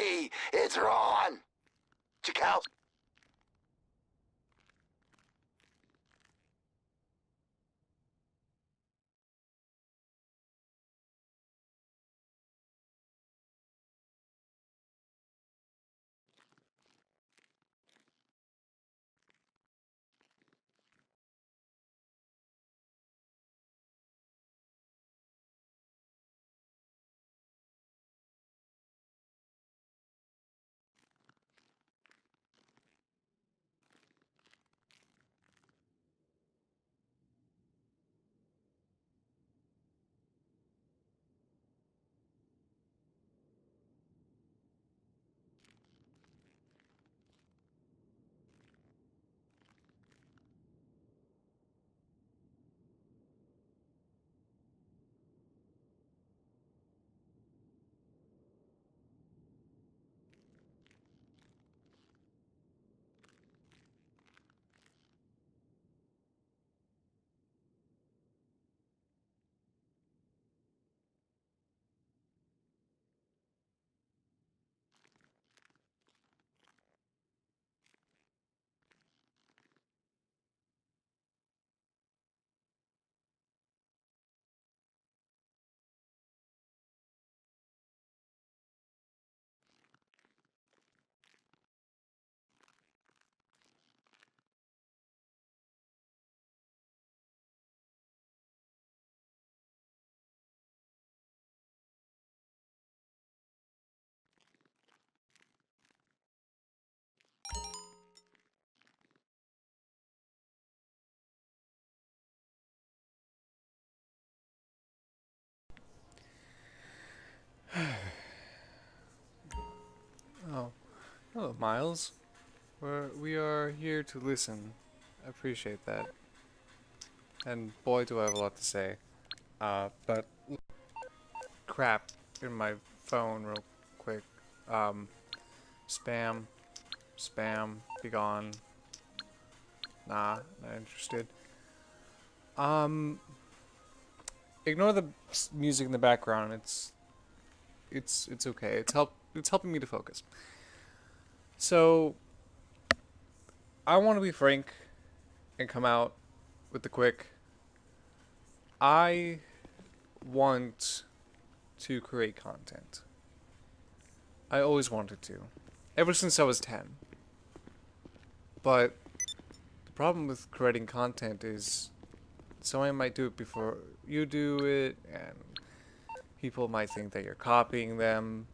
me. It's Ron. Chakowski. Oh, hello, Miles. We are here to listen. I appreciate that. And boy, do I have a lot to say. But crap in my phone real quick. Um, spam, spam, be gone. Nah, not interested. Um, ignore the music in the background. It's okay. It's helping me to focus. So I want to be frank and come out with the quick. I want to create content. I always wanted to. Ever since I was 10. But the problem with creating content is someone might do it before you do it, and people might think that you're copying them.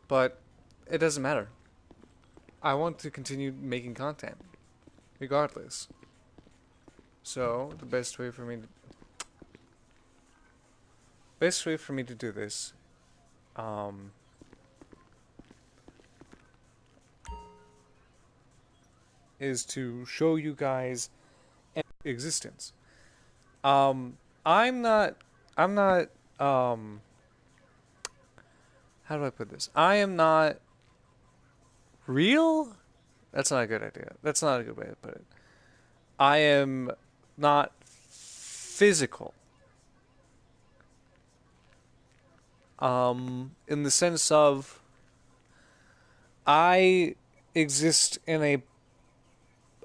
But it doesn't matter. I want to continue making content, regardless. So the best way for me to do this, um, is to show you guys existence. Um, I'm not. I'm not. Um, how do I put this? I am not real. That's not a good idea. That's not a good way to put it. I am not physical. In the sense of I exist in a.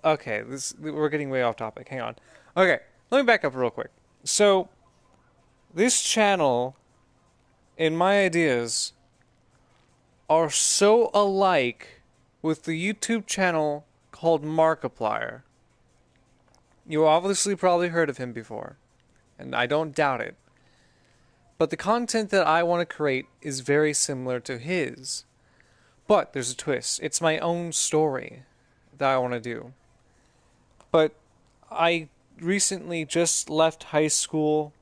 Okay, this we're getting way off topic. Hang on. Okay, let me back up real quick. So this channel and my ideas are so alike with the YouTube channel called Markiplier. You obviously probably heard of him before, and I don't doubt it. But the content that I want to create is very similar to his. But there's a twist. It's my own story that I want to do. But I recently just left high school.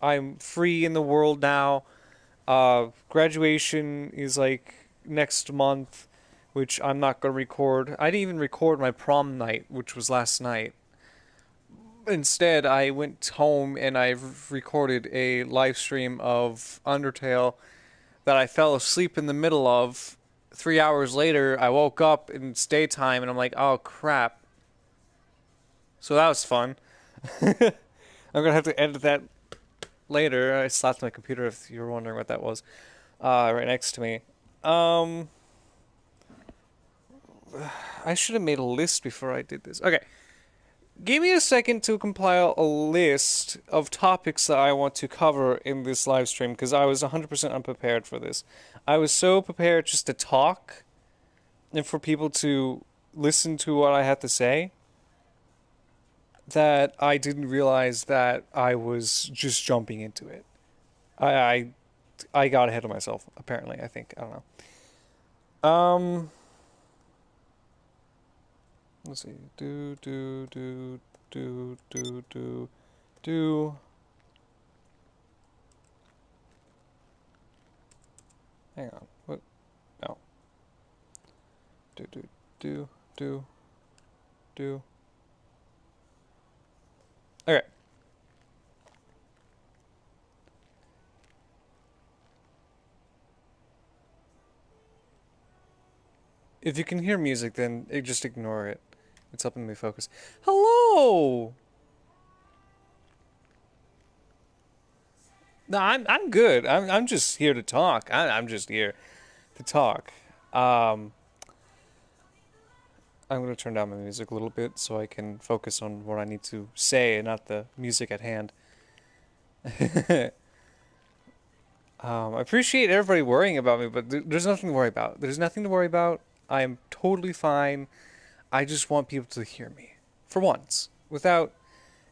I'm free in the world now. Graduation is like next month, which I'm not going to record. I didn't even record my prom night, which was last night. Instead, I went home and I recorded a live stream of Undertale that I fell asleep in the middle of. 3 hours later, I woke up and it's daytime, and I'm like, oh crap. So that was fun. I'm gonna have to edit that later. I slapped my computer if you were wondering what that was. Right next to me. I should have made a list before I did this. Okay. Give me a second to compile a list of topics that I want to cover in this live stream because I was 100% unprepared for this. I was so prepared just to talk and for people to listen to what I had to say that I didn't realize that I was just jumping into it. I got ahead of myself, apparently, I think. I don't know. Let's see. Do. Hang on. What? No. Do. Okay. If you can hear music, then just ignore it. It's helping me focus. Hello. No, I'm good. I'm just here to talk. I'm just here to talk. I'm gonna turn down my music a little bit so I can focus on what I need to say and not the music at hand. I appreciate everybody worrying about me, but there's nothing to worry about. There's nothing to worry about. I am totally fine. I just want people to hear me for once without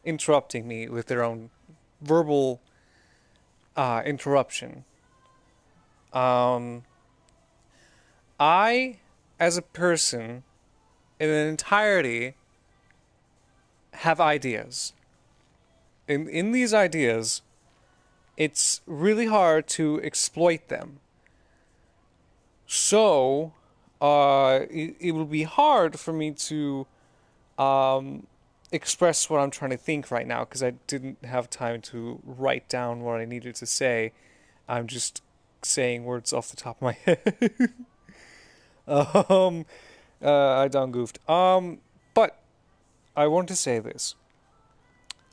interrupting me with their own verbal interruption. I, as a person, in an entirety, have ideas. In these ideas, it's really hard to exploit them. So, it will be hard for me to express what I'm trying to think right now because I didn't have time to write down what I needed to say. I'm just saying words off the top of my head. I done goofed. But I want to say this.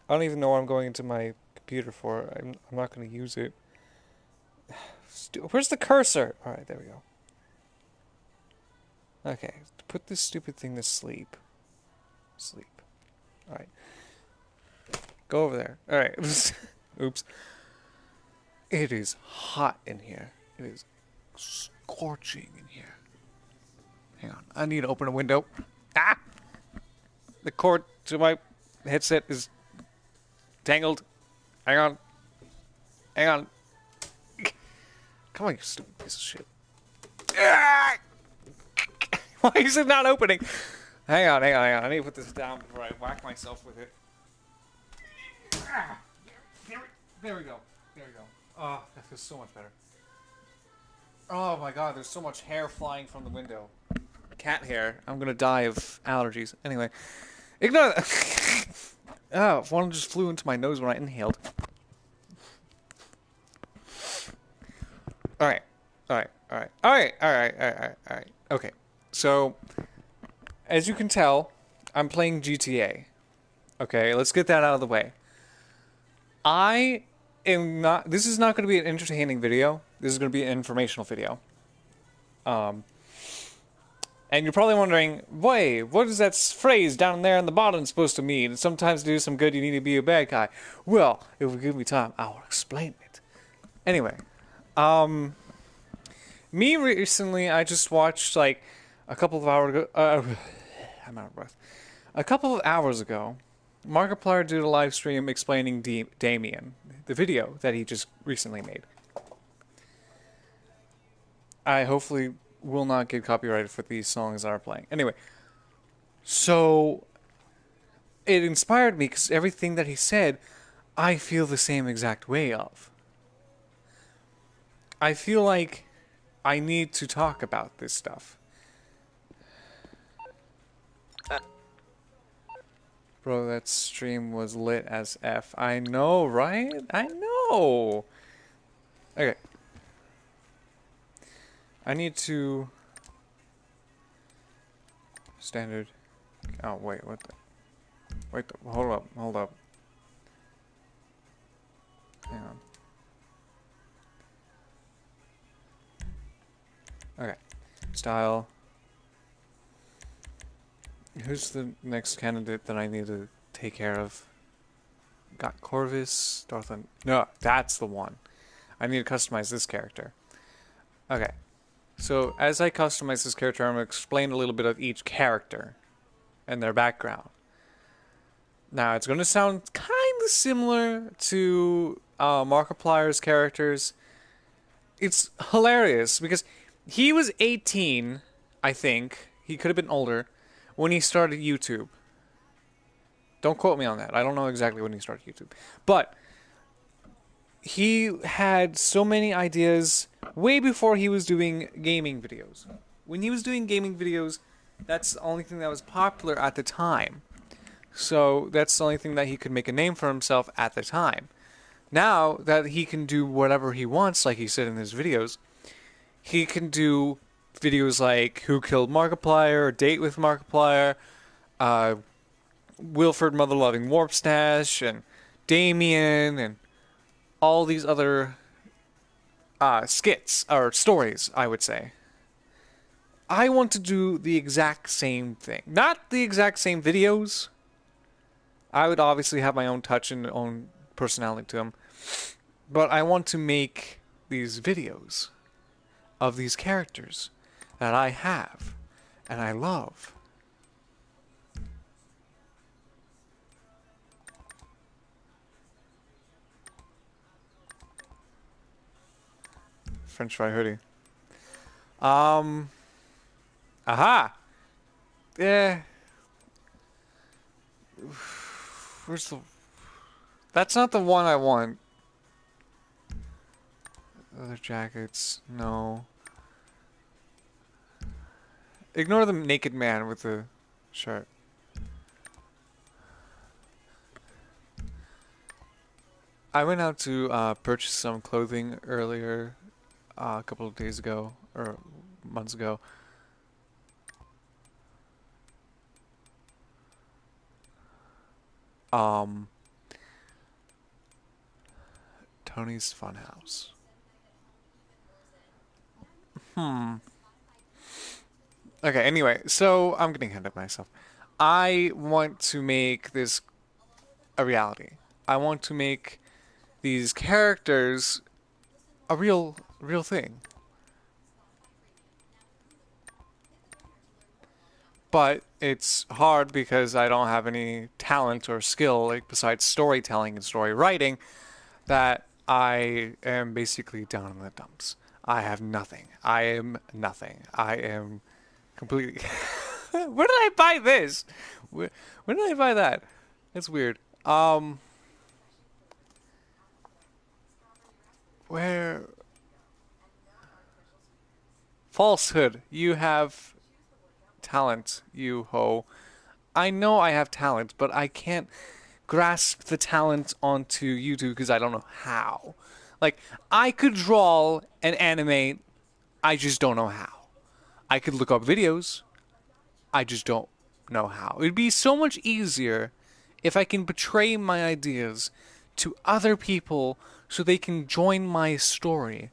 I don't even know what I'm going into my computer for. I'm not going to use it. Where's the cursor? All right, there we go. Okay, put this stupid thing to sleep. Sleep. All right. Go over there. All right. Oops. It is hot in here. It is scorching in here. Hang on. I need to open a window. Ah! The cord to my headset is tangled. Hang on. Hang on. Come on, you stupid piece of shit. Ah! Why is it not opening? Hang on. I need to put this down before I whack myself with it. Ah! There we go. Oh, that feels so much better. Oh my god, there's so much hair flying from the window. Cat hair. I'm gonna die of allergies. Anyway. Ignore that. Oh, one just flew into my nose when I inhaled. Alright. Okay. So, as you can tell, I'm playing GTA. Okay, let's get that out of the way. I am not... This is not going to be an entertaining video. This is going to be an informational video. And you're probably wondering, wait, what is that phrase down there in the bottom supposed to mean? Sometimes to do some good, you need to be a bad guy. Well, if we give me time, I will explain it. Anyway, me recently, I just watched, like, a couple of hours ago, I'm out of breath. A couple of hours ago, Markiplier did a live stream explaining Damien, the video that he just recently made. I hopefully will not get copyrighted for these songs that are playing. Anyway, so it inspired me because everything that he said, I feel the same exact way of. I feel like I need to talk about this stuff. Bro, that stream was lit as F. I know, right? I know! Okay. I need to... Standard... Oh, wait, what the... Wait, hold up. Hang on. Okay. Style. Who's the next candidate that I need to take care of? Got Corvus, Darthan. No, that's the one. I need to customize this character. Okay. So, as I customize this character, I'm going to explain a little bit of each character and their background. Now, it's going to sound kind of similar to Markiplier's characters. It's hilarious because he was 18, I think. He could have been older when he started YouTube. Don't quote me on that. I don't know exactly when he started YouTube. But he had so many ideas way before he was doing gaming videos. When he was doing gaming videos, that's the only thing that was popular at the time. So that's the only thing that he could make a name for himself at the time. Now that he can do whatever he wants, like he said in his videos, he can do videos like Who Killed Markiplier, Date with Markiplier, Wilford Mother-Loving Warpstash, and Damien, and all these other skits, or stories, I would say. I want to do the exact same thing. Not the exact same videos. I would obviously have my own touch and own personality to them. But I want to make these videos of these characters that I have and I love. French fry hoodie. Aha! Yeah. Where's the... That's not the one I want. Other jackets. No. Ignore the naked man with the shirt. I went out to purchase some clothing earlier, a couple of days ago, or months ago. Tony's Funhouse. Okay, anyway, so I'm getting ahead of myself. I want to make this a reality. I want to make these characters a real thing. But it's hard because I don't have any talent or skill, like besides storytelling and story writing, that I am basically down in the dumps. I have nothing. I am nothing. I am completely. Where did I buy this? Where did I buy that? That's weird. Where? Falsehood. You have talent, you ho. I know I have talent, but I can't grasp the talent onto YouTube because I don't know how. Like, I could draw and animate, I just don't know how. I could look up videos, I just don't know how. It'd be so much easier if I can portray my ideas to other people so they can join my story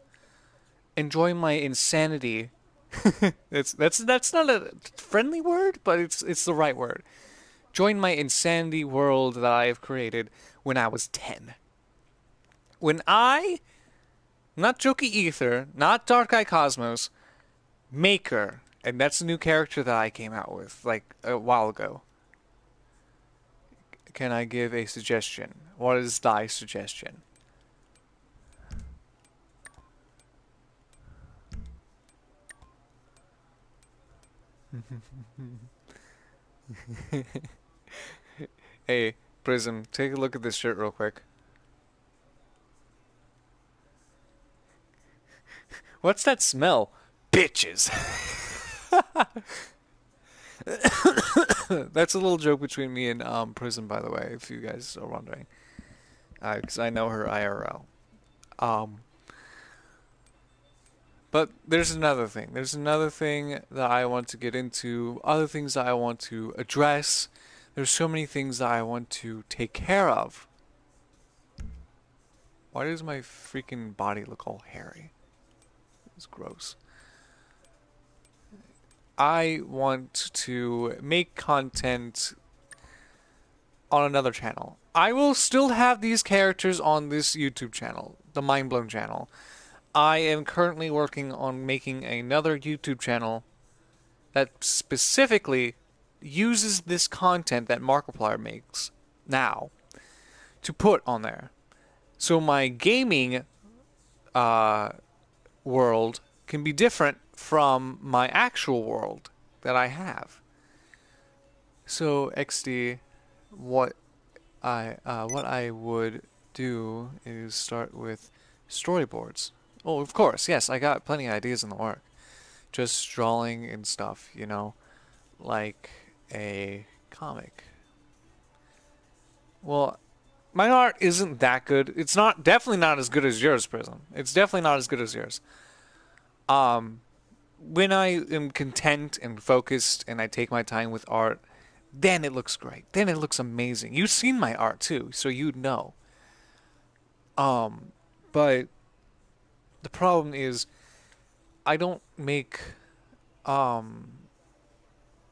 and join my insanity. That's not a friendly word, but it's the right word. Join my insanity world that I have created when I was 10. When I, not Jokey Ether, not Dark Eye Cosmos, Maker, and that's a new character that I came out with like a while ago. Can I give a suggestion? What is thy suggestion? Hey, Prism, take a look at this shirt real quick. What's that smell? Bitches. That's a little joke between me and Prism, by the way, if you guys are wondering. Because I know her IRL. Um, but there's another thing. There's another thing that I want to get into. Other things that I want to address. There's so many things that I want to take care of. Why does my freaking body look all hairy? It's gross. I want to make content on another channel. I will still have these characters on this YouTube channel, the Mindblown channel. I am currently working on making another YouTube channel that specifically uses this content that Markiplier makes now to put on there. So my gaming world can be different from my actual world that I have. So XD, what I would do is start with storyboards. Oh, of course, yes, I got plenty of ideas in the work. Just drawing and stuff, you know, like a comic. Well, my art isn't that good. It's not definitely not as good as yours, Prism. It's definitely not as good as yours. When I am content and focused and I take my time with art, then it looks great. Then it looks amazing. You've seen my art too, so you'd know. But the problem is I don't make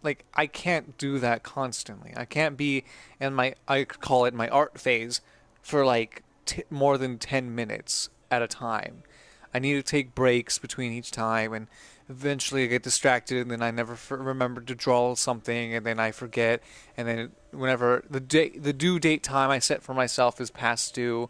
like I can't do that constantly. I can't be in my I call it my art phase for like more than 10 minutes at a time. I need to take breaks between each time, and eventually I get distracted, and then I never remember to draw something, and then I forget, and then whenever the due date time I set for myself is past due,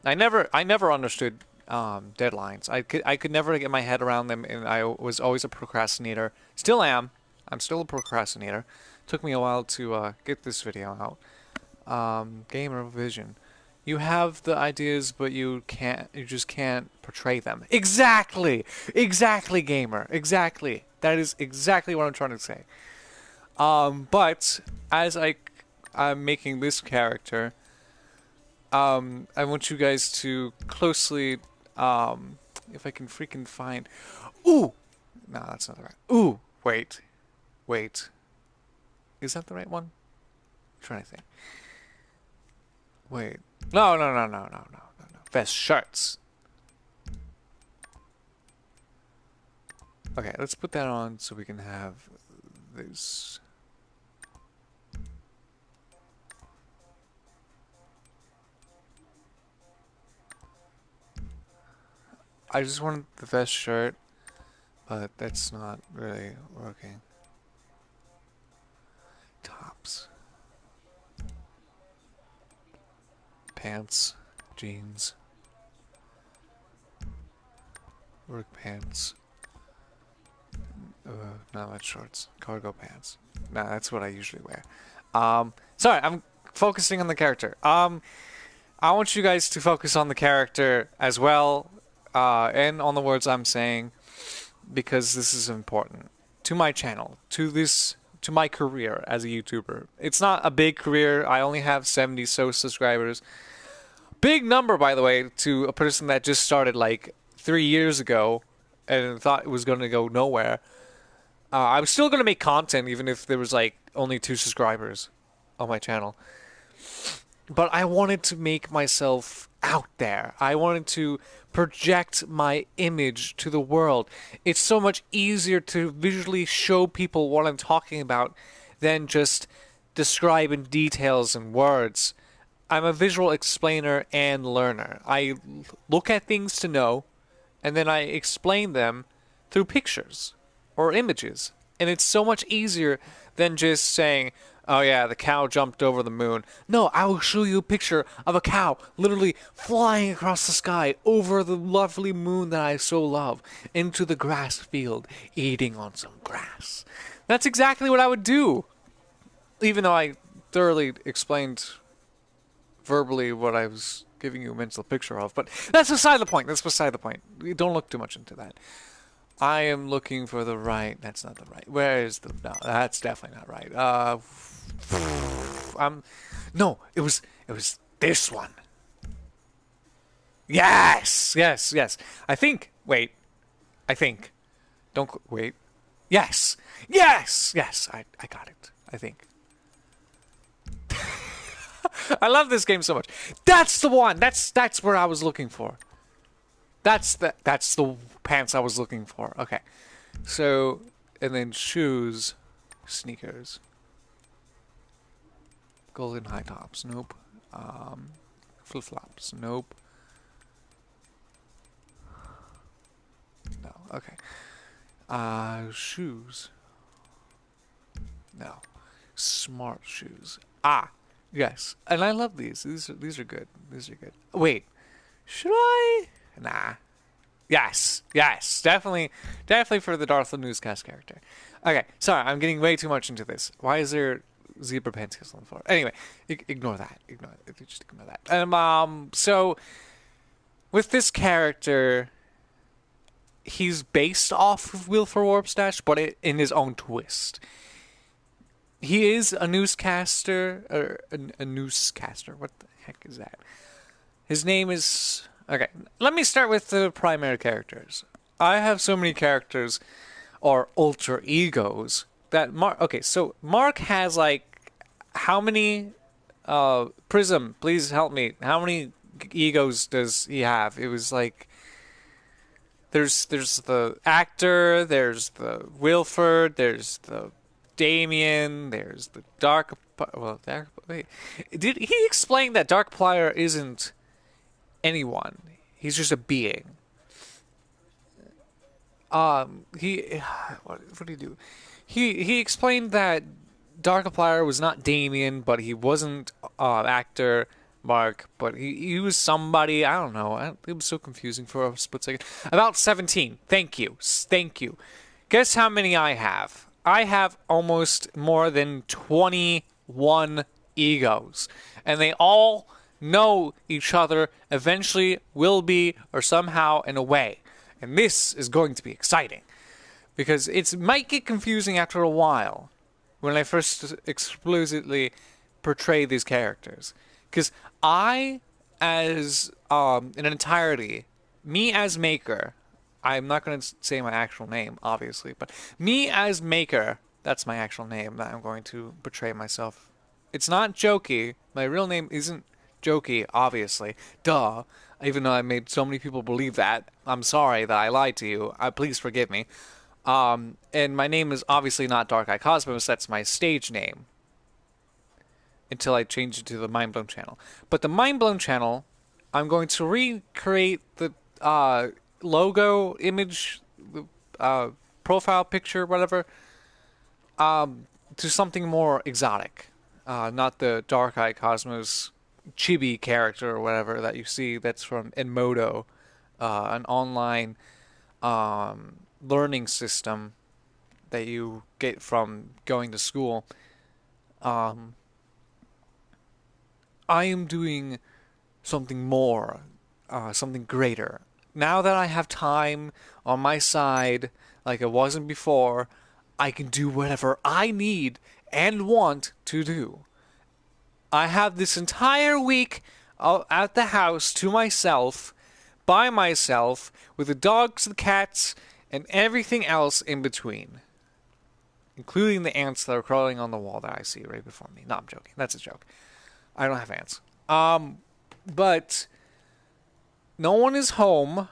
I never understood deadlines. I could never get my head around them, and I was always a procrastinator. Still am. I'm still a procrastinator. Took me a while to get this video out. Gamer vision. You have the ideas, but you just can't portray them. Exactly! Exactly, gamer. Exactly. That is exactly what I'm trying to say. But as I'm making this character, I want you guys to closely, if I can freaking find, ooh! No, that's not the right. Ooh! Wait. Is that the right one? I'm trying to think. Wait. No. Vest shirts. Okay, let's put that on so we can have this. I just wanted the vest shirt, but that's not really working. Tops. Pants. Jeans. Work pants. Not much shorts. Cargo pants. Nah, that's what I usually wear. Sorry, I'm focusing on the character. I want you guys to focus on the character as well, and on the words I'm saying, because this is important to my channel, to my career as a YouTuber. It's not a big career. I only have 70 so subscribers. Big number, by the way, to a person that just started like 3 years ago and thought it was going to go nowhere. I was still going to make content even if there was like only 2 subscribers on my channel. But I wanted to make myself out there. I wanted to project my image to the world. It's so much easier to visually show people what I'm talking about than just describe in details and words. I'm a visual explainer and learner. I look at things to know, and then I explain them through pictures or images. And it's so much easier than just saying, oh yeah, the cow jumped over the moon. No, I will show you a picture of a cow literally flying across the sky over the lovely moon that I so love into the grass field, eating on some grass. That's exactly what I would do. Even though I thoroughly explained verbally what I was giving you a mental picture of. But that's beside the point. That's beside the point. Don't look too much into that. I am looking for the right. That's not the right. Where is the... No, that's definitely not right. No, it was this one. Yes. I think. Wait. Don't wait. Yes. I got it. I think. I love this game so much. That's the one. That's where I was looking for. That's the pants I was looking for. Okay. So and then shoes, sneakers. Golden high tops, nope. Flip-flops, nope. No, okay. Shoes. No. Smart shoes. Ah, yes. And I love these. These are good. These are good. Wait. Should I? Nah. Yes. Yes. Definitely for the Darth newscast character. Okay. Sorry, I'm getting way too much into this. Why is there zebra pantyhose on the floor? Anyway, ignore that. Ignore it. Just ignore that. So with this character, he's based off of Wilford Warpstash, but in his own twist. He is a newscaster, or a newscaster. What the heck is that? His name is... Okay, let me start with the primary characters. I have so many characters, or alter egos, that Mark... Okay, so Mark has, like, how many... Prism, please help me. How many egos does he have? It was, like... There's the actor, there's the Wilford, there's the Damien, there's the Dark... Well, wait. Did he explain that Darkiplier isn't anyone? He's just a being. He... What did he do? He explained that Darkiplier was not Damien, but he wasn't actor Mark, but he was somebody, I don't know. It was so confusing for a split second. About 17. Thank you. Thank you. Guess how many I have? I have almost more than 21 egos. And they all know each other, eventually will be, or somehow in a way. And this is going to be exciting. Because it might get confusing after a while when I first explicitly portray these characters. Because I, as in entirety, me as Maker, I'm not going to say my actual name, obviously, but me as Maker, that's my actual name that I'm going to portray myself. It's not Jokey. My real name isn't Jokey, obviously. Duh. Even though I made so many people believe that. I'm sorry that I lied to you. Please forgive me. And my name is obviously not Dark Eye Cosmos. That's my stage name. Until I change it to the Mind Blown channel. But the Mind Blown channel, I'm going to recreate the logo, image, profile picture, whatever, to something more exotic. Not the Dark Eye Cosmos chibi character or whatever that you see that's from Enmodo, an online learning system that you get from going to school. I am doing something more, something greater. Now that I have time on my side, like it wasn't before, I can do whatever I need and want to do. I have this entire week at the house to myself, by myself, with the dogs, the cats, and everything else in between. Including the ants that are crawling on the wall that I see right before me. No, I'm joking. That's a joke. I don't have ants. But no one is home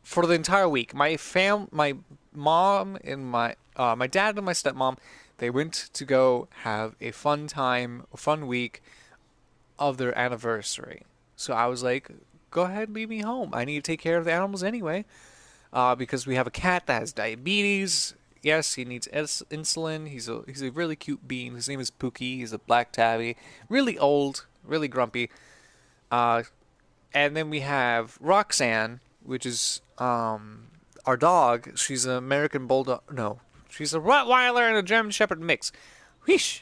for the entire week. My mom and my dad and my stepmom, they went to go have a fun time, a fun week of their anniversary. So I was like, go ahead, leave me home. I need to take care of the animals anyway, because we have a cat that has diabetes. Yes, he needs insulin. He's a really cute bean. His name is Pookie. He's a black tabby. Really old, really grumpy. And then we have Roxanne, which is our dog. She's an American Bulldog. No, she's a Rottweiler and a German Shepherd mix. Wheesh.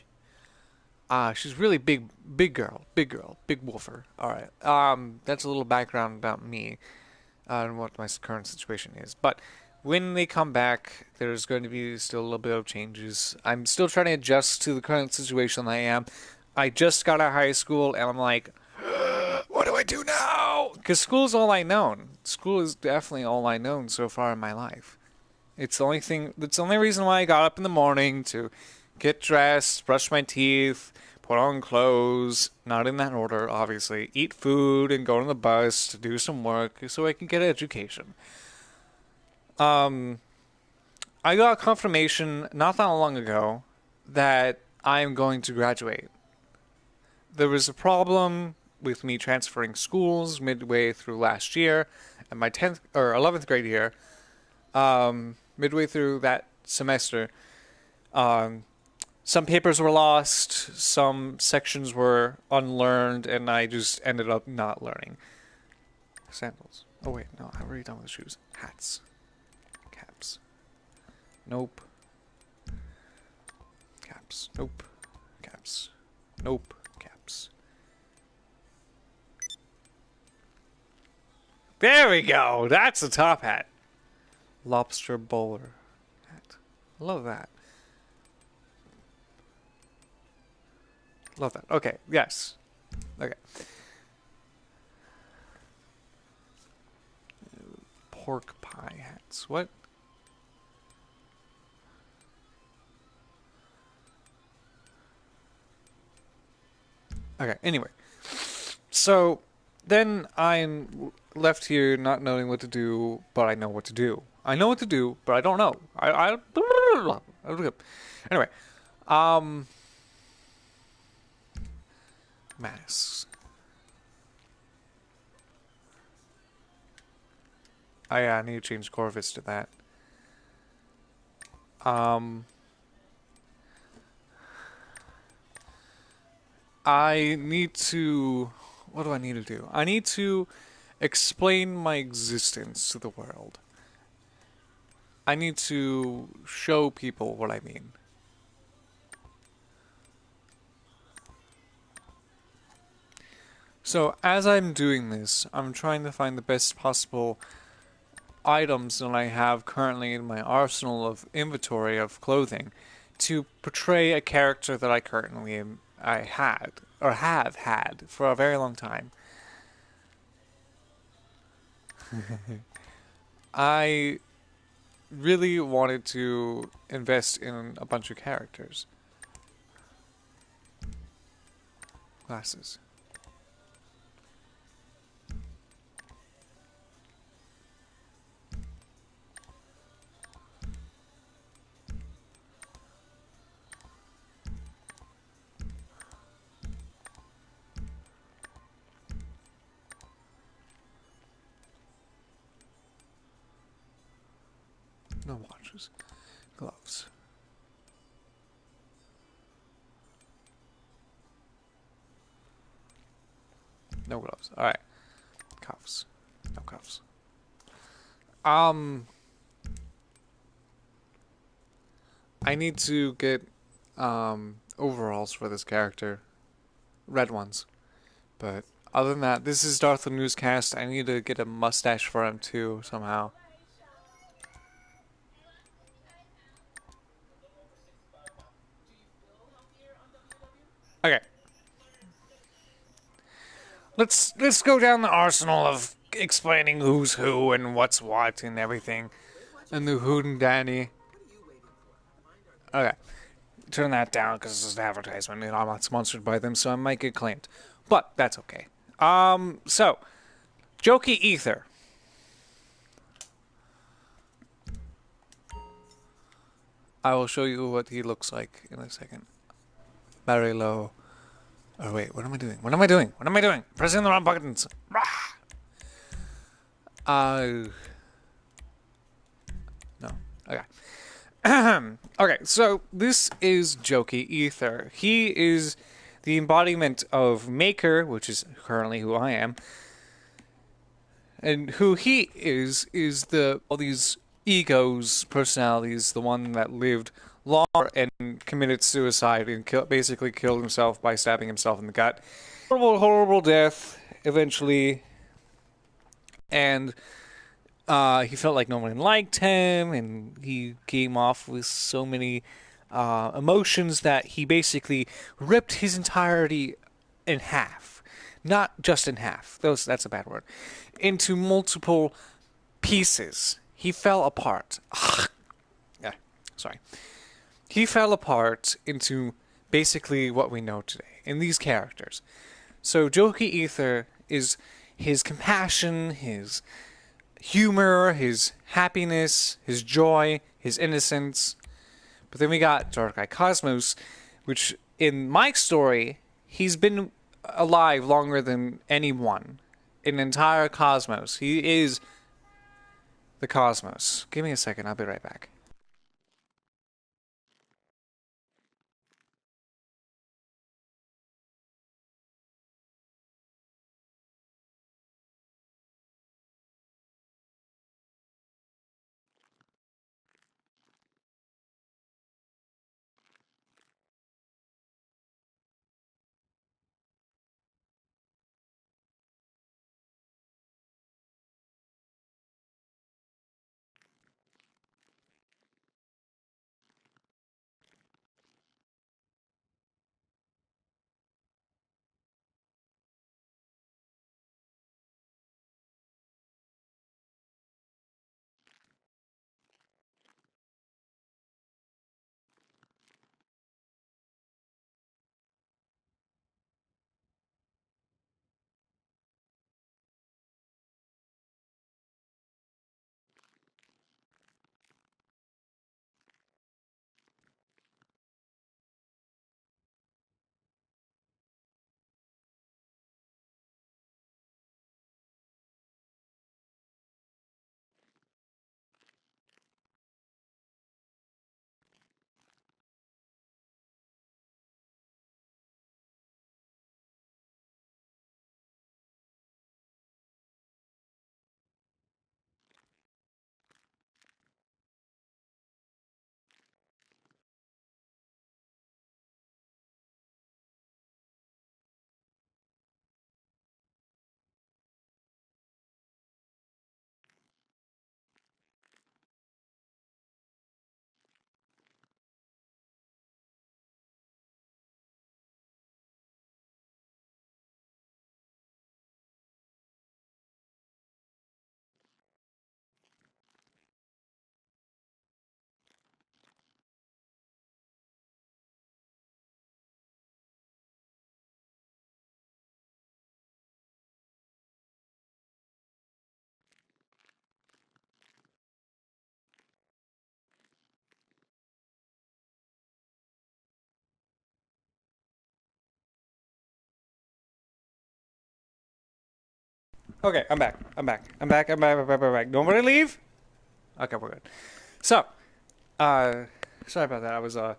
She's really big girl, big woofer. All right. That's a little background about me and what my current situation is. But when they come back, there's going to be still a little bit of changes. I'm still trying to adjust to the current situation I am. I just got out of high school, and I'm like, what do I do now? Because school is all I know. School is definitely all I know so far in my life. It's the only thing. It's the only reason why I got up in the morning to get dressed, brush my teeth, put on clothes, not in that order, obviously, eat food, and go on the bus to do some work so I can get an education. I got confirmation not that long ago that I am going to graduate. There was a problem with me transferring schools midway through last year, and my 10th or 11th grade year, midway through that semester, some papers were lost, some sections were unlearned, and I just ended up not learning. Sandals. Oh wait, no, I'm already done with the shoes. Hats. Caps. Nope. Caps. Nope. Caps. Nope. Caps. There we go! That's a top hat. Lobster bowler hat. Love that. Love that. Okay, yes. Okay. Pork pie hats. What? Okay, anyway. So, then I'm left here not knowing what to do, but I know what to do. I know what to do, but I don't know. Anyway. Masks. Oh yeah, I need to change Corvus to that. I need to... What do I need to do? I need to explain my existence to the world. I need to show people what I mean. So, as I'm doing this, I'm trying to find the best possible items that I have currently in my arsenal of inventory of clothing to portray a character that I currently am, I had, or have had, for a very long time. I really wanted to invest in a bunch of characters. Glasses. No watches. Gloves. No gloves. Alright. Cuffs. No cuffs. I need to get overalls for this character. Red ones. But other than that, this is Darth the Newscast. I need to get a mustache for him too, somehow. Okay. Let's go down the arsenal of explaining who's who and what's what and everything. And the Hootendanny. Okay. Turn that down because this is an advertisement and I'm not sponsored by them, so I might get claimed. But that's okay. So Jokey Ether. I will show you what he looks like in a second. Very low. Oh wait, what am I doing? What am I doing? What am I doing? Pressing the wrong buttons. No. Okay. Okay, so this is Jokey Ether. He is the embodiment of Maker, which is currently who I am. And who he is all these egos, personalities, the one that lived longer and committed suicide and basically killed himself by stabbing himself in the gut. Horrible, horrible death, eventually. And he felt like no one liked him, and he came off with so many emotions that he basically ripped his entirety in half. Not just in half. That's a bad word. Into multiple pieces. He fell apart. Yeah, sorry. He fell apart into basically what we know today in these characters. So Jokey Ether is his compassion, his humor, his happiness, his joy, his innocence. But then we got Dark-Eye Cosmos, which in Mike's story, he's been alive longer than anyone in entire cosmos. He is the cosmos. Give me a second, I'll be right back. Okay, I'm back. I'm back. I'm back. I'm back. I'm back. I'm back. Nobody leave? Okay, we're good. So, sorry about that.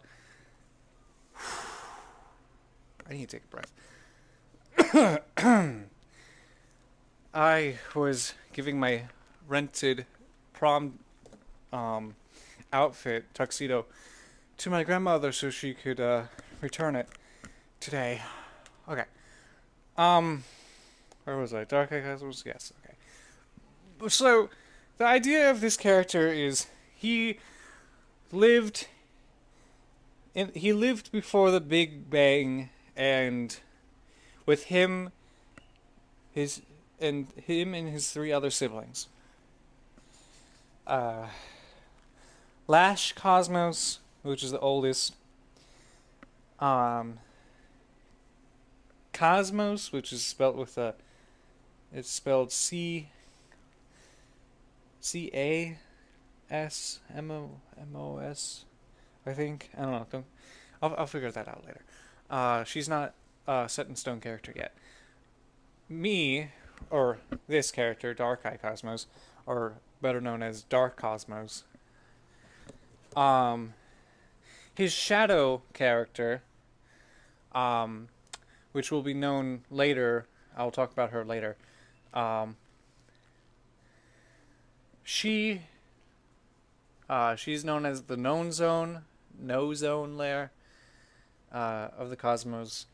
I need to take a breath. I was giving my rented prom outfit, tuxedo, to my grandmother so she could return it today. Okay. Where was I? Dark Eye Cosmos? Yes, okay. So, the idea of this character is he lived he lived before the Big Bang, and with his him and his three other siblings. Uh, Lash Cosmos, which is the oldest. Um, Cosmos, which is spelled with a, it's spelled CASMOS. I think. I don't know. I'll figure that out later. She's not a set in stone character yet. Me, or this character, Dark Eye Cosmos, or better known as Dark Cosmos. Um, his shadow character, um, which will be known later. I'll talk about her later. Um, she, she's known as the known zone, no zone layer, of the cosmos,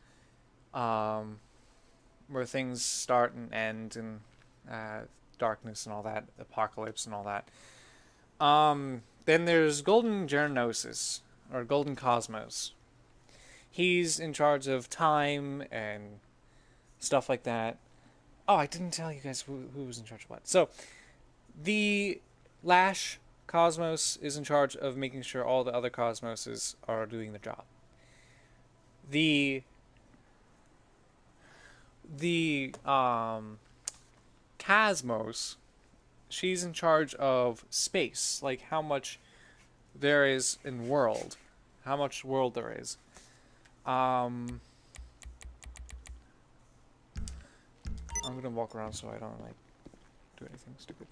where things start and end, and darkness and all that, apocalypse and all that. Then there's Golden Geonosis, or Golden Cosmos. He's in charge of time and stuff like that. Oh, I didn't tell you guys who was in charge of what. So, the Lash Cosmos is in charge of making sure all the other cosmoses are doing the job. The Cosmos, she's in charge of space, like how much there is in world, how much world there is. I'm gonna walk around so I don't like do anything stupid.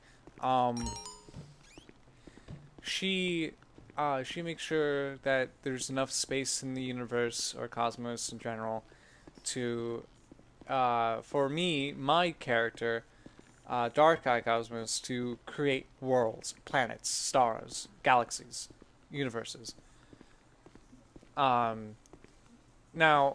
She makes sure that there's enough space in the universe or cosmos in general to for me, my character, Dark Eye Cosmos, to create worlds, planets, stars, galaxies, universes. Um, Now,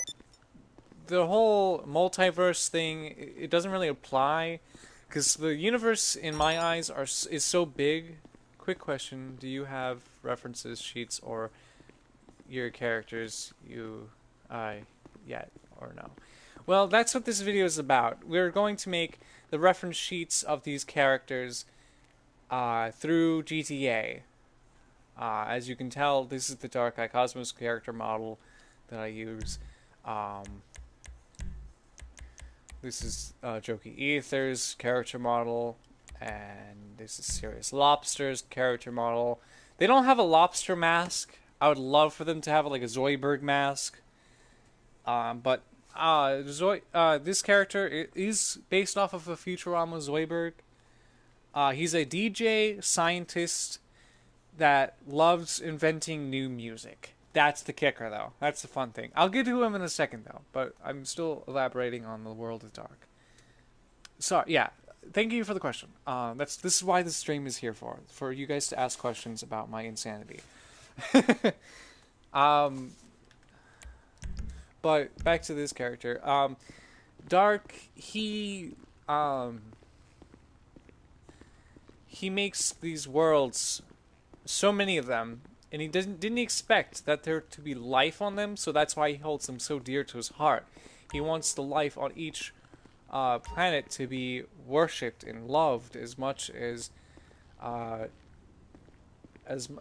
the whole multiverse thing, it doesn't really apply because the universe in my eyes is so big. Quick question: do you have references sheets or your characters yet or no? Well, that's what this video is about. We're going to make the reference sheets of these characters through GTA. As you can tell, this is the Dark Eye Cosmos character model that I use. This is Jokey Ether's character model, and this is Serious Lobster's character model. They don't have a lobster mask. I would love for them to have like a Zoidberg mask. But this character is based off of a Futurama Zoidberg. He's a DJ scientist that loves inventing new music. That's the kicker, though. That's the fun thing. I'll get to him in a second, though, but I'm still elaborating on the world is dark. So, yeah, thank you for the question. This is why this stream is here for you guys to ask questions about my insanity. But back to this character. Dark, he makes these worlds, so many of them, and he didn't expect that there to be life on them, so that's why he holds them so dear to his heart. He wants the life on each planet to be worshipped and loved as much as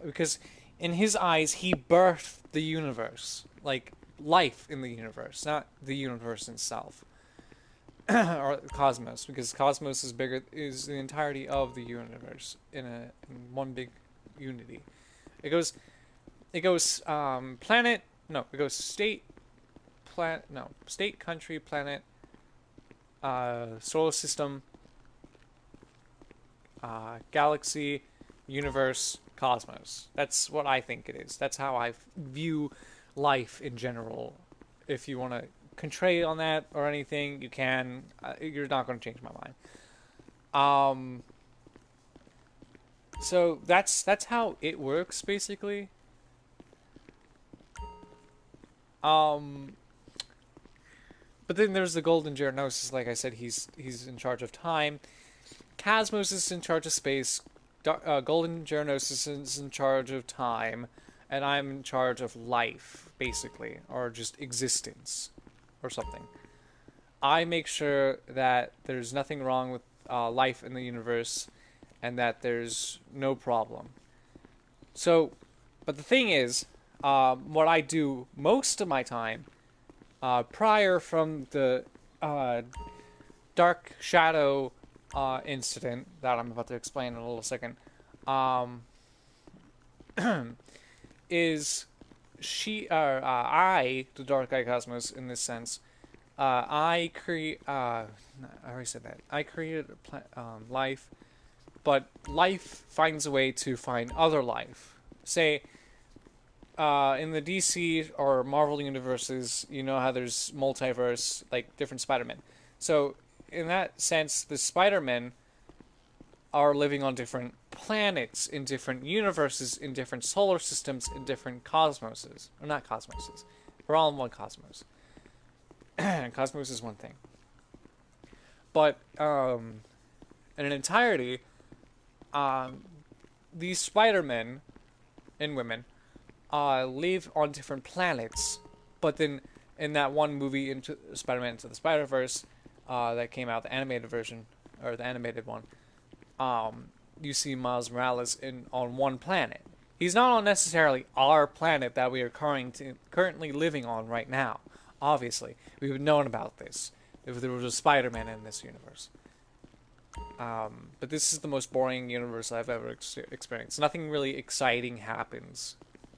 because in his eyes he birthed the universe, like life in the universe, not the universe itself. Or cosmos, because cosmos is the entirety of the universe in one big unity. It goes planet, no, it goes state, state, country, planet, solar system, galaxy, universe, cosmos. That's what I think it is. That's how I view life in general. If you want to contrary on that or anything, you can. You're not going to change my mind. So that's how it works, basically. But then there's the Golden Geonosis. Like I said, he's in charge of time. Cosmos is in charge of space. Golden Geonosis is in charge of time, and I'm in charge of life, basically, or just existence, or something. I make sure that there's nothing wrong with life in the universe, and that there's no problem. So, but the thing is, what I do most of my time, prior from the Dark Shadow incident that I'm about to explain in a little second, is I, the Dark Eye Cosmos, in this sense, I create. I already said that. I created life, but life finds a way to find other life. Say, in the DC or Marvel universes, you know how there's multiverse, like different Spider-Men. So, in that sense, the Spider-Men are living on different planets, in different universes, in different solar systems, in different cosmoses. Or not cosmoses. We're all in one cosmos. Cosmos is one thing. But, in an entirety, these Spider-Men and women live on different planets. But then, in that one movie, into Spider-Man Into the Spider-Verse, that came out, the animated version, or the animated one, you see Miles Morales on one planet. He's not on necessarily our planet that we are currently living on right now. Obviously, we would have known about this if there was a Spider-Man in this universe. But this is the most boring universe I've ever experienced. Nothing really exciting happens.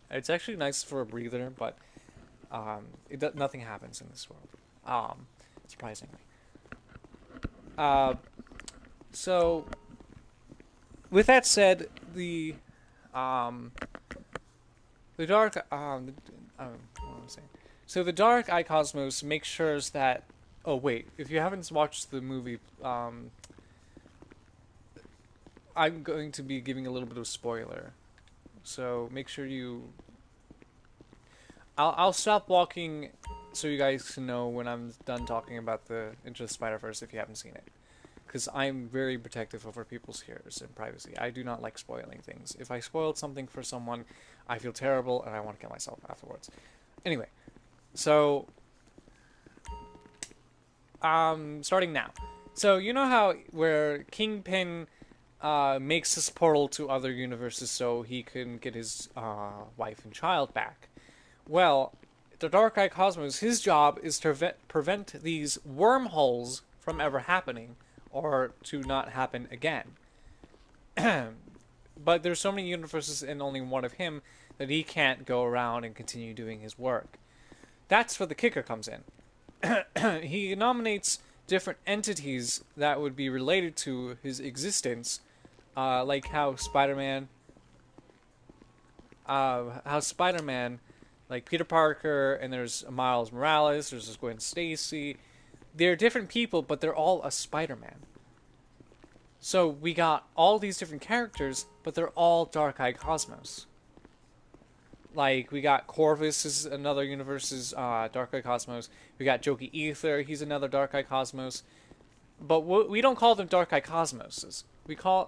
It's actually nice for a breather, but nothing happens in this world. Surprisingly. Uh, so, with that said, um, the dark what am I saying? So the Dark Eye Cosmos makes sure that. Oh wait, if you haven't watched the movie, I'm going to be giving a little bit of spoiler. So make sure you. I'll stop walking, so you guys can know when I'm done talking about the Into the Spider-Verse if you haven't seen it. Because I'm very protective over people's ears and privacy. I do not like spoiling things. If I spoiled something for someone, I feel terrible and I want to kill myself afterwards. Anyway, so starting now. So you know how where Kingpin makes this portal to other universes so he can get his wife and child back. Well, the Dark Eye Cosmos, his job is to prevent these wormholes from ever happening or to not happen again. But there's so many universes and only one of him that he can't go around and continue doing his work. That's where the kicker comes in. He nominates different entities that would be related to his existence, like how Spider-Man, like Peter Parker, and there's Miles Morales, there's Gwen Stacy. They're different people, but they're all a Spider-Man. So we got all these different characters, but they're all Dark Eye Cosmos. Like, we got Corvus is another universe's Dark Eye Cosmos. We got Jokey Ether, he's another Dark Eye Cosmos. But we don't call them Dark Eye Cosmoses.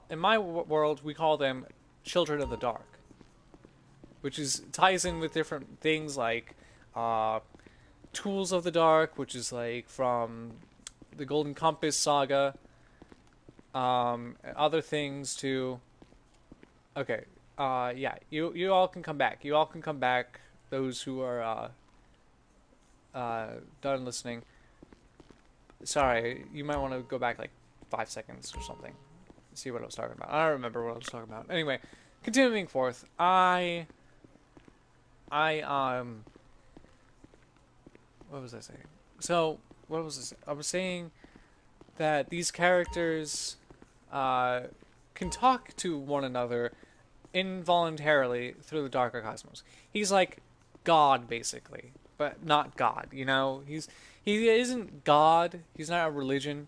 In my world, we call them Children of the Dark. Which ties in with different things like Tools of the Dark, which is like from the Golden Compass saga. Other things too. Okay. Yeah. You all can come back. You all can come back. Those who are done listening. Sorry, you might want to go back like 5 seconds or something. See what I was talking about. I don't remember what I was talking about. Anyway, continuing forth. What was I saying? So, what was this? I was saying that these characters can talk to one another involuntarily through the darker cosmos. He's like God, basically, but not God. You know, he isn't God. He's not a religion,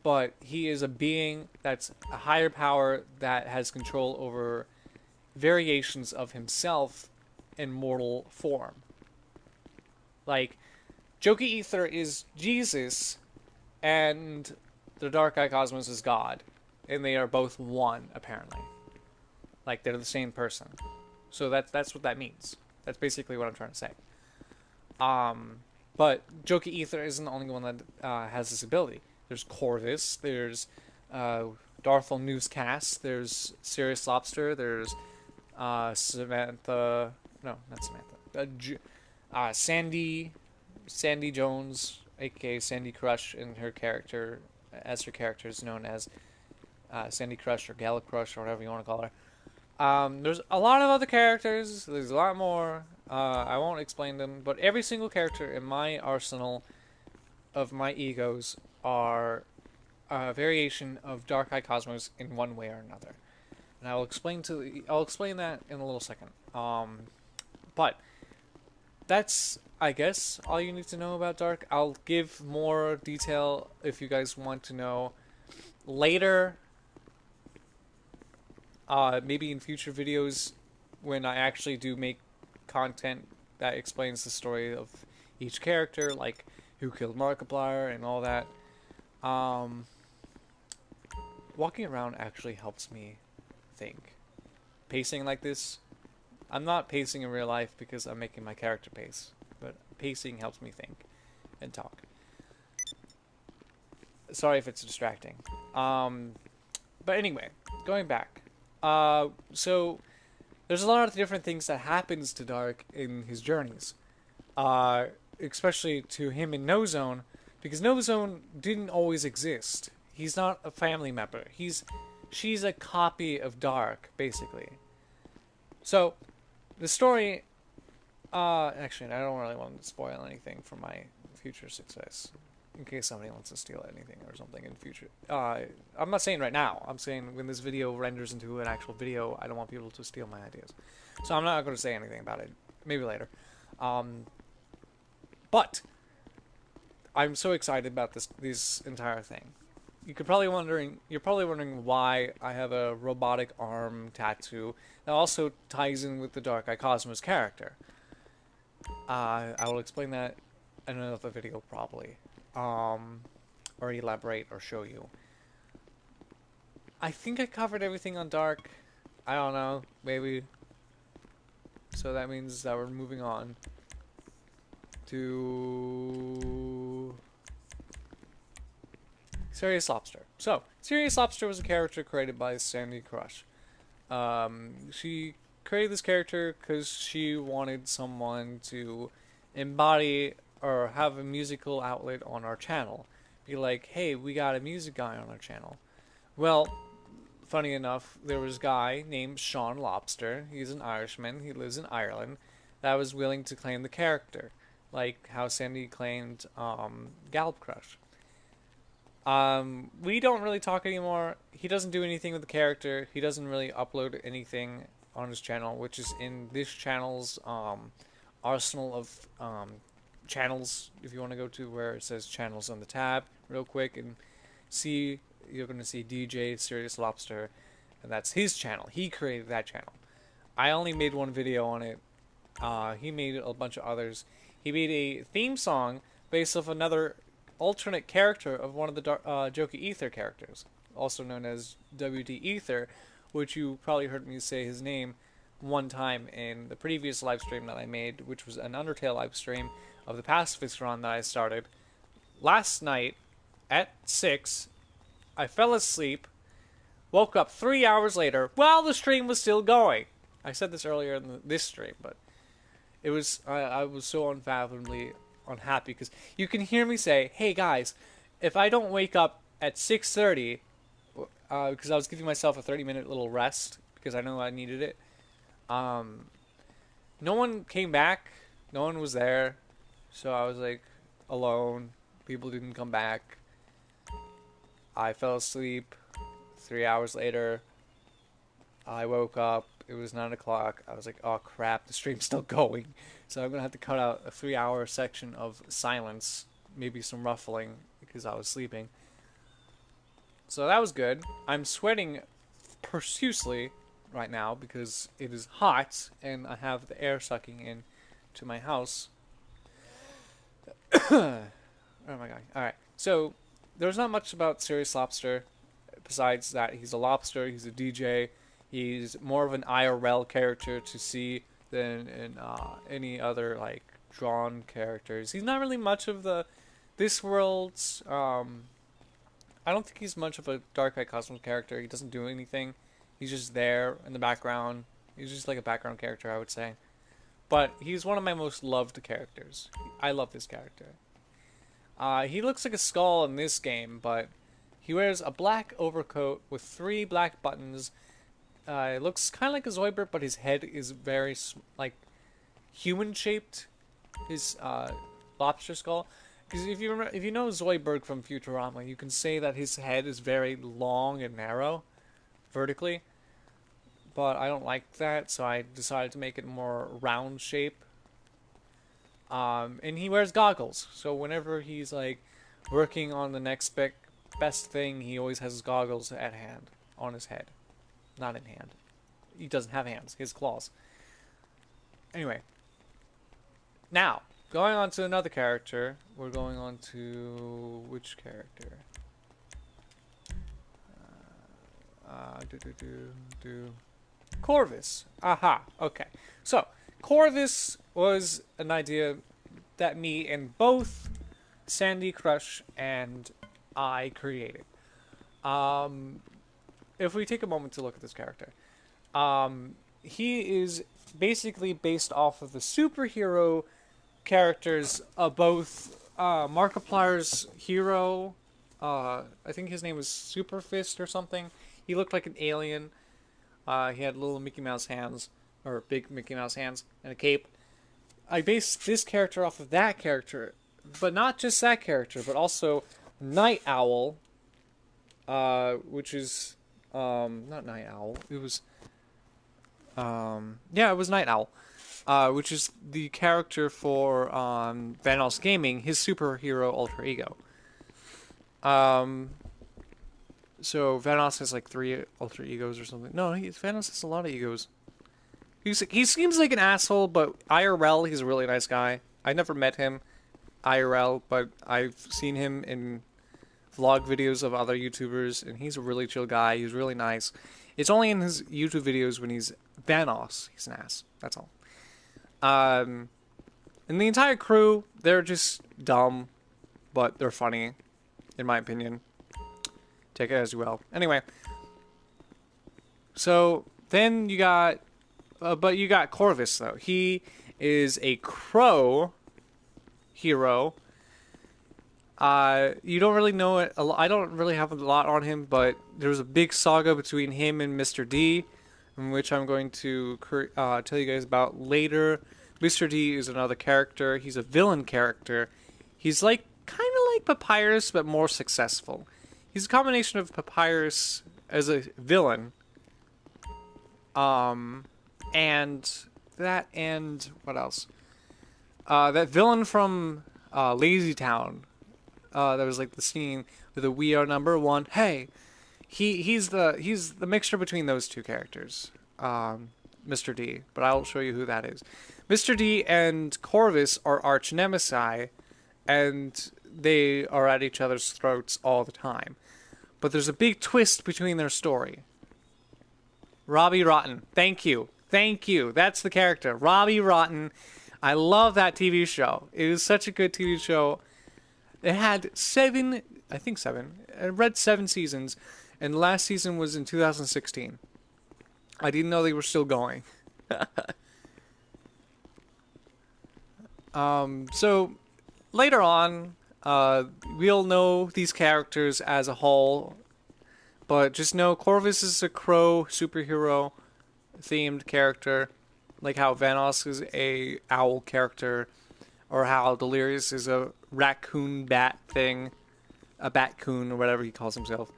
but he is a being that's a higher power that has control over variations of himself in mortal form. Like, Jokey Ether is Jesus, and the Dark Eye Cosmos is God, and they are both one, apparently. Like, they're the same person. So that's what that means. That's basically what I'm trying to say. But Jokey Ether isn't the only one that has this ability. There's Corvus, there's Darthel Newscast, there's Serious Lobster, there's Samantha... No, not Samantha. Sandy Jones, aka Sandy Crush, and her character is known as Sandy Crush or Gala Crush or whatever you want to call her. There's a lot of other characters. There's a lot more. I won't explain them, but every single character in my arsenal of my egos are a variation of Dark Eye Cosmos in one way or another. And I'll explain that in a little second. But that's, I guess, all you need to know about Dark. I'll give more detail if you guys want to know later. Maybe in future videos when I actually do make content that explains the story of each character, like who killed Markiplier and all that. Walking around actually helps me think. Pacing like this, I'm not pacing in real life because I'm making my character pace, but pacing helps me think and talk. Sorry if it's distracting. But anyway, going back. So there's a lot of different things that happens to Dark in his journeys. Especially to him in No Zone, because No Zone didn't always exist. He's not a family member. She's a copy of Dark, basically. So, the story. Actually, I don't really want to spoil anything for my future success, in case somebody wants to steal anything or something in the future. I'm not saying right now. I'm saying when this video renders into an actual video, I don't want people to steal my ideas. So I'm not going to say anything about it. Maybe later. But I'm so excited about this entire thing. You're probably wondering why I have a robotic arm tattoo that also ties in with the Dark Eye Cosmos character. I will explain that in another video probably, or elaborate or show you. I think I covered everything on Dark. I don't know, maybe. So that means that we're moving on to Serious Lobster. So, Serious Lobster was a character created by Sandy Crush. She created this character because she wanted someone to embody or have a musical outlet on our channel. Be like, hey, we got a music guy on our channel. Well, funny enough, there was a guy named Sean Lobster. He's an Irishman. He lives in Ireland. That was willing to claim the character, like how Sandy claimed Gallop Crush. We don't really talk anymore. He doesn't do anything with the character. He doesn't really upload anything on his channel, which is in this channel's arsenal of channels. If you want to go to where it says channels on the tab real quick and see, you're going to see DJ Serious Lobster, and that's his channel. He created that channel. I only made one video on it. He made a bunch of others. He made a theme song based off another alternate character of one of the Jokey Ether characters, also known as WD Ether, which you probably heard me say his name one time in the previous live stream that I made, which was an Undertale live stream of the Pacifist run that I started. Last night, at 6, I fell asleep, woke up 3 hours later while the stream was still going. I said this earlier in this stream, but it was I was so unfathomably unhappy because you can hear me say, hey guys, if I don't wake up at 6:30, because I was giving myself a 30-minute little rest because I know I needed it, no one came back, no one was there, so I was like alone. People didn't come back. I fell asleep. 3 hours later, I woke up. It was 9 o'clock. I was like, oh crap, the stream's still going. So I'm going to have to cut out a 3-hour section of silence, maybe some ruffling, because I was sleeping. So that was good. I'm sweating profusely right now because it is hot, and I have the air sucking in to my house. Oh my god. Alright, so there's not much about Serious Lobster, besides that he's a lobster, he's a DJ, he's more of an IRL character to see than in any other like drawn characters. He's not really much of this world's. I don't think he's much of a Dark Eye Cosmos character. He doesn't do anything. He's just there in the background. He's just like a background character, I would say. But he's one of my most loved characters. I love this character. He looks like a skull in this game, but he wears a black overcoat with 3 black buttons. It looks kind of like a Zoidberg, but his head is very, like, human-shaped. His, lobster skull. Because if you know Zoidberg from Futurama, you can say that his head is very long and narrow, vertically. But I don't like that, so I decided to make it more round shape. And he wears goggles, so whenever he's, like, working on the next best thing, he always has his goggles at hand, on his head. Not in hand. He doesn't have hands. His claws. Anyway. Now, going on to another character. We're going on to... which character? Corvus. Aha. Okay. So, Corvus was an idea that me and both Sandy Crush and I created. If we take a moment to look at this character, he is basically based off of the superhero characters of both Markiplier's hero, I think his name was Super Fist or something. He looked like an alien. He had little Mickey Mouse hands, or big Mickey Mouse hands, and a cape. I based this character off of that character, but not just that character, but also Night Owl, which is not Night Owl. It was yeah, it was Night Owl, which is the character for Vanos Gaming, his superhero alter ego. So Vanos has like 3 alter egos or something. No, Vanos has a lot of egos. He seems like an asshole, but IRL, he's a really nice guy. I never met him IRL, but I've seen him in vlog videos of other YouTubers, and he's a really chill guy. He's really nice. It's only in his YouTube videos when he's Vanos. He's an ass. That's all. And the entire crew, they're just dumb, but they're funny, in my opinion. Take it as you will. Anyway, so then you got, but you got Corvus though. He is a crow hero. You don't really know it. I don't really have a lot on him, but there was a big saga between him and Mr. D, in which I'm going to tell you guys about later. Mr. D is another character. He's a villain character. He's like kind of like Papyrus, but more successful. He's a combination of Papyrus as a villain, and what else? That villain from Lazy Town. That was like the scene with the "We Are Number One." Hey, he's the mixture between those two characters, Mr. D. But I'll show you who that is. Mr. D and Corvus are arch nemesis, and they are at each other's throats all the time. But there's a big twist between their story. Robbie Rotten. Thank you. That's the character. Robbie Rotten. I love that TV show. It was such a good TV show. It had 7. I read 7 seasons, and the last season was in 2016. I didn't know they were still going. So later on, we'll know these characters as a whole, but just know Corvus is a crow superhero themed character, like how Vanos is a owl character, or how Delirious is a raccoon bat thing, a batcoon or whatever he calls himself.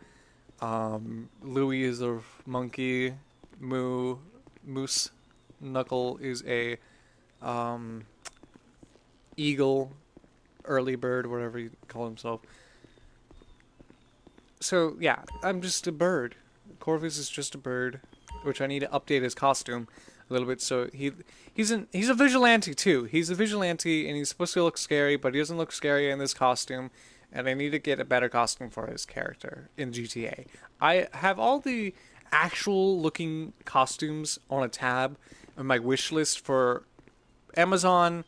Louie is a monkey. Moose Knuckle is a eagle, early bird, whatever he called himself. So yeah, I'm just a bird. Corvus is just a bird, which I need to update his costume a little bit. So he's a vigilante too. He's a vigilante, and he's supposed to look scary, but he doesn't look scary in this costume. And I need to get a better costume for his character in GTA. I have all the actual looking costumes on a tab on my wish list for Amazon,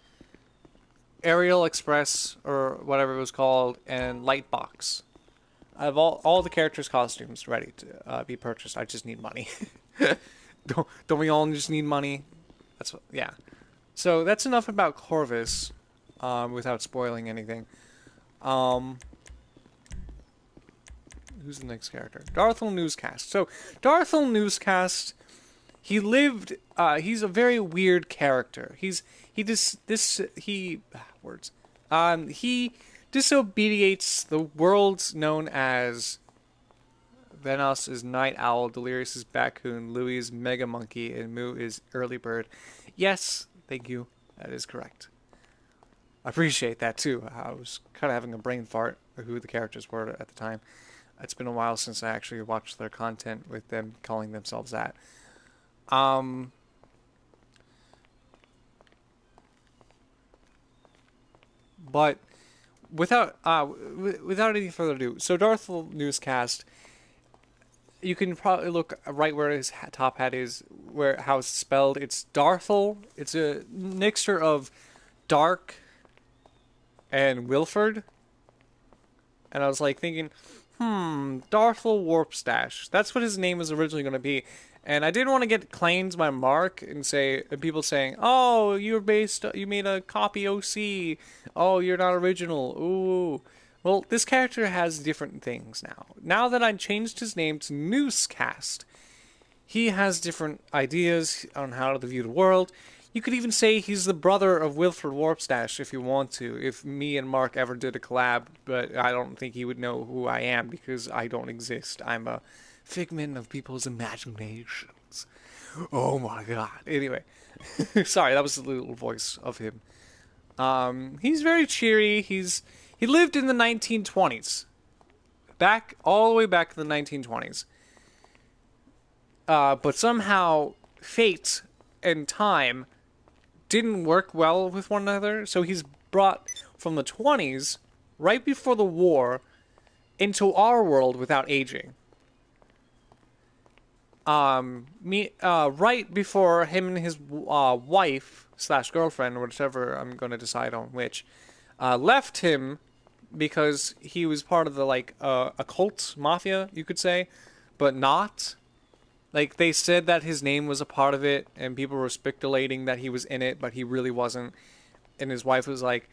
Ariel Express, or whatever it was called, and Lightbox. I have all the characters' costumes ready to be purchased. I just need money. Don't we all just need money? Yeah. So that's enough about Corvus, without spoiling anything. Who's the next character? Darthel Newscast. So Darthel Newscast, he he's a very weird character. He disobediates the worlds known as Vanos is Night Owl, Delirious is Batcoon, Louie is Mega Monkey, and Moo is Early Bird. Yes, thank you. That is correct. I appreciate that too. I was kind of having a brain fart of who the characters were at the time. It's been a while since I actually watched their content with them calling themselves that. But without any further ado, so Darthel Newscast, you can probably look right where his top hat is, how it's spelled. It's Darthel. It's a mixture of Dark and Wilford. And I was like thinking, Darthel Warpstash. That's what his name was originally going to be. And I didn't want to get claimed by Mark and people saying, "Oh, you made a copy OC. Oh, you're not original." Ooh. Well, this character has different things now. Now that I changed his name to Newscast, he has different ideas on how to view the world. You could even say he's the brother of Wilfred Warpstash if you want to, if me and Mark ever did a collab, but I don't think he would know who I am because I don't exist. I'm a figment of people's imaginations. Oh my god. Anyway, sorry, that was the little voice of him. He's very cheery. He lived in the 1920s. Back all the way back in the 1920s. But somehow fate and time didn't work well with one another, so he's brought from the 20s, right before the war, into our world without aging. Right before him and his wife slash girlfriend, or whichever I'm going to decide on which, left him because he was part of the occult mafia, you could say, but not. Like, they said that his name was a part of it, and people were speculating that he was in it, but he really wasn't. And his wife was like,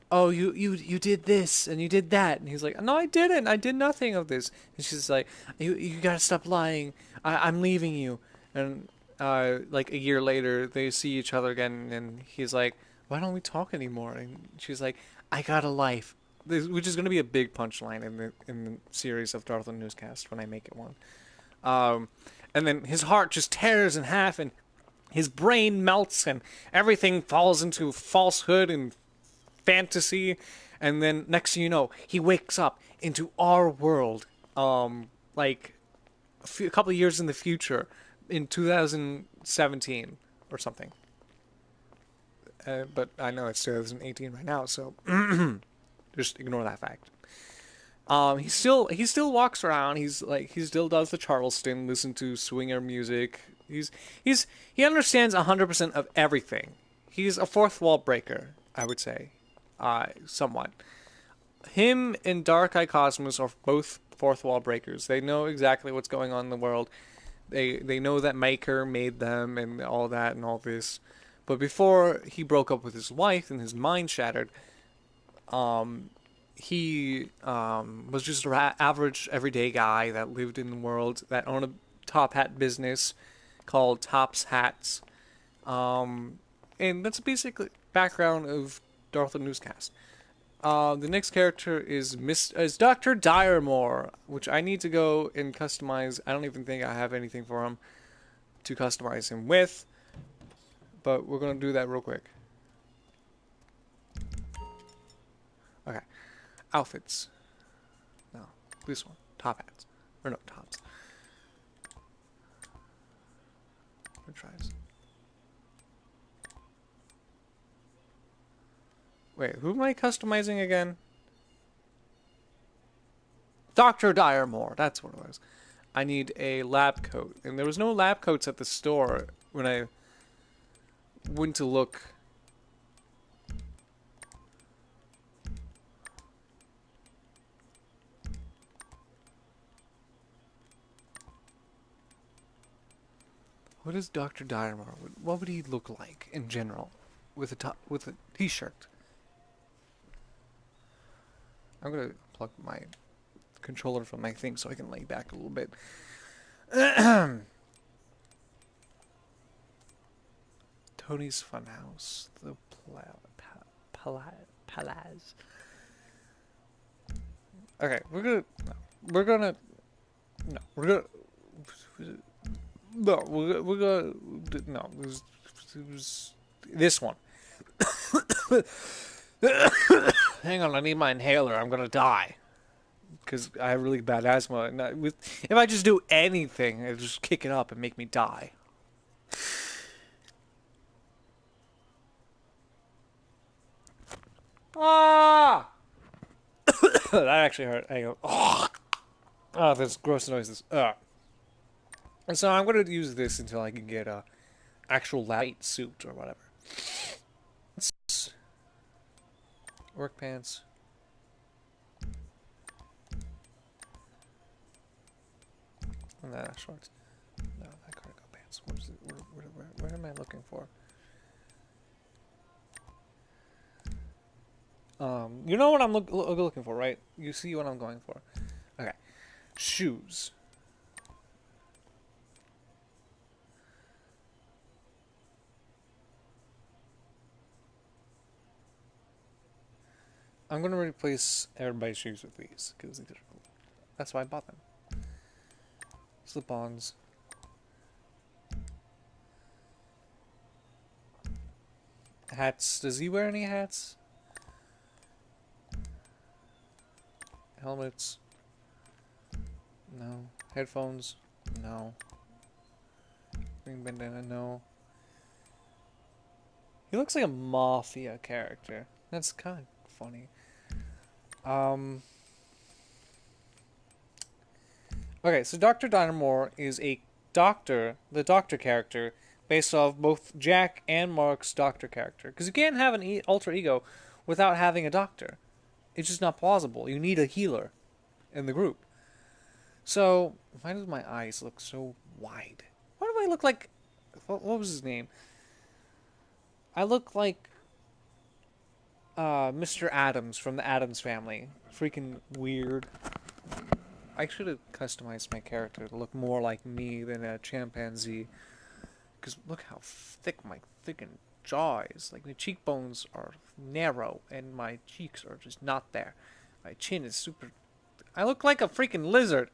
"Oh, you did this and you did that," and he's like, "No, I didn't. I did nothing of this." And she's like, "You gotta stop lying. I'm leaving you." And like a year later, they see each other again, and he's like, "Why don't we talk anymore?" And she's like, "I got a life," which is gonna be a big punchline in the series of Darth Newscast when I make it one. And then his heart just tears in half, and his brain melts, and everything falls into falsehood and fantasy. And then next thing you know, he wakes up into our world, like a couple of years in the future, in 2017 or something. But I know it's 2018 right now, so just ignore that fact. He still walks around. He still does the Charleston, listen to swinger music. He understands 100% of everything. He's a fourth wall breaker, I would say, somewhat. Him and Dark Eye Cosmos are both fourth wall breakers. They know exactly what's going on in the world. They know that Maker made them and all that and all this. But before he broke up with his wife and his mind shattered, he was just an average, everyday guy that lived in the world, that owned a top hat business called Topps Hats. And that's a basic background of Darth Newscast. The next character is Dr. Diremore, which I need to go and customize. I don't even think I have anything for him to customize him with, but we're going to do that real quick. Okay. Outfits. No, this one. Top hats. Or no, tops. Good tries. Wait, who am I customizing again? Dr. Diremore, that's what it was. I need a lab coat. And there was no lab coats at the store when I went to look. What is Dr. Diremore? What would he look like in general with a t-shirt? I'm gonna plug my controller from my thing so I can lay back a little bit. Tony's Funhouse, the Palaz. Okay, we're gonna no, we're gonna no. It was this one. Hang on, I need my inhaler. I'm gonna die because I have really bad asthma. And if I just do anything, it'll just kick it up and make me die. Ah! That actually hurt. Hang on. Oh, there's gross noises. And so I'm gonna use this until I can get a actual light suit or whatever. Work pants. And that shorts. No, that cargo pants. What is it? What am I looking for? You know what I'm looking for, right? You see what I'm going for. Okay. Shoes. I'm gonna replace everybody's shoes with these because that's why I bought them. Slip-ons. Hats. Does he wear any hats? Helmets. No. Headphones. No. Green bandana. No. He looks like a mafia character. That's kind of funny. Okay, so Dr. Dynamore is a doctor, the doctor character, based off both Jack and Mark's doctor character. Because you can't have an alter ego without having a doctor. It's just not plausible. You need a healer in the group. So, why do my eyes look so wide? Why do I look like... What was his name? I look like Mr. Adams from the Addams Family. Freaking weird. I should have customized my character to look more like me than a chimpanzee. Because look how thick my thickened jaw is. Like, my cheekbones are narrow and my cheeks are just not there. My chin is super... I look like a freaking lizard.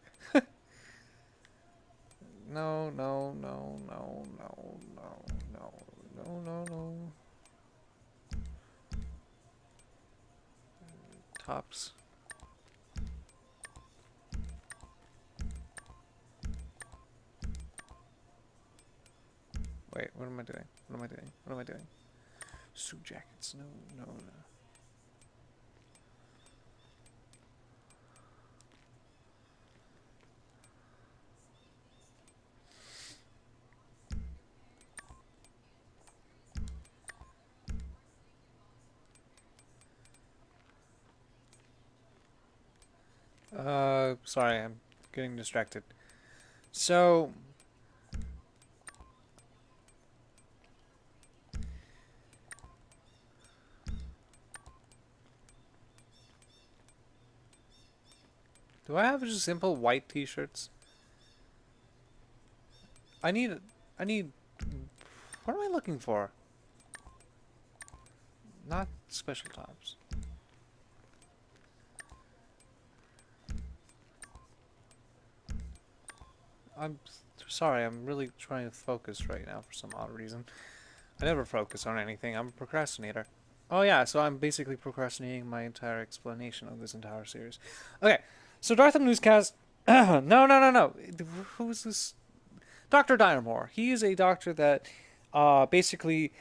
No, no, no, no, no, no, no, no, no, no. Tops. Wait, what am I doing? What am I doing? What am I doing? Suit jackets. No, no, no. Sorry, I'm getting distracted. So, do I have just simple white t-shirts? I need, what am I looking for? Not special tops. I'm sorry, I'm really trying to focus right now for some odd reason. I never focus on anything, I'm a procrastinator. Oh yeah, so I'm basically procrastinating my entire explanation of this entire series. Okay, so Darth Newscast... no, no, no, no. Who's this? Dr. Dynamore. He is a doctor that basically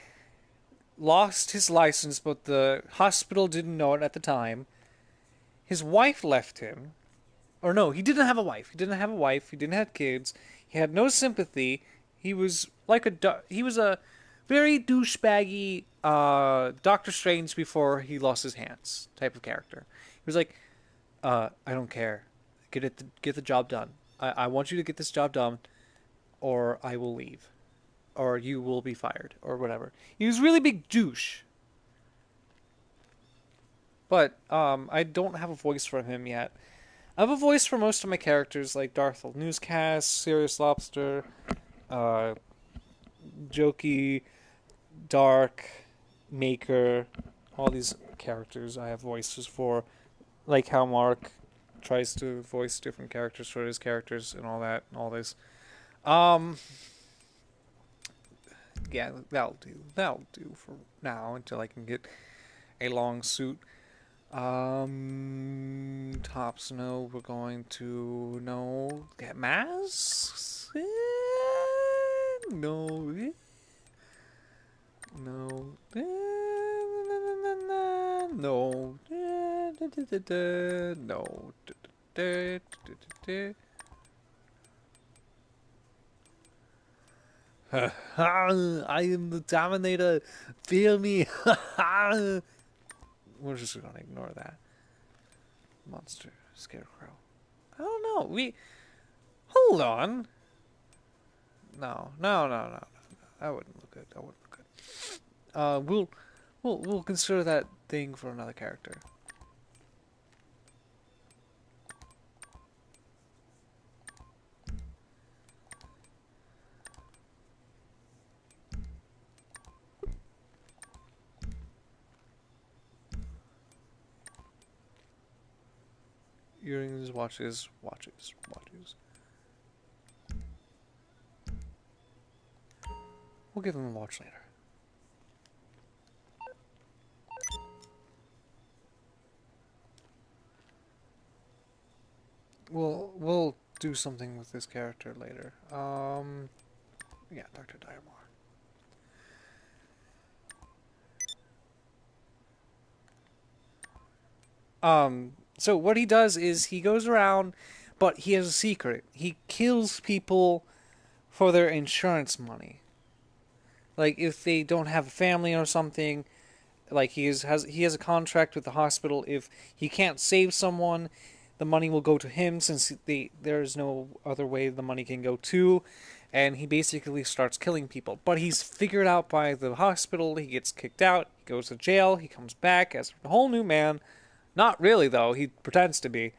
lost his license, but the hospital didn't know it at the time. His wife left him. Or no, he didn't have a wife. He didn't have a wife. He didn't have kids. He had no sympathy. He was like he was a very douchebaggy Doctor Strange before he lost his hands type of character. He was like, I don't care. Get the job done. I want you to get this job done, or I will leave, or you will be fired, or whatever. He was really big douche. But I don't have a voice for him yet. I have a voice for most of my characters, like Darth Newscast, Serious Lobster, Jokey, Dark, Maker, all these characters I have voices for, like how Mark tries to voice different characters for his characters and all that, and all this. Yeah, that'll do. That'll do for now until I can get a long suit. Tops, no, we're going to, no, get masks? No, no, no, no, I am the Dominator, feel me, we're just gonna ignore that. Monster, scarecrow. I don't know. Hold on. No, no, no. That wouldn't look good. That wouldn't look good. We'll consider that thing for another character. Earrings, watches. We'll give him a watch later. We'll do something with this character later. Yeah, Dr. Diamore. So what he does is he goes around, but he has a secret. He kills people for their insurance money. Like if they don't have a family or something, like he has a contract with the hospital. If he can't save someone, the money will go to him since there's no other way the money can go to, and he basically starts killing people. But he's figured out by the hospital. He gets kicked out. He goes to jail. He comes back as a whole new man. Not really though. He pretends to be,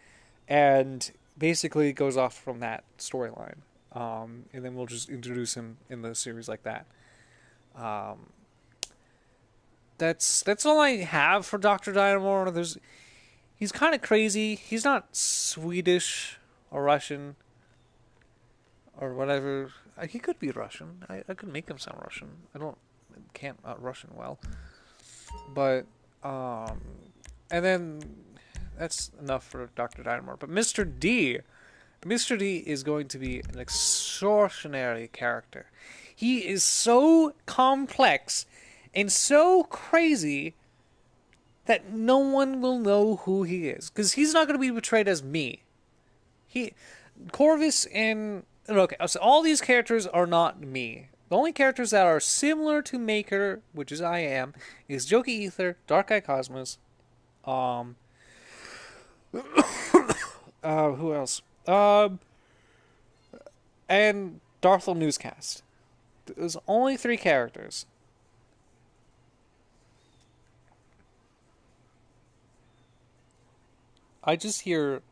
and basically goes off from that storyline. And then we'll just introduce him in the series like that. Um, that's all I have for Dr. Dynamore. He's kind of crazy. He's not Swedish or Russian or whatever. He could be Russian. I could make him sound Russian. Can't Russian well. But and then that's enough for Dr. Dynamore. But Mr. D is going to be an extraordinary character. He is so complex and so crazy that no one will know who he is. Because he's not going to be portrayed as me. Corvus and... Okay, so all these characters are not me. The only characters that are similar to Maker, which is I am, is Jokey Ether, Dark Eye Cosmos, who else? And Darthel Newscast. There's only 3 characters. I just hear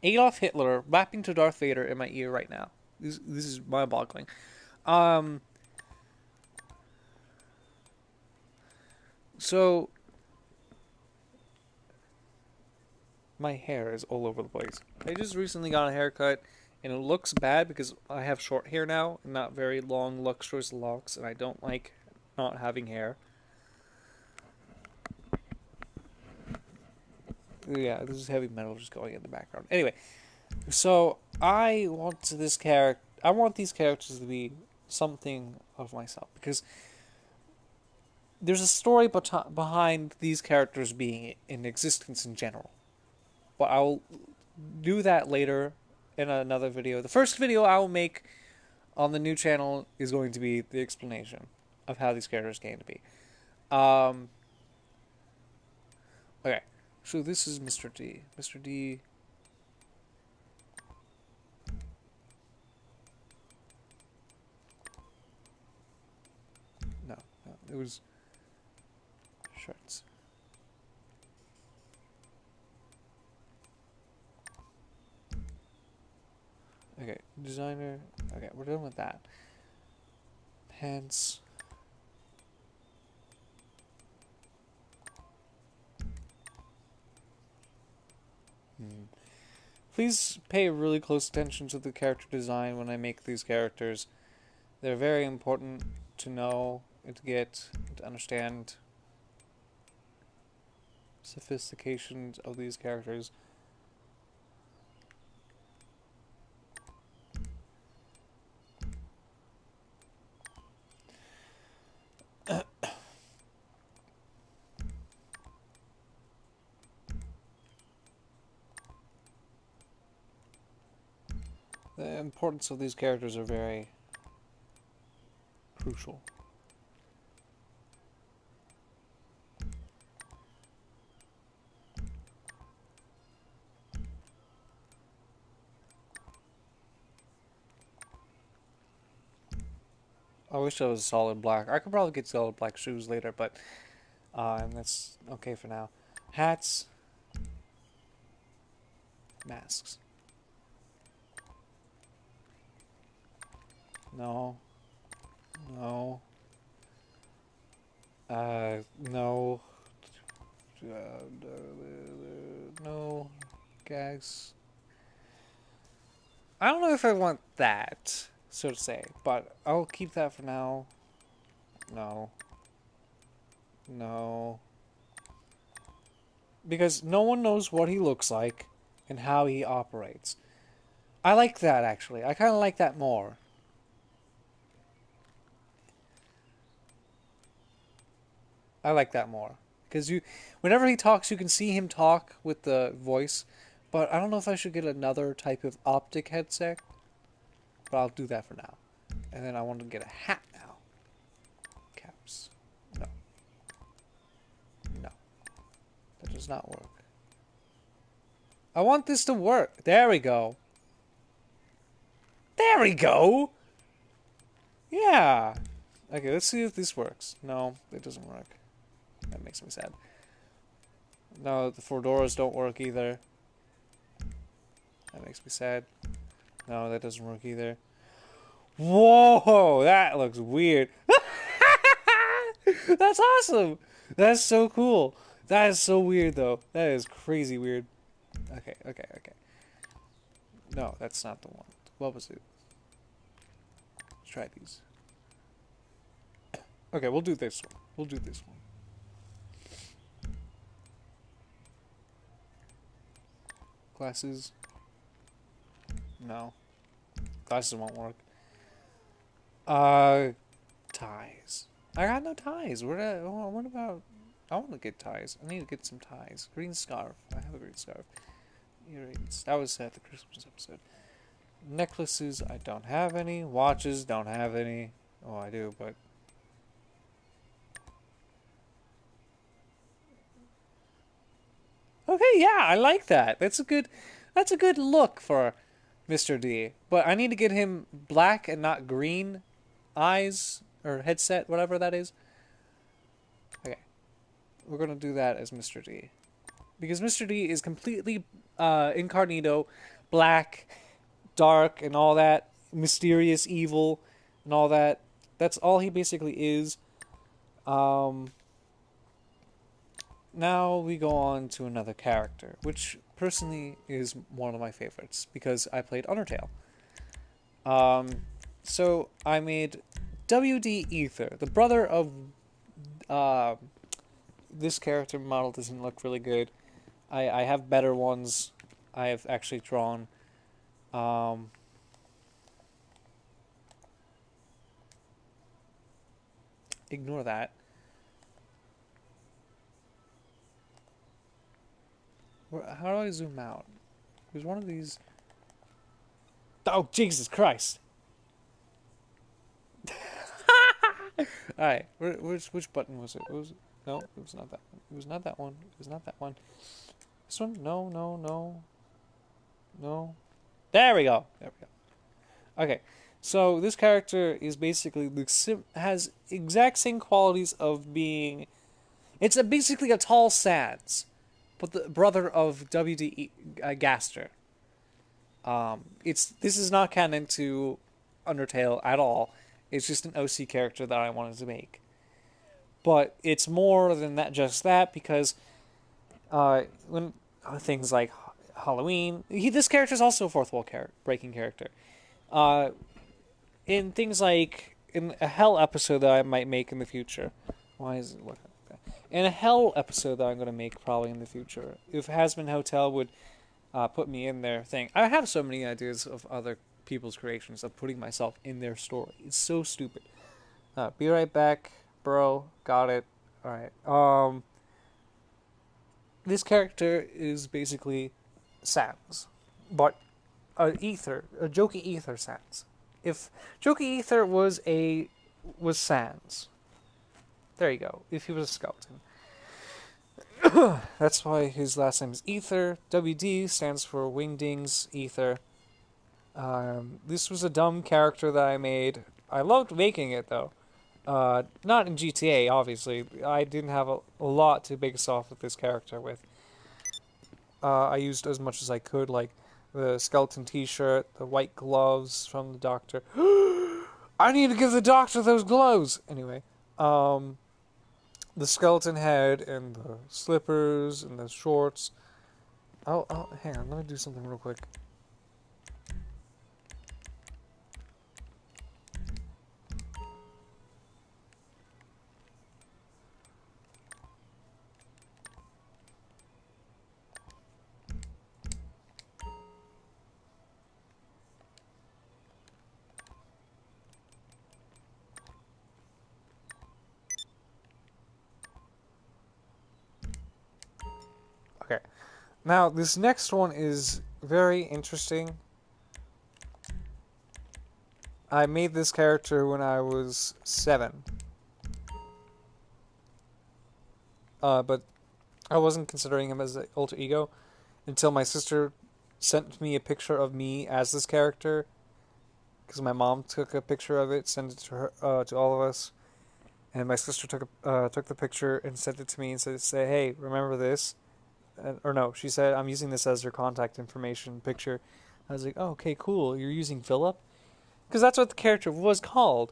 Adolf Hitler rapping to Darth Vader in my ear right now. This is mind-boggling. So my hair is all over the place. I just recently got a haircut, and it looks bad because I have short hair now, and not very long, luxurious locks, and I don't like not having hair. Yeah, this is heavy metal just going in the background. Anyway, so I want these characters to be something of myself, because there's a story behind these characters being in existence in general. But I'll do that later in another video. The first video I will make on the new channel is going to be the explanation of how these characters came to be. Okay, so this is Mr. D. Mr. D... No, it was shirts. Okay, designer. Okay, we're done with that. Pants. Please pay really close attention to the character design when I make these characters. They're very important to know and to understand sophistications of these characters. The importance of these characters are very crucial. I wish I was solid black. I could probably get solid black shoes later, but that's okay for now. Hats, masks. No, no, no, no, gags. I don't know if I want that, so to say, but I'll keep that for now. No, no. Because no one knows what he looks like and how he operates. I like that, actually. I kind of like that more. I like that more. Because whenever he talks, you can see him talk with the voice. But I don't know if I should get another type of optic headset. But I'll do that for now. And then I want to get a hat now. Caps. No. No. That does not work. I want this to work. There we go. There we go! Yeah. Okay, let's see if this works. No, it doesn't work. That makes me sad. No, the fedoras don't work either. That makes me sad. No, that doesn't work either. Whoa! That looks weird. That's awesome! That's so cool. That is so weird, though. That is crazy weird. Okay. No, that's not the one. What was it? Let's try these. Okay, we'll do this one. We'll do this one. Glasses. No. Glasses won't work. Ties. I got no ties. What about... I want to get ties. I need to get some ties. Green scarf. I have a green scarf. Earrings. That was at the Christmas episode. Necklaces. I don't have any. Watches. Don't have any. Oh, I do, but... Okay, yeah, I like that. That's a good look for Mr. D. But I need to get him black and not green eyes or headset, whatever that is. Okay. We're going to do that as Mr. D. Because Mr. D is completely incognito, black, dark, and all that, mysterious, evil, and all that. That's all he basically is. Now we go on to another character, which personally is one of my favorites because I played Undertale. So I made WD Ether, the brother of this character model doesn't look really good. I have better ones I have actually drawn. Ignore that. How do I zoom out? There's one of these... Oh, Jesus Christ! Alright, which button was it? No, it was not that one. It was not that one. It was not that one. This one? No. No. There we go! There we go. Okay, so this character is basically... has exact same qualities of being... It's basically a tall Sans. But the brother of W.D. Gaster. This is not canon to Undertale at all. It's just an OC character that I wanted to make. But it's more than that, just that, because when things like Halloween, this character is also a fourth wall breaking character. In things like in a Hell episode that I might make in the future. Why is it what? In a Hell episode that I'm going to make probably in the future, if Hasbin Hotel would put me in their thing. I have so many ideas of other people's creations of putting myself in their story. It's so stupid. Be right back, bro. Got it. Alright. This character is basically Sans, but a jokey ether Sans. If jokey ether was Sans. There you go. If he was a skeleton. That's why his last name is Ether. WD stands for Wingdings Ether. This was a dumb character that I made. I loved making it though. Not in GTA, obviously. I didn't have a lot to base off of this character with. I used as much as I could, like the skeleton T-shirt, the white gloves from the doctor. I need to give the doctor those gloves. Anyway, um, the skeleton head and the slippers and the shorts. Oh, hang on. Let me do something real quick. Okay. Now, this next one is very interesting. I made this character when I was 7. But I wasn't considering him as an alter ego until my sister sent me a picture of me as this character. Because my mom took a picture of it, sent it to her, to all of us, and my sister took the picture and sent it to me and said, "Hey, remember this?" Or no, she said, "I'm using this as your contact information picture." I was like, "Oh, okay, cool. You're using Philip," because that's what the character was called.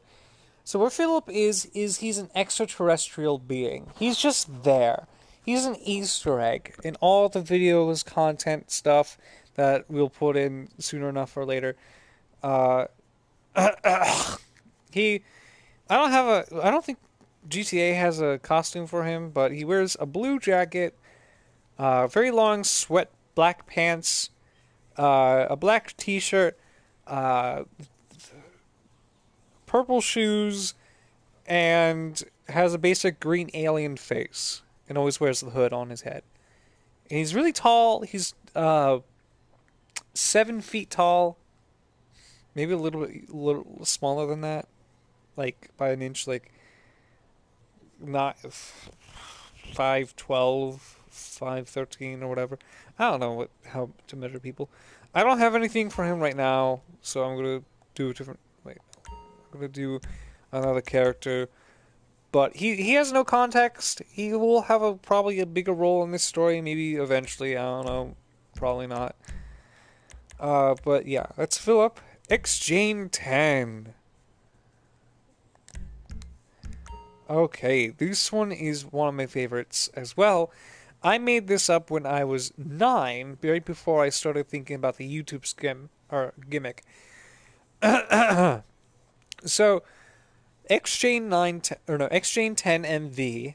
So what Philip is he's an extraterrestrial being. He's just there. He's an Easter egg in all the videos, content stuff that we'll put in sooner enough or later. Uh, he, I don't think GTA has a costume for him, but he wears a blue jacket, very long sweat black pants, a black T-shirt, uh, purple shoes, and has a basic green alien face, and always wears the hood on his head. And he's really tall. He's 7 feet tall, maybe a little smaller than that, like by an inch, like not 5'12", 5'13", or whatever. I don't know how to measure people. I don't have anything for him right now, so I'm gonna do a different. Wait, I'm gonna do another character. But he has no context. He will have probably a bigger role in this story, maybe eventually. I don't know. Probably not. But yeah, let's fill up X-Jane 10. Okay, this one is one of my favorites as well. I made this up when I was 9, right before I started thinking about the YouTube gimmick. So, X-Jane 10 MV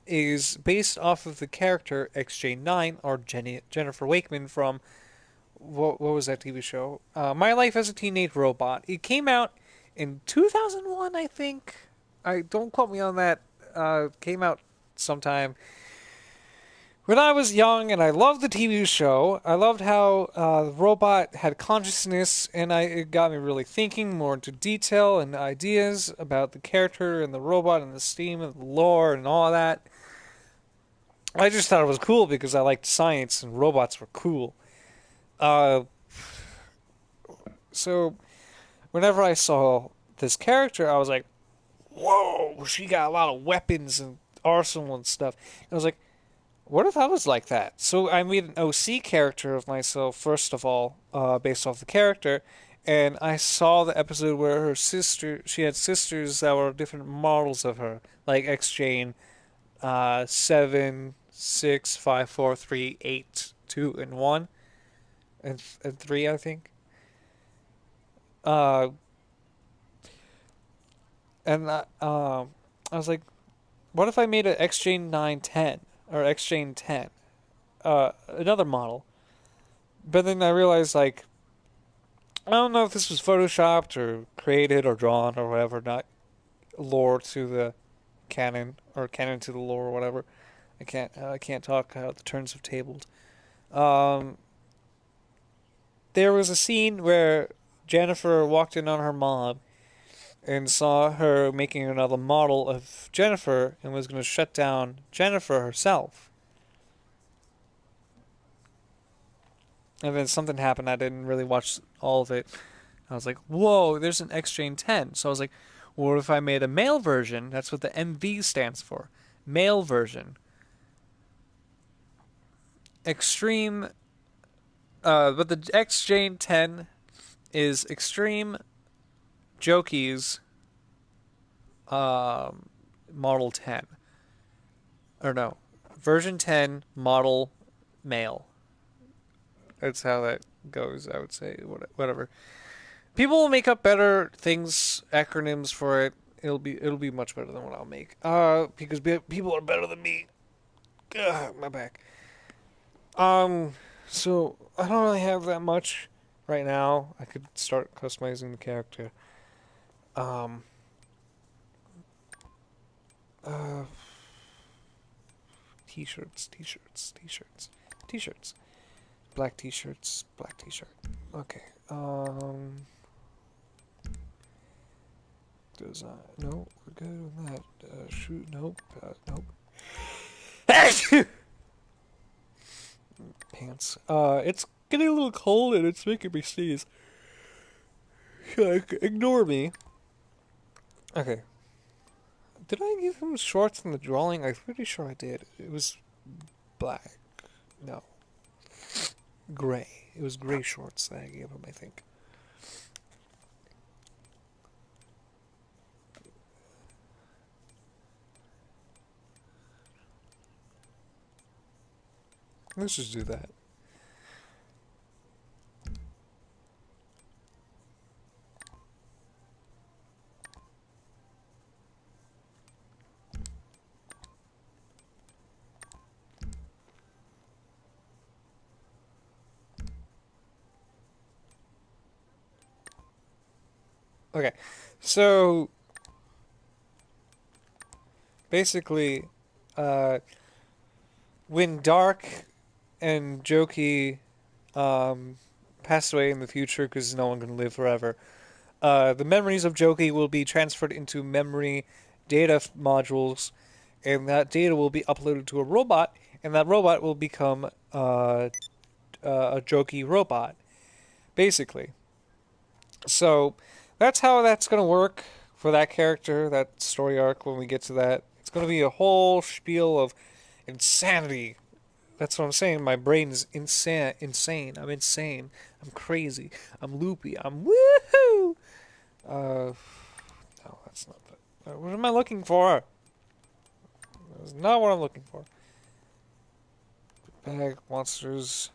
is based off of the character X-Jane 9, or Jennifer Wakeman from what was that TV show? My Life as a Teenage Robot. It came out in 2001, I think. I don't quote me on that. Came out sometime when I was young, and I loved the TV show. I loved how the robot had consciousness, and it got me really thinking more into detail and ideas about the character and the robot and the steam and the lore and all that. I just thought it was cool because I liked science and robots were cool. Uh, so whenever I saw this character, I was like, "Whoa, she got a lot of weapons and arsenal and stuff." And I was like, what if I was like that? So I made an OC character of myself, first of all, based off the character, and I saw the episode where she had sisters that were different models of her, like X-Jane, 7, 6, 5, 4, 3, 8, 2, and 1, and 3, I think. Uh, and I was like, what if I made an X-Jane 910 or X-Jane 10, another model? But then I realized, like, I don't know if this was photoshopped or created or drawn or whatever, not lore to the canon or canon to the lore or whatever. I can't talk how the turns have tabled. Um, there was a scene where Jennifer walked in on her mom and saw her making another model of Jennifer and was going to shut down Jennifer herself. And then something happened. I didn't really watch all of it. I was like, whoa, there's an X-Chain 10. So I was like, well, what if I made a male version? That's what the MV stands for. Male version. Extreme. But the X-Chain 10 is Extreme Jokey's Model 10. Or no, version 10, model male. That's how that goes, I would say. Whatever. People will make up better things, acronyms for it. It'll be much better than what I'll make. Because people are better than me. Ugh, my back. So I don't really have that much right now. I could start customizing the character. Um, uh, t-shirts, t-shirts, t-shirts, t-shirts. Black t-shirts, black t-shirt. Okay. Design. No, we're good on that. Shoot. Nope. Nope. Pants. It's getting a little cold and it's making me sneeze. Ignore me. Okay. Did I give him shorts in the drawing? I'm pretty sure I did. It was black. No. Gray. It was gray shorts that I gave him, I think. Let's just do that. Okay, so basically, when Dark and Jokey pass away in the future because no one can live forever, the memories of Jokey will be transferred into memory data modules, and that data will be uploaded to a robot, and that robot will become a Jokey robot, basically. So that's how that's going to work for that character, that story arc, when we get to that. It's going to be a whole spiel of insanity. That's what I'm saying. My brain is insane. I'm insane. I'm crazy. I'm loopy. I'm woohoo! No, that's not that. What am I looking for? That's not what I'm looking for. Bag monsters.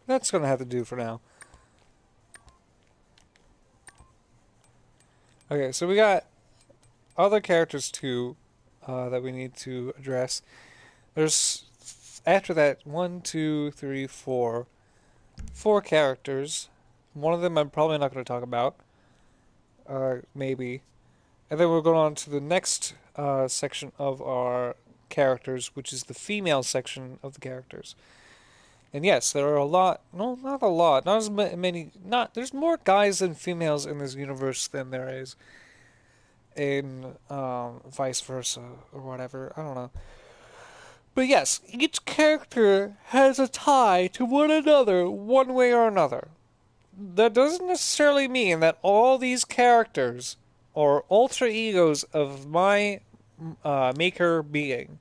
That's gonna have to do for now. Okay, so we got other characters too that we need to address. There's after that 4 characters. One of them I'm probably not going to talk about. Maybe, and then we're going on to the next section of our characters, which is the female section of the characters. And yes, there are a lot. No, not a lot. Not as many. Not there's more guys than females in this universe than there is in vice versa or whatever. I don't know. But yes, each character has a tie to one another, one way or another. That doesn't necessarily mean that all these characters are alter egos of my maker being.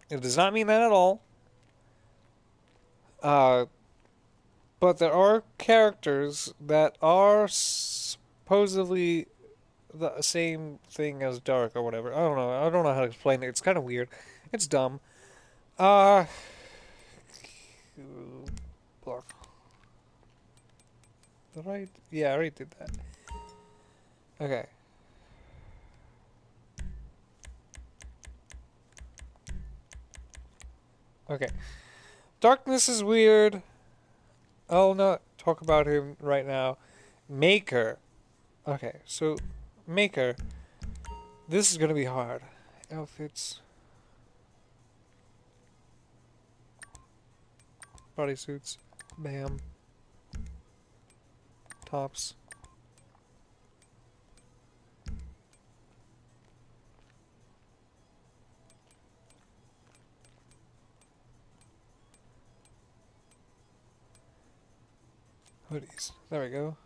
It does not mean that at all. But there are characters that are supposedly the same thing as Dark or whatever. I don't know. I don't know how to explain it. It's kind of weird. It's dumb. Uh, block. Did I? Yeah, I already did that. Okay. Okay. Darkness is weird. I'll not talk about him right now. Maker. Okay, so Maker. This is gonna be hard. Outfits. Bodysuits. Bam. Tops. Hoodies. There we go.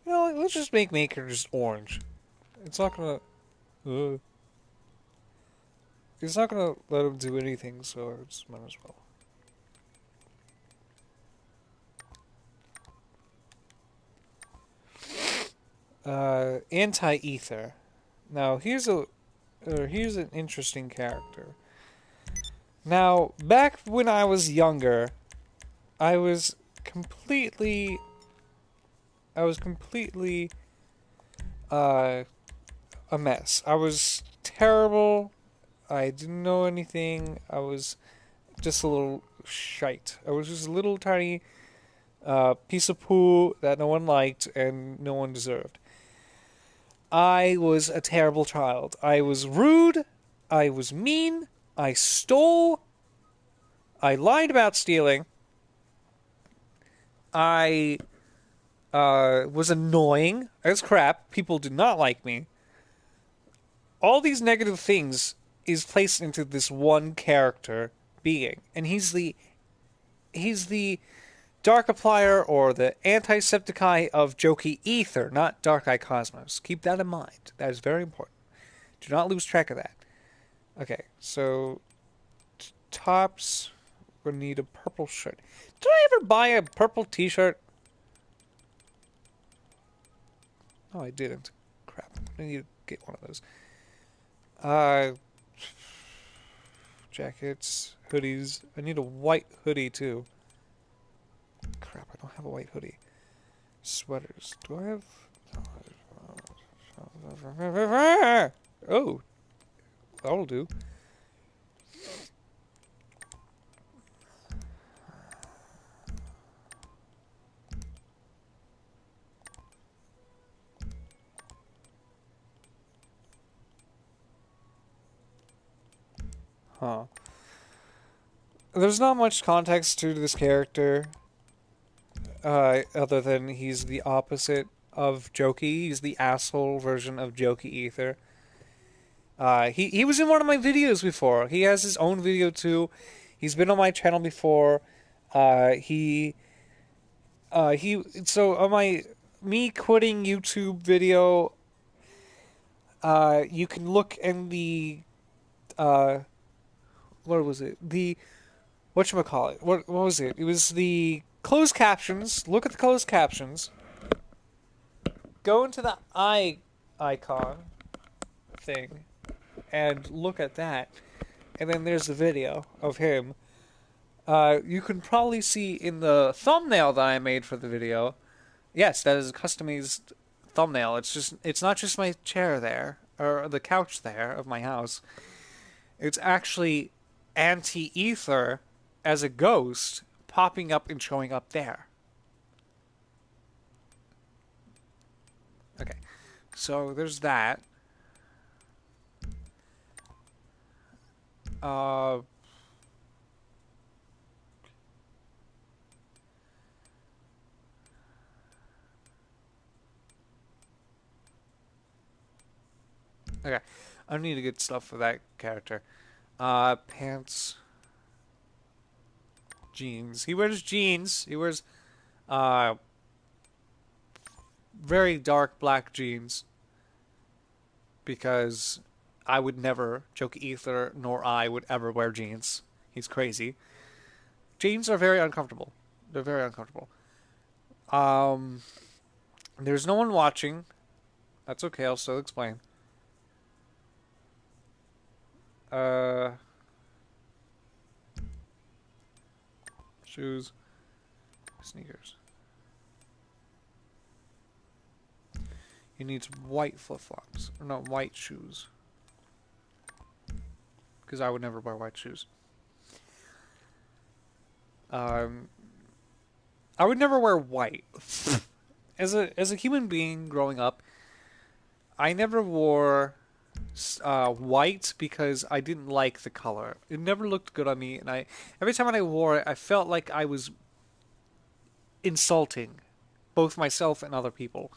You know, let's just make Maker just orange. It's not gonna... It's not gonna let him do anything, so it's might as well. Anti-Ether. Now, here's an interesting character. Now, back when I was younger, I was completely a mess. I was terrible. I didn't know anything. I was just a little shite. I was just a little tiny piece of poo that no one liked and no one deserved. I was a terrible child. I was rude. I was mean. I stole. I lied about stealing. I was annoying as crap. People did not like me. All these negative things is placed into this one character being, and he's the Darkiplier or the Antisepticeye of Jokey Ether, not Dark-Eye Cosmos. Keep that in mind. That is very important. Do not lose track of that. Okay, so tops. We're gonna need a purple shirt. Did I ever buy a purple t-shirt? No, I didn't. Crap. I need to get one of those. Jackets, hoodies. I need a white hoodie too. Crap, I don't have a white hoodie. Sweaters. Do I have... Oh. That'll do. Huh. There's not much context to this character. Other than he's the opposite of Jokey. He's the asshole version of Jokey Ether. He was in one of my videos before. He has his own video too. He's been on my channel before. So on my me quitting YouTube video, you can look in the what was it? The whatchamacallit? What was it? It was the closed captions. Look at the closed captions. Go into the eye icon thing and look at that. And then there's the video of him. You can probably see in the thumbnail that I made for the video. Yes, that is a customized thumbnail. It's not just my chair there or the couch there of my house. It's actually Anti-Ether as a ghost popping up and showing up there. Okay, so there's that. Okay, I need to get stuff for that character. Pants. Jeans. He wears jeans. He wears, very dark black jeans. Because I would never, Jokey Ether, nor I would ever wear jeans. He's crazy. Jeans are very uncomfortable. They're very uncomfortable. There's no one watching. That's okay, I'll still explain. Shoes. Sneakers. He needs white flip-flops. Or no, white shoes. Because I would never wear white shoes. I would never wear white. As a human being growing up, I never wore white because I didn't like the color. It never looked good on me, and every time when I wore it, I felt like I was insulting both myself and other people.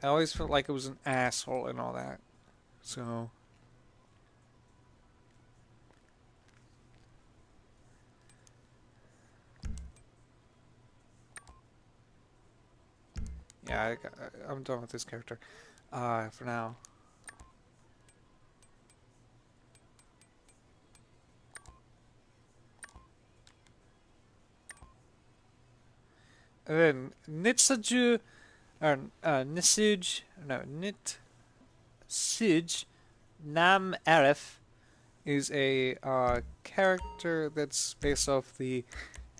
I always felt like I was an asshole and all that. So yeah, I'm done with this character for now. And then Nitsaju or Nisuj no Nitsuj Nam Arif is a character that's based off the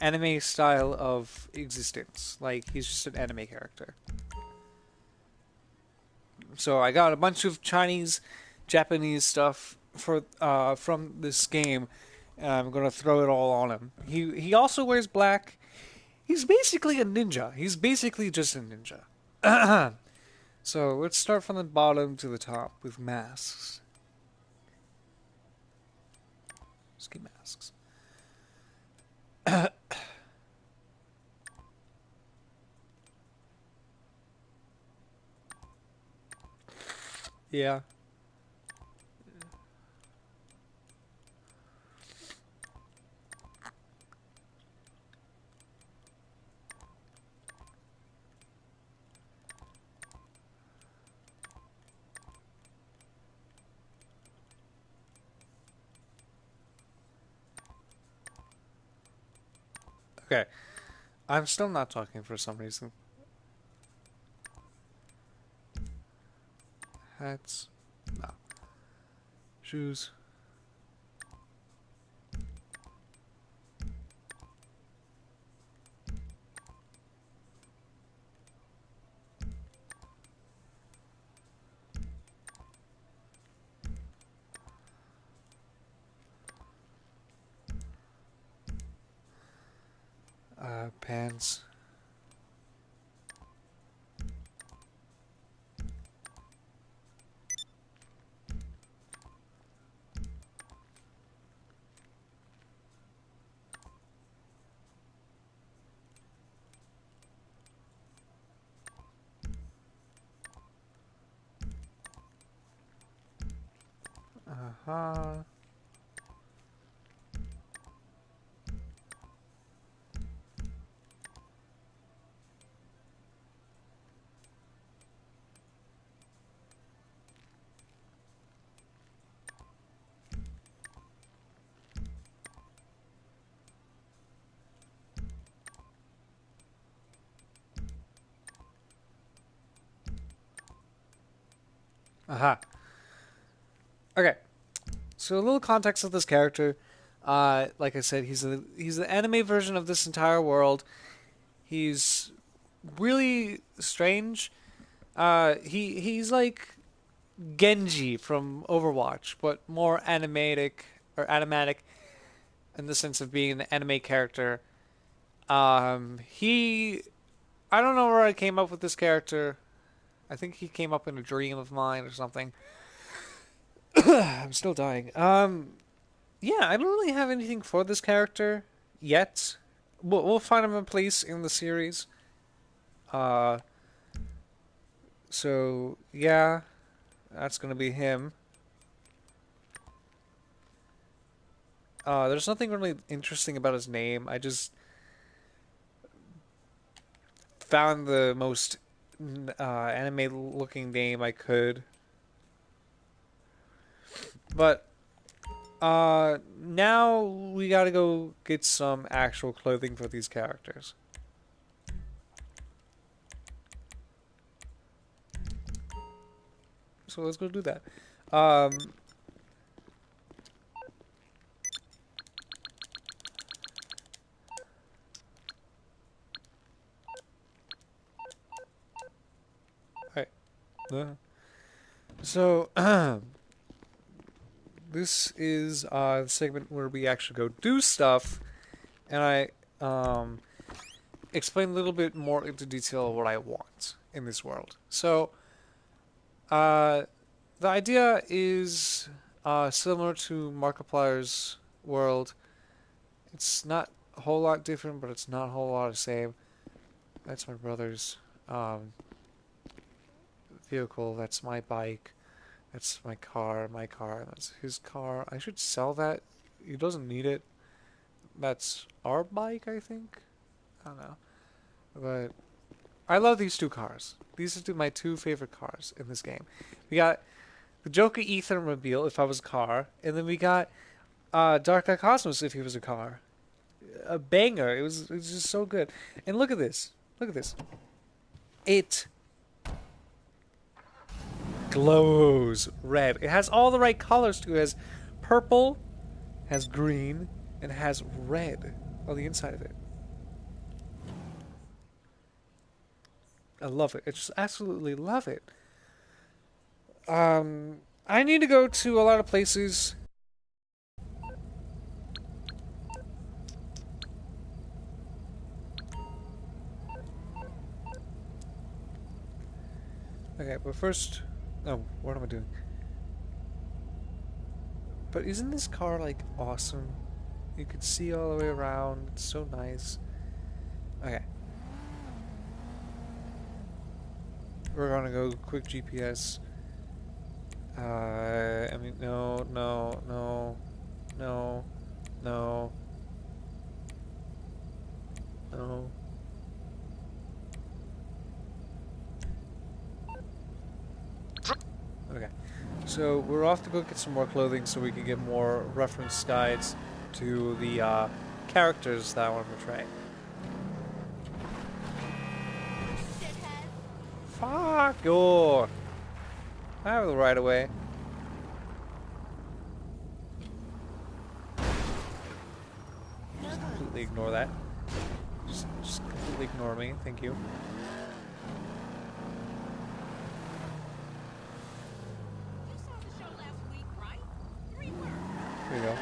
anime style of existence. Like he's just an anime character. So I got a bunch of Chinese, Japanese stuff for from this game, and I'm gonna throw it all on him. He also wears black. He's basically a ninja. He's basically just a ninja. So let's start from the bottom to the top with masks. Ski masks. Yeah. Okay. I'm still not talking for some reason. Hats. No. Shoes. Pants. Uh-huh. Aha. Okay. So a little context of this character. Like I said, he's the anime version of this entire world. He's really strange. He's like Genji from Overwatch, but more animatic or animatic in the sense of being an anime character. He I don't know where I came up with this character. I think he came up in a dream of mine or something. I'm still dying. Yeah, I don't really have anything for this character yet. We'll find him a place in the series. Uh, so yeah, that's gonna be him. There's nothing really interesting about his name. I just found the most anime-looking name I could. But now we gotta go get some actual clothing for these characters. So let's go do that. Alright. So, this is the segment where we actually go do stuff, and I explain a little bit more into detail what I want in this world. So, the idea is similar to Markiplier's world. It's not a whole lot different, but it's not a whole lot the same. That's my brother's vehicle. That's my bike. That's my car. My car. That's his car. I should sell that. He doesn't need it. That's our bike, I think. I don't know. But I love these two cars. These are my two favorite cars in this game. We got the Joker Ethermobile, if I was a car, and then we got Dark Knight Cosmos, if he was a car. A banger. It was just so good. And look at this. Look at this. It glows red. It has all the right colors too. It has purple, has green, and has red on the inside of it. I love it. I just absolutely love it. I need to go to a lot of places. Okay, but first... Oh, what am I doing? But isn't this car, like, awesome? You can see all the way around. It's so nice. Okay. We're gonna go quick GPS. I mean, no. Okay. So we're off to go get some more clothing so we can get more reference guides to the characters that I want to portray. Fuck you! I have the right of way. Just completely ignore that. Just completely ignore me. Thank you. There you go.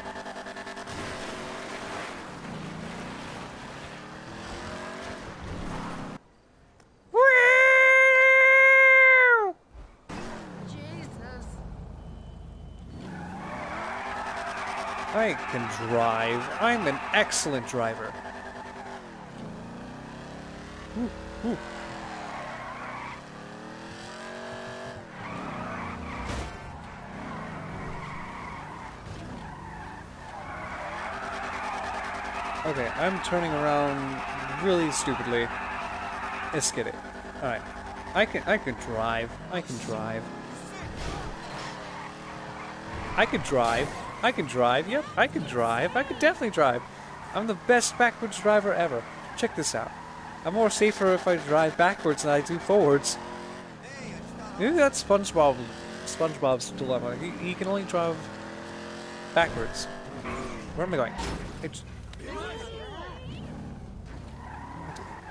I can drive. I'm an excellent driver. Ooh. Okay, I'm turning around really stupidly. Let's get it. Alright. I can drive. I can drive. I can drive. I can drive. Yep, I can drive. I can definitely drive. I'm the best backwards driver ever. Check this out. I'm more safer if I drive backwards than I do forwards. Maybe that's SpongeBob's dilemma. He can only drive backwards. Where am I going? What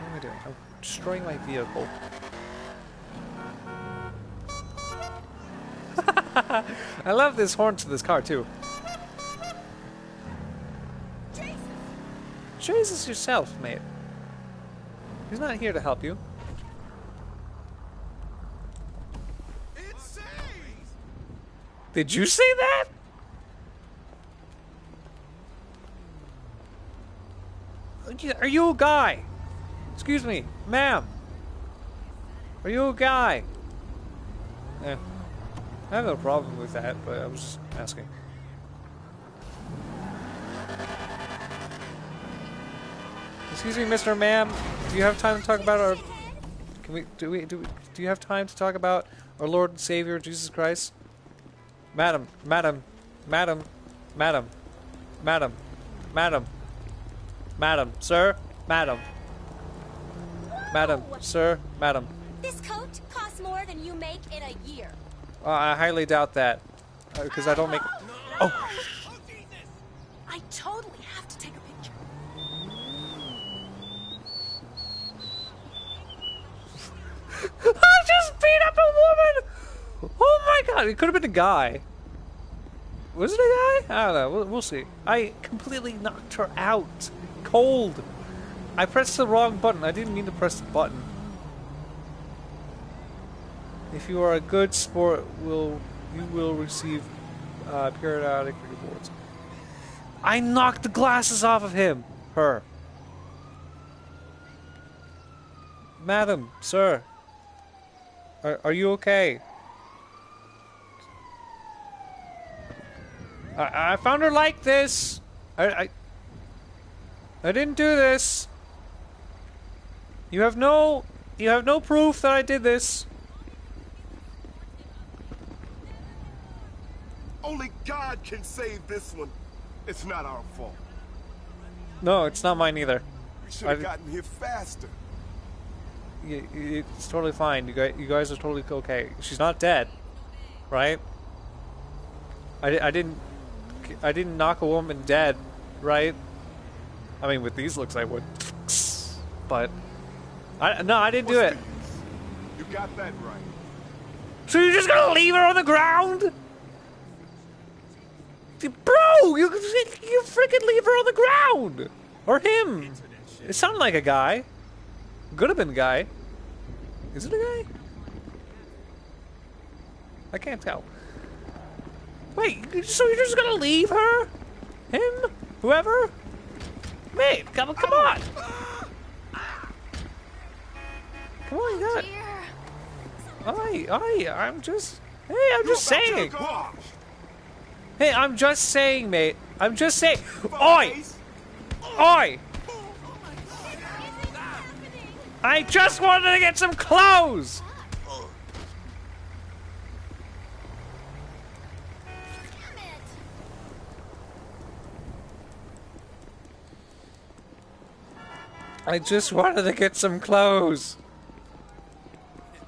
am I doing? I'm destroying my vehicle. I love this horn to this car too. Jesus yourself, mate. He's not here to help you. Did you say that? Are you a guy? Excuse me, ma'am. Are you a guy? I have no problem with that, but I was just asking. Excuse me, Mr. Ma'am. Do you have time to talk about our? Do you have time to talk about our Lord and Savior Jesus Christ? Madam, sir, madam, sir, madam. This coat costs more than you make in a year. I highly doubt that, because I don't make. Oh. I totally have to take a picture. I just beat up a woman! Oh my god, it could have been a guy. Was it a guy? I don't know, we'll see. I completely knocked her out. Cold. I pressed the wrong button. I didn't mean to press the button. If you are a good sport, we'll You will receive periodic rewards. I knocked the glasses off of him! Her. Madam, sir. Are you okay? I found her like this! I didn't do this! You have no proof that I did this. Only God can save this one. It's not our fault. No, it's not mine either. We should have gotten here faster. It's totally fine. You guys are totally okay. She's not dead, right? I didn't knock a woman dead, right? I mean, with these looks, I would. But I didn't do it. You got that right. So you're just gonna leave her on the ground? Bro, you freaking leave her on the ground! Or him! It sounded like a guy. Could have been a guy. Is it a guy? I can't tell. Wait, so you're just gonna leave her? Him? Whoever? Mate, come on! Come on, you got it. I'm just saying. Hey, I'm just saying, mate. I'm just saying. Oi! Oi! I just wanted to get some clothes! I just wanted to get some clothes.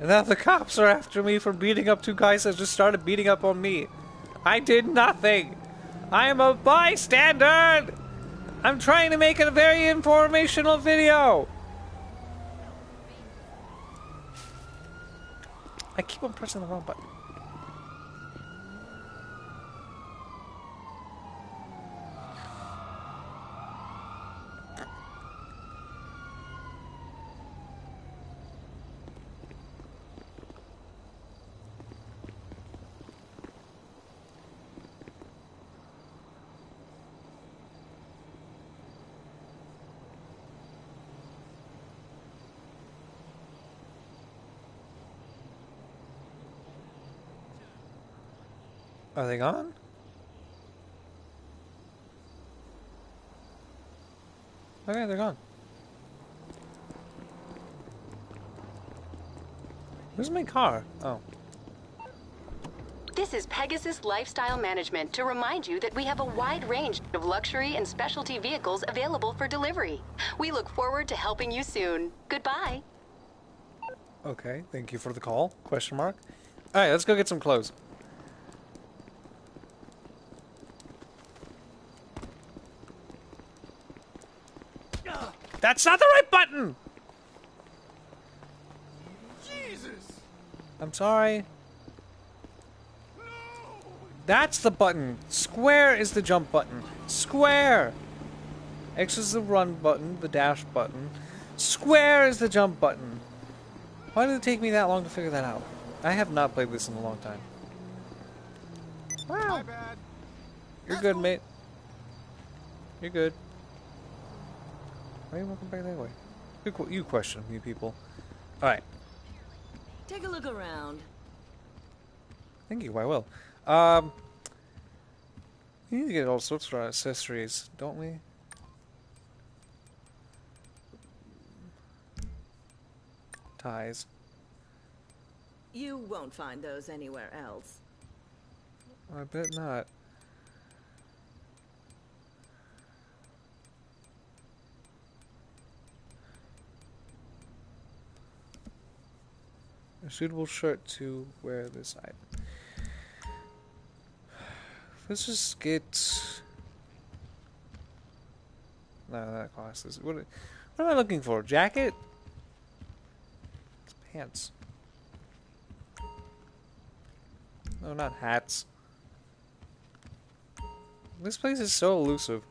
And now the cops are after me for beating up two guys that just started beating up on me. I did nothing. I am a bystander. I'm trying to make a very informational video. I keep on pressing the wrong button. Are they gone? Okay, they're gone. Where's my car? Oh. This is Pegasus Lifestyle Management to remind you that we have a wide range of luxury and specialty vehicles available for delivery. We look forward to helping you soon. Goodbye. Okay, thank you for the call. Question mark. Alright, let's go get some clothes. That's not the right button! Jesus! I'm sorry. That's the button. Square is the jump button. Square! X is the run button, the dash button. Square is the jump button. Why did it take me that long to figure that out? I have not played this in a long time. Wow. You're good, mate. You're good. Why are you walking back that way? You question me, people. Alright. Take a look around. Thank you, I will. We need to get all sorts of accessories, don't we? Ties. You won't find those anywhere else. I bet not. A suitable shirt to wear this item. Let's just get... No, that costs. What am I looking for? Jacket? It's pants. No, not hats. This place is so elusive.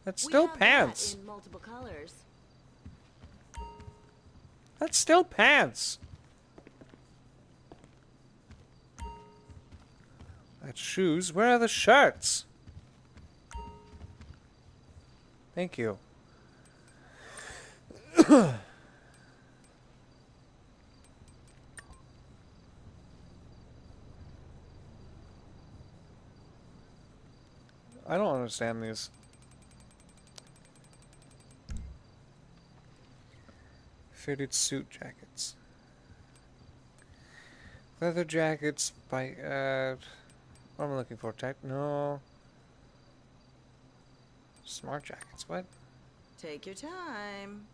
That's still pants. In multiple colors. That's still pants. Got shoes. Where are the shirts? Thank you. I don't understand these. Fitted suit jackets. Leather jackets by, what am I looking for? No. Smart jackets, what? Take your time.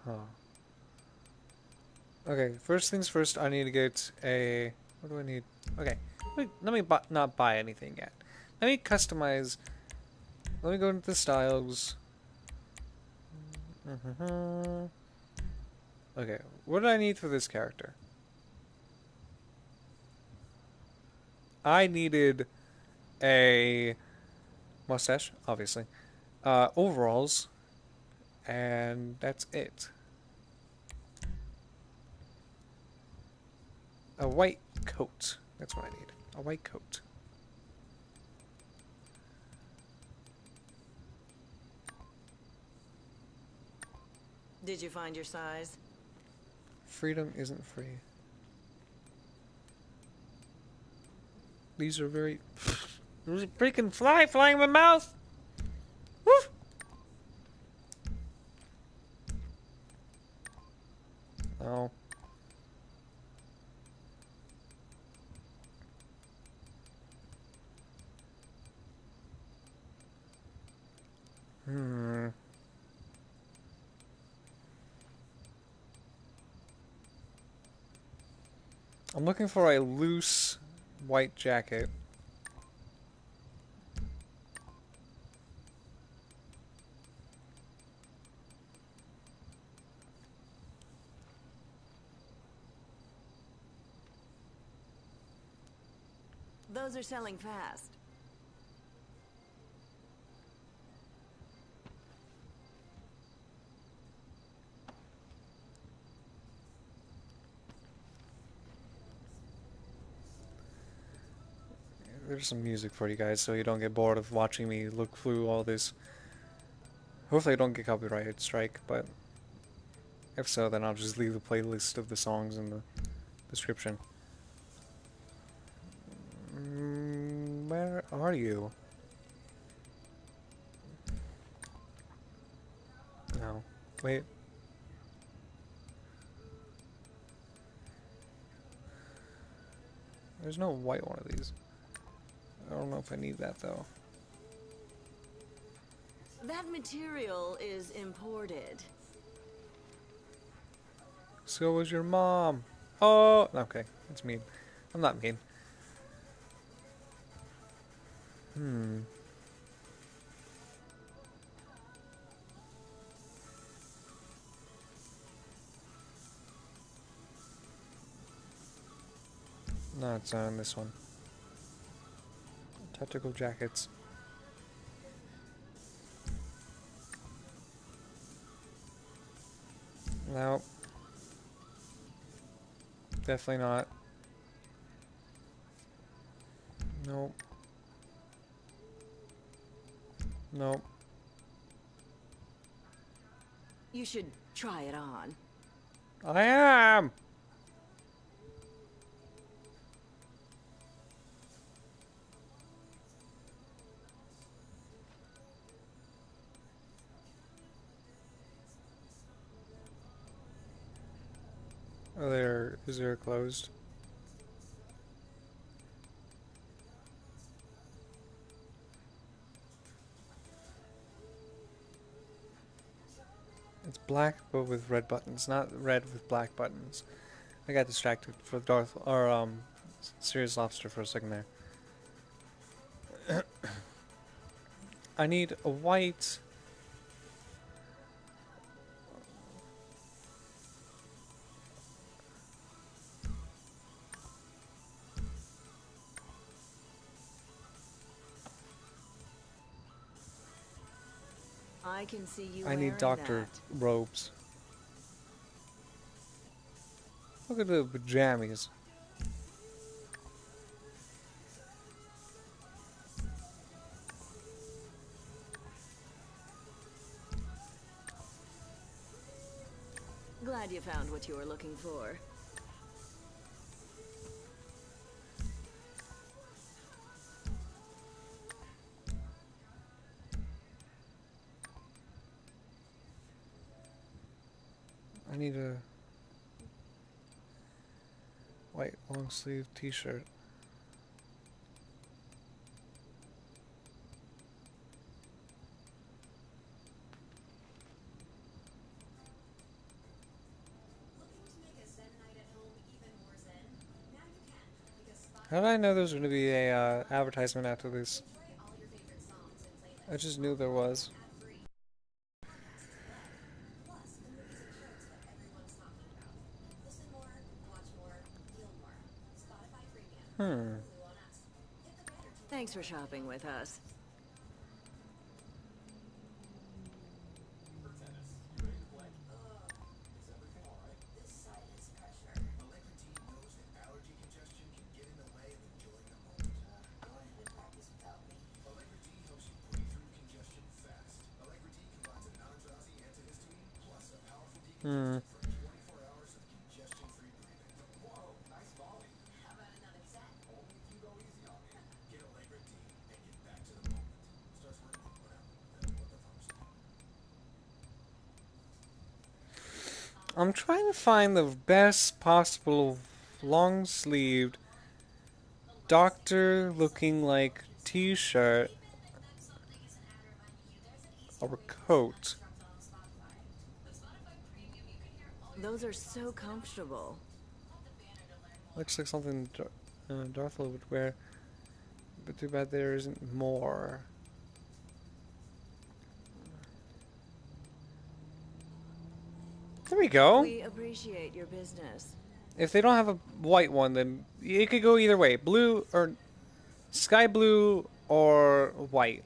Huh. Okay, first things first, I need to get a... What do I need? Okay, let me not buy anything yet. Let me customize... Let me go into the styles. Okay, what do I need for this character? I needed a mustache, obviously. Overalls. And that's it. A white coat. That's what I need. A white coat. Did you find your size? Freedom isn't free. These are very... There's a freaking fly flying in my mouth! Woof! Oh. I'm looking for a loose white jacket. Those are selling fast. There's some music for you guys so you don't get bored of watching me look through all this. Hopefully I don't get copyright strike, but if so, then I'll just leave the playlist of the songs in the description. Where are you? No. Wait. There's no white one of these. I don't know if I need that though. That material is imported. So was your mom. Oh, okay. That's mean. I'm not mean. No, it's on this one. Tactical jackets. No. Definitely not. Nope. Nope. You should try it on. I am! Oh, is there closed? It's black but with red buttons, not red with black buttons. I got distracted for Serious Lobster for a second there. I need a white. I can see you I need wearing doctor that. robes. Look at the pajamas. Glad you found what you were looking for. I need a white long sleeve t-shirt. How did I know there was going to be a advertisement after this? I just knew there was. Hmm. Thanks for shopping with us. Hmm. I'm trying to find the best possible long-sleeved doctor looking like t-shirt or coat. Those are so comfortable. Looks like something Darthel would wear, but too bad there isn't more. There we go. We appreciate your business. If they don't have a white one, then it could go either way. Blue or sky blue or white.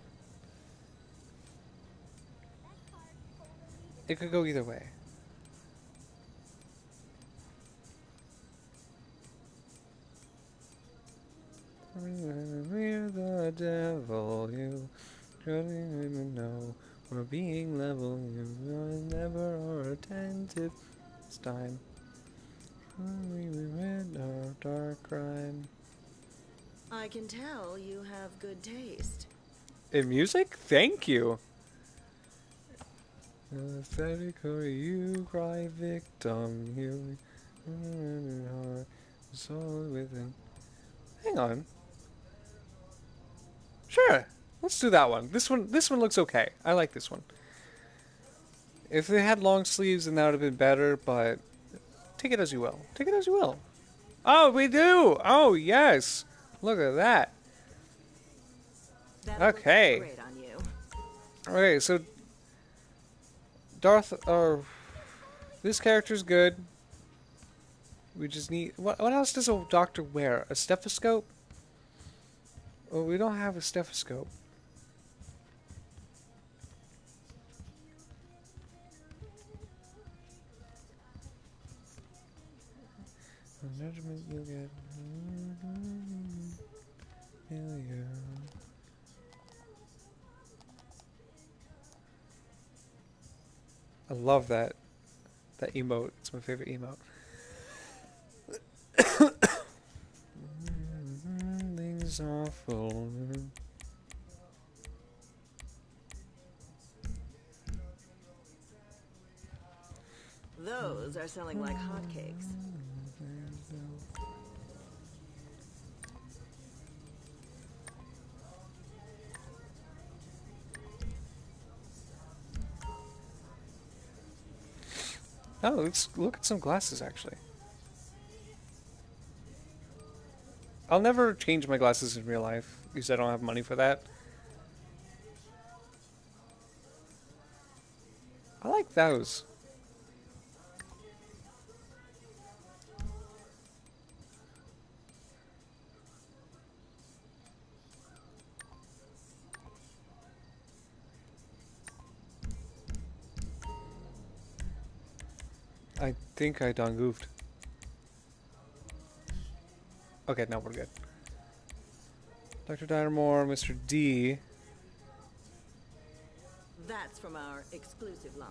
It could go either way. We're the devil, you don't even know. We're being level, you never are attentive this time. We win our dark crime. I can tell you have good taste. In music? Thank you. Pathetic or you cry victim, you heart soul within. Hang on. Sure. Let's do that one. This one looks okay. I like this one. If they had long sleeves then that would have been better, but take it as you will. Take it as you will. Oh, we do! Oh, yes! Look at that. That Okay. looks great on you. Okay, so this character's good. We just need... What else does a doctor wear? A stethoscope? Oh, we don't have a stethoscope. Measurement you get. Failure. I love that emote. It's my favorite emote. Things awful. Those are selling like hotcakes. Oh, let's look at some glasses actually. I'll never change my glasses in real life because I don't have money for that. I like those. I think I done goofed. Okay, now we're good. Dr. Dynamore, Mr. D. That's from our exclusive line.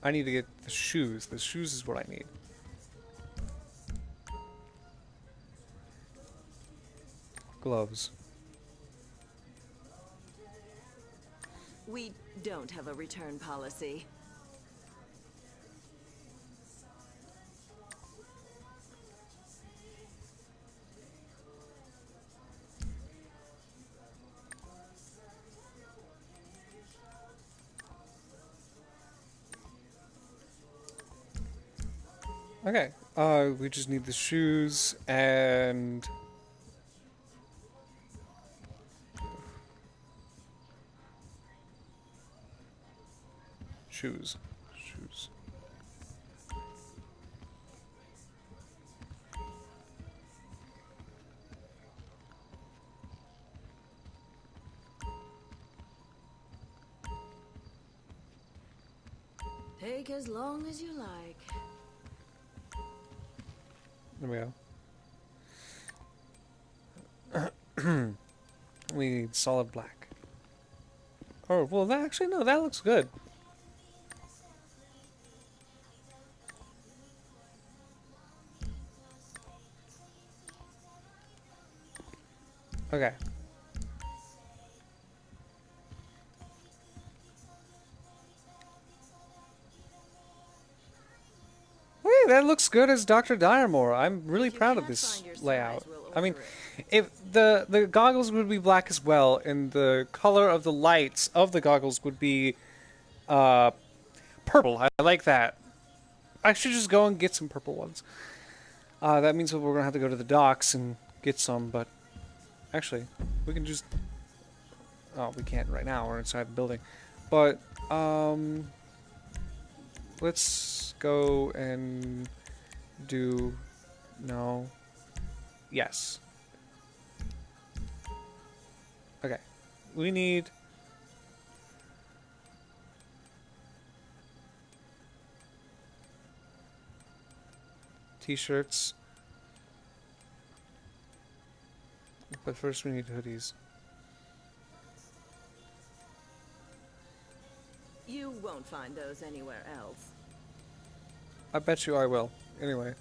I need to get the shoes. The shoes is what I need. Gloves. We don't have a return policy. Okay. We just need the shoes and shoes. Shoes. Take as long as you like. There we go. We need solid black. Oh, well, that actually, no, that looks good. Okay. Hey, that looks good as Dr. Dynamore. I'm really If you proud of can't this find your size, layout. we'll I mean, order if the goggles would be black as well, and the color of the lights of the goggles would be purple. I like that. I should just go and get some purple ones. That means that we're gonna have to go to the docks and get some, but actually, we can just. Oh, we can't right now. We're inside the building, but let's go and do. No. Yes. Okay. We need. T-shirts. But first we need hoodies. You won't find those anywhere else. I bet you I will. Anyway.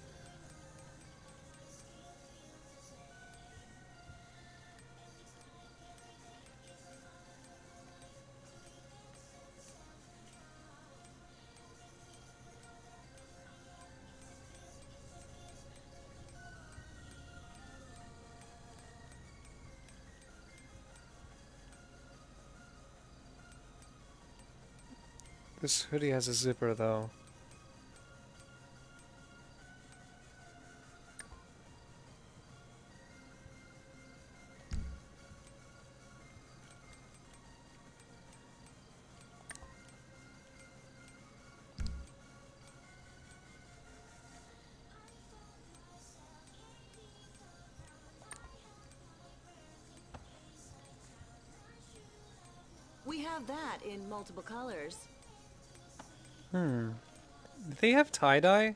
This hoodie has a zipper though. We have that in multiple colors. Do they have tie-dye?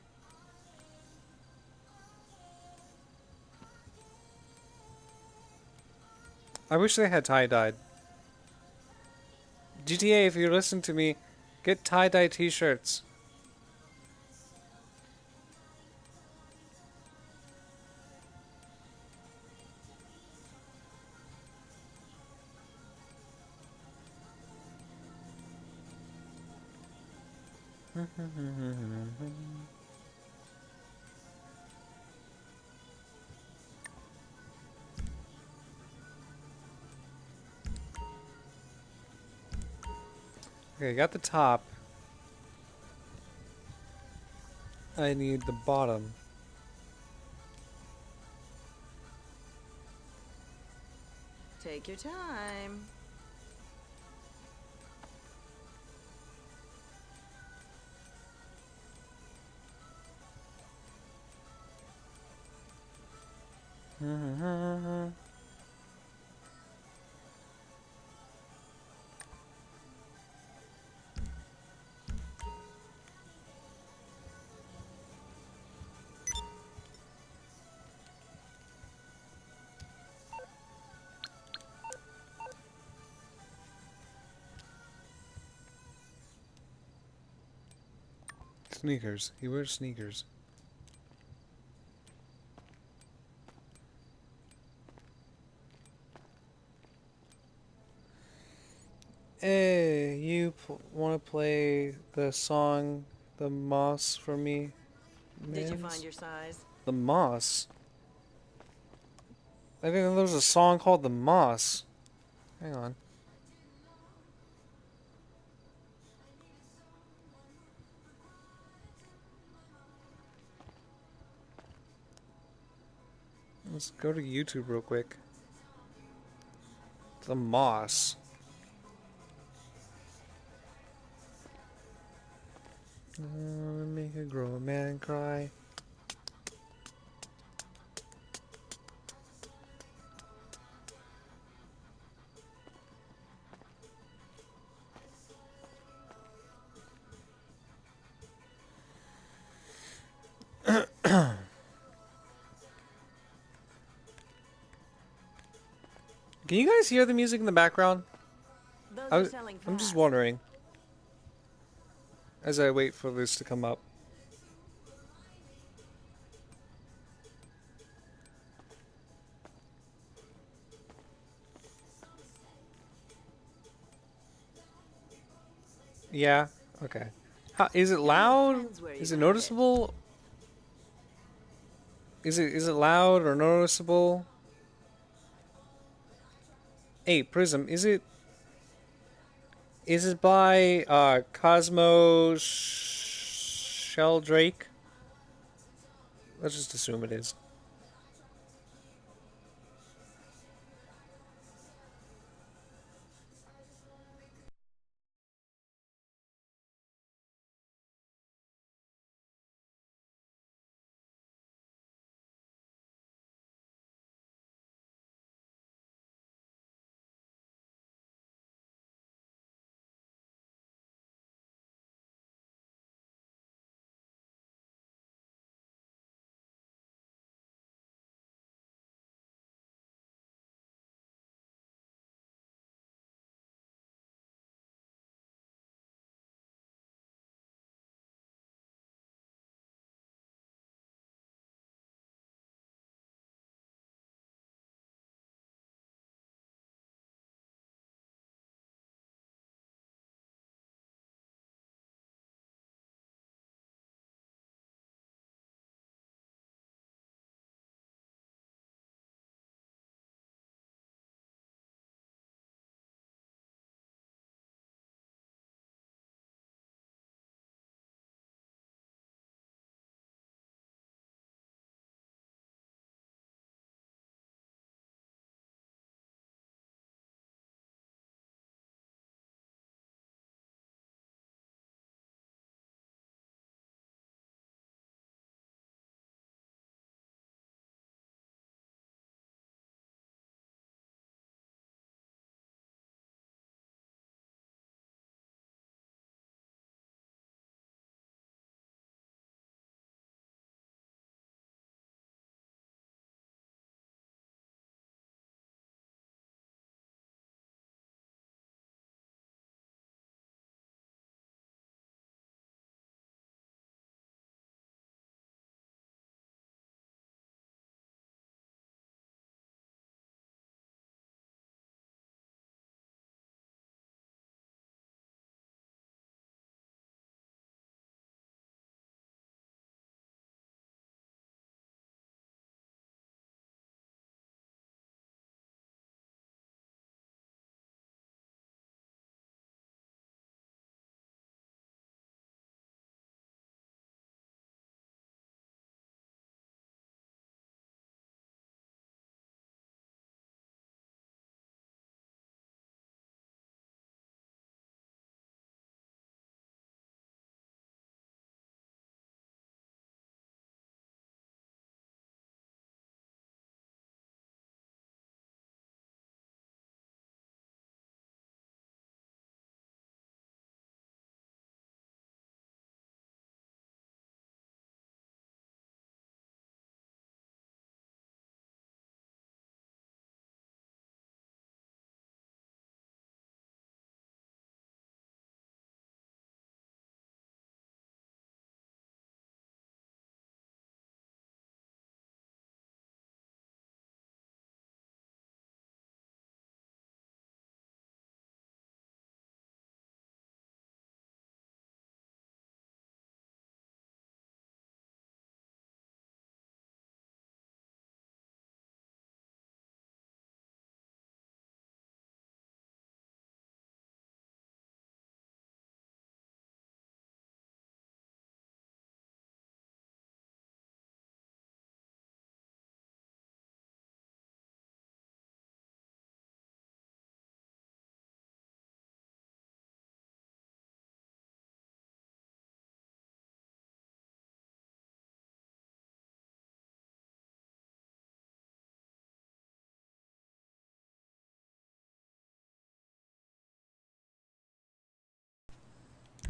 I wish they had tie-dyed. GTA, if you listen to me, get tie-dye t-shirts. Okay, got the top. I need the bottom. Take your time. Sneakers. He wears sneakers. Hey, you want to play the song "The Moss" for me? Did you Mans? find your size? The Moss? I didn't know there was a song called "The Moss." Hang on. Let's go to YouTube real quick. The Moss. Make a grown man cry. Can you guys hear the music in the background? Those are selling I'm just fast. wondering. As I wait for this to come up. Yeah? Okay. Is it loud? Depends where Is you it have it. noticeable? Is it loud or noticeable? Hey, Prism, is it by Cosmo Sheldrake? Let's just assume it is.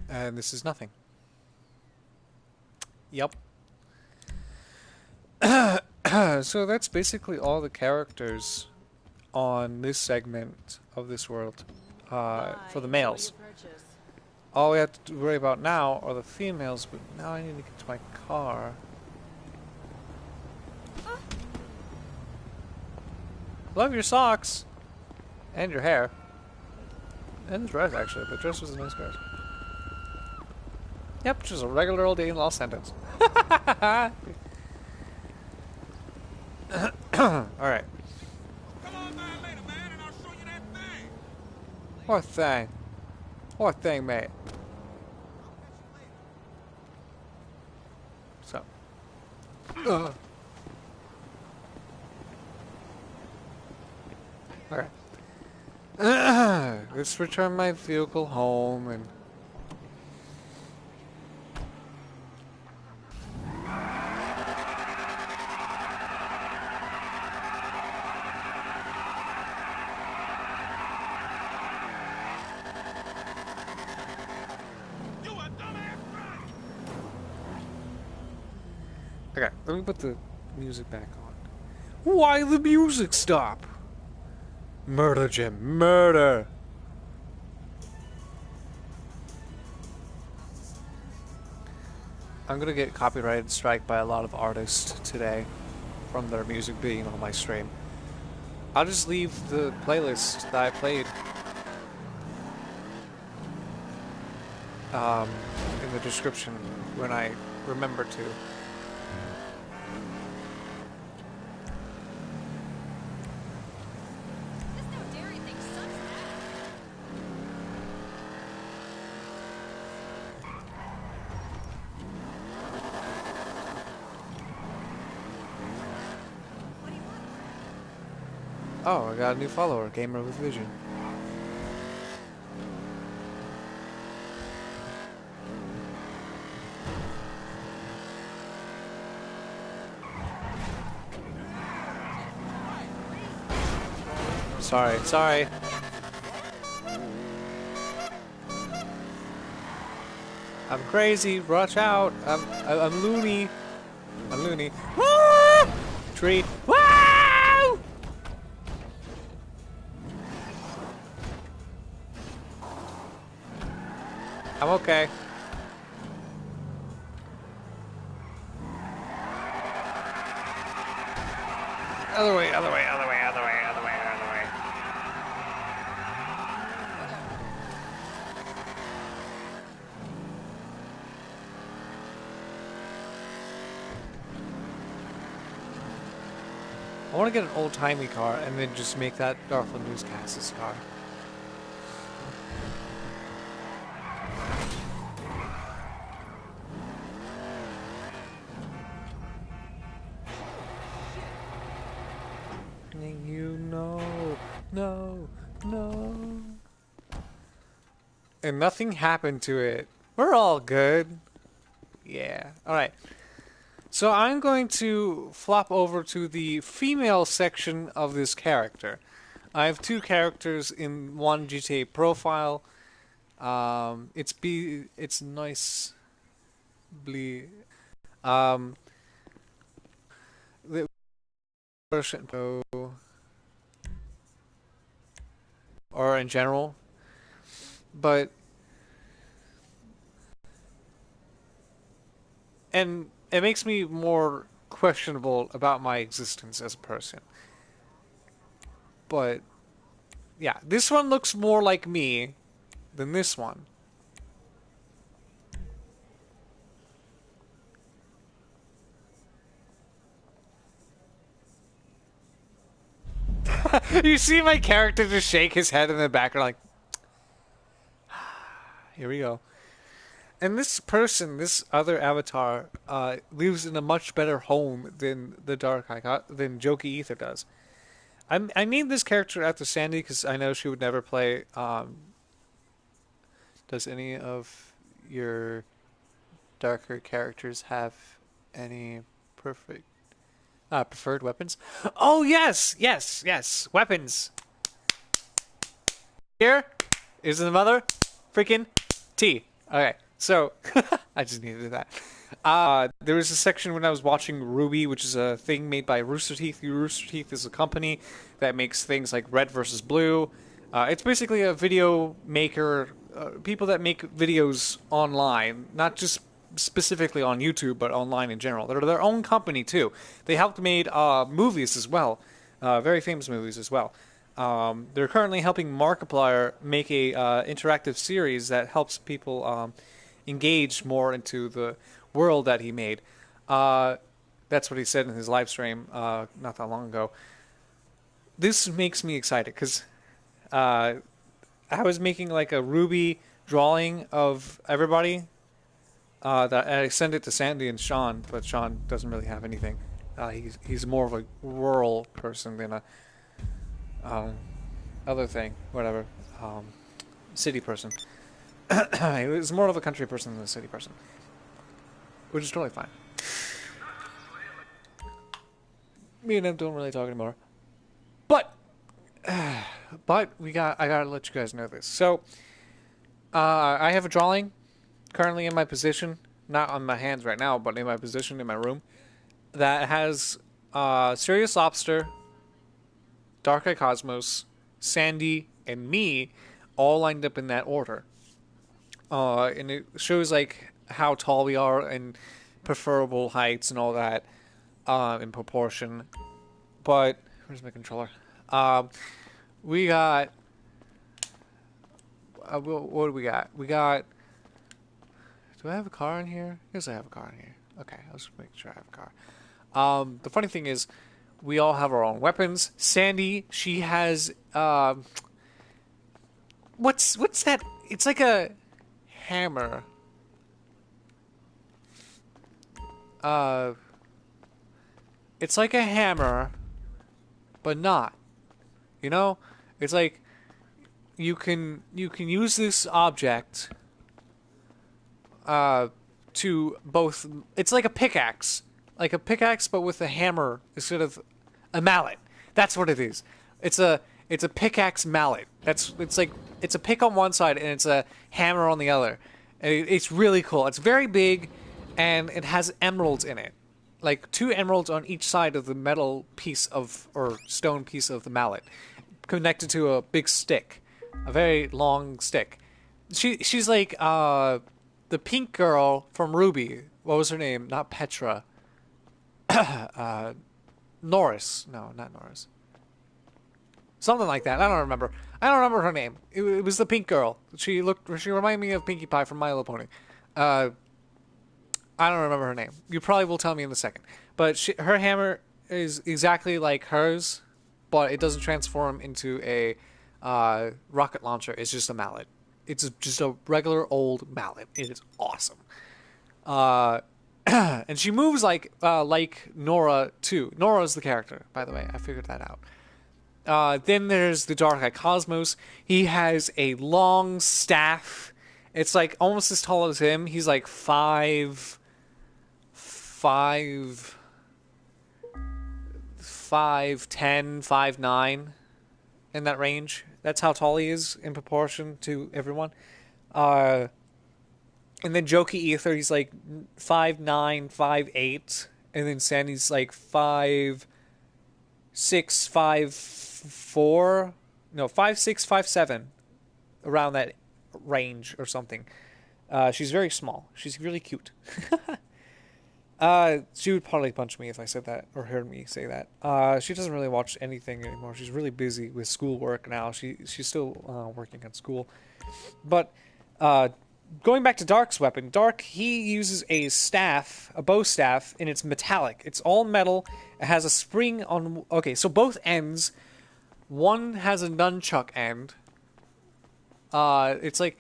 And this is nothing. Yep. So that's basically all the characters on this segment of this world for the males. All we have to worry about now are the females, but now I need to get to my car. Love your socks! And your hair. And the dress, actually. The dress was a nice dress. Yep, just a regular old day in Los Santos. Alright. What thing? What thing, mate? So. Alright. Let's return my vehicle home and... Okay, let me put the music back on. Why the music stop? Murder, Jim. Murder! I'm gonna get copyrighted strike by a lot of artists today from their music being on my stream. I'll just leave the playlist that I played in the description when I remember to. Oh, I got a new follower, Gamer with Vision. Sorry, sorry. I'm crazy, watch out. I'm loony. I'm loony. Woo! Tree. Woo! I'm okay. Other way, other way, other way, other way, other way, other way. I want to get an old-timey car and then just make that Darfur Newscast's car. You know, no, no. And nothing happened to it. We're all good. Yeah. Alright. So I'm going to flop over to the female section of this character. I have two characters in one GTA profile. It's nice. The version or in general, but and it makes me more questionable about my existence as a person. But yeah, this one looks more like me than this one. You see my character just shake his head in the background like, here we go. And this person, this other avatar, lives in a much better home than the than Jokey Ether does. I named this character after Sandy because I know she would never play. Does any of your darker characters have any preferred weapons? Oh yes, yes, yes, weapons. Here is the mother freaking T. Okay, so I just needed that. There was a section when I was watching Ruby, which is a thing made by Rooster Teeth. Rooster Teeth is a company that makes things like Red versus Blue. It's basically a video maker, people that make videos online, not just specifically on YouTube, but online in general. They're their own company too. They helped made movies as well, very famous movies as well. They're currently helping Markiplier make a interactive series that helps people engage more into the world that he made. That's what he said in his live stream not that long ago. This makes me excited because I was making like a Ruby drawing of everybody. That I sent it to Sandy and Sean, but Sean doesn't really have anything. He's more of a rural person than a other thing, whatever, city person. He was more of a country person than a city person, which is totally fine. Me and him don't really talk anymore, but I gotta let you guys know this. So, I have a drawing currently in my position, not on my hands right now, but in my position in my room, that has Sirius Lobster, Dark Eye Cosmos, Sandy, and me all lined up in that order. And it shows like how tall we are and preferable heights and all that in proportion. But where's my controller? We got what do we got? We got. Do I have a car in here? Yes, I have a car in here. Okay, I'll just make sure I have a car. The funny thing is, we all have our own weapons. Sandy, she has what's that? It's like a hammer. It's like a hammer, but not. You know, it's like you can use this object to both. It's like a pickaxe, but with a hammer instead of a mallet. That's what it is. It's a pickaxe mallet. It's a pick on one side and it's a hammer on the other. And it's really cool. It's very big, and it has emeralds in it, like 2 emeralds on each side of the metal piece of or stone piece of the mallet, connected to a big stick, a very long stick. She's like the pink girl from Ruby. What was her name? Not Petra. Norris. No, not Norris. Something like that. I don't remember. I don't remember her name. It was the pink girl. She reminded me of Pinkie Pie from My Little Pony. I don't remember her name. You probably will tell me in a second. But her hammer is exactly like hers, but it doesn't transform into a rocket launcher. It's just a mallet. It's just a regular old mallet. It is awesome. And she moves like Nora too. Nora's the character, by the way. I figured that out. Then there's the Dark Eye Cosmos. He has a long staff. It's like almost as tall as him. He's like 5'10", 5'9", in that range. That's how tall he is in proportion to everyone. And then Jokey Ether, he's like 5'9", 5'8", and then Sandy's like 5'6", 5'4", no, 5'6", 5'7", around that range or something. She's very small. She's really cute. She would probably punch me if I said that or heard me say that. She doesn't really watch anything anymore. She's really busy with schoolwork now. She's still working at school. But going back to Dark's weapon, Dark, he uses a staff, a bow staff, and it's metallic. It's all metal. It has a spring on... Okay, so both ends. One has a nunchuck end. It's like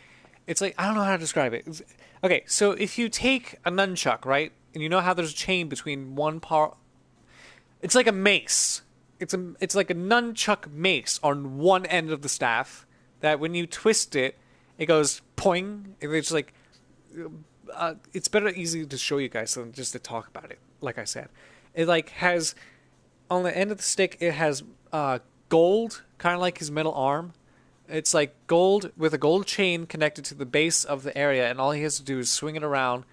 I don't know how to describe it. Okay, so if you take a nunchuck, right? And you know how there's a chain between one part... It's like a mace. It's like a nunchuck mace on one end of the staff that when you twist it, it goes poing. And it's like... it's better easy to show you guys than just to talk about it, like I said. It like has... On the end of the stick, it has gold, kind of like his metal arm. It's like gold with a gold chain connected to the base of the area, and all he has to do is swing it around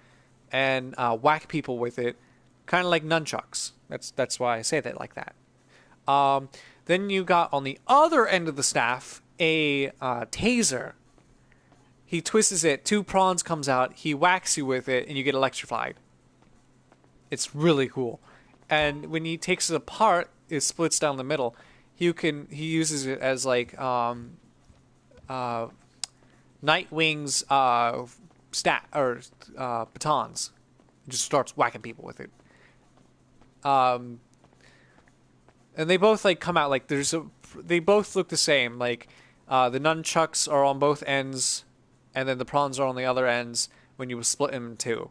and whack people with it, kind of like nunchucks. That's why I say that like that. Then you got on the other end of the staff a taser. He twists it, 2 prongs comes out, he whacks you with it, and you get electrified. It's really cool. And when he takes it apart, it splits down the middle. He uses it as like Nightwing's batons. He just starts whacking people with it. And they both like come out like they both look the same. Like the nunchucks are on both ends, and then the prongs are on the other ends when you split them in 2.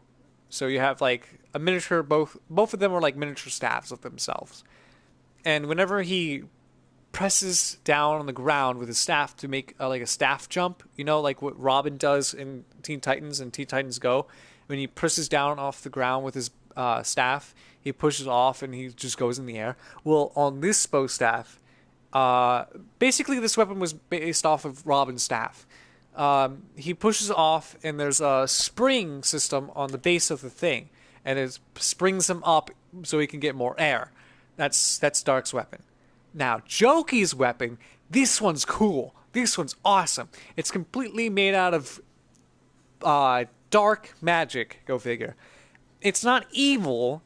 So you have like a miniature. Both of them are like miniature staffs of themselves. And whenever he presses down on the ground with his staff to make like a staff jump, like what Robin does in Teen Titans and Teen Titans Go, when he presses down off the ground with his staff, he pushes off and he just goes in the air. Well, on this bow staff, basically this weapon was based off of Robin's staff. He pushes off and there's a spring system on the base of the thing, and it springs him up so he can get more air. That's Dark's weapon. Now, Jokey's weapon, this one's cool. This one's awesome. It's completely made out of dark magic, go figure. It's not evil.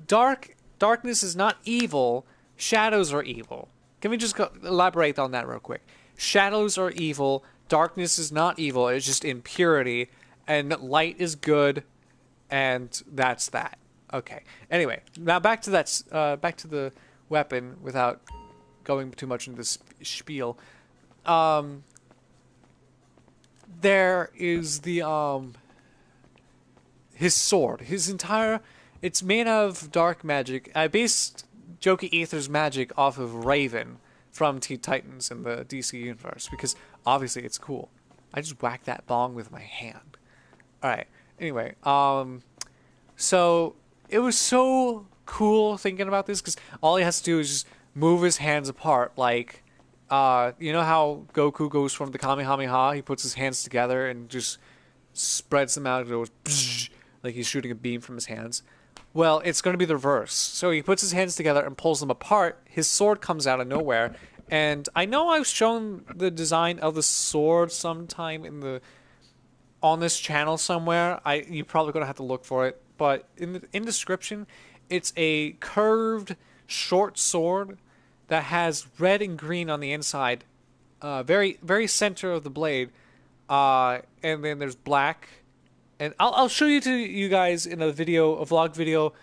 Darkness is not evil. Shadows are evil. Can we just elaborate on that real quick? Shadows are evil. Darkness is not evil. It's just impurity. And light is good. And that's that. Okay. Anyway, now back to the weapon without going too much into this spiel. There is the his sword. It's made of dark magic. I based Jokey Aether's magic off of Raven from Teen Titans in the DC universe because obviously it's cool. I just whacked that bong with my hand. All right. Anyway, so it was so cool thinking about this because all he has to do is just move his hands apart, like you know how Goku goes from the Kamehameha, he puts his hands together and just spreads them out and goes psh, like he's shooting a beam from his hands. Well, it's going to be the reverse. So he puts his hands together and pulls them apart. His sword comes out of nowhere, and I know I've shown the design of the sword sometime on this channel somewhere. You're probably going to have to look for it, but in description, it's a curved short sword that has red and green on the inside, very very center of the blade, and then there's black. And I'll show you guys in a vlog video,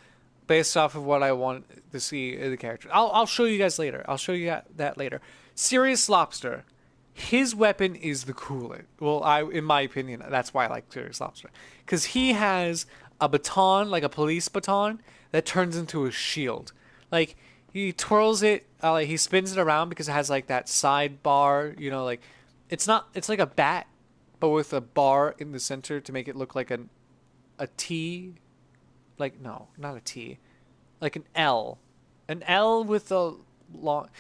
based off of what I want to see in the character. I'll show you guys later. I'll show you that later. Serious Lobster, his weapon is the coolest. Well, in my opinion, that's why I like Serious Lobster, because he has a baton, like a police baton, that turns into a shield. Like he twirls it, like he spins it around because it has like that sidebar. Like it's like a bat, but with a bar in the center to make it look like a T. Like, no, not a T. Like an L. An L with a long...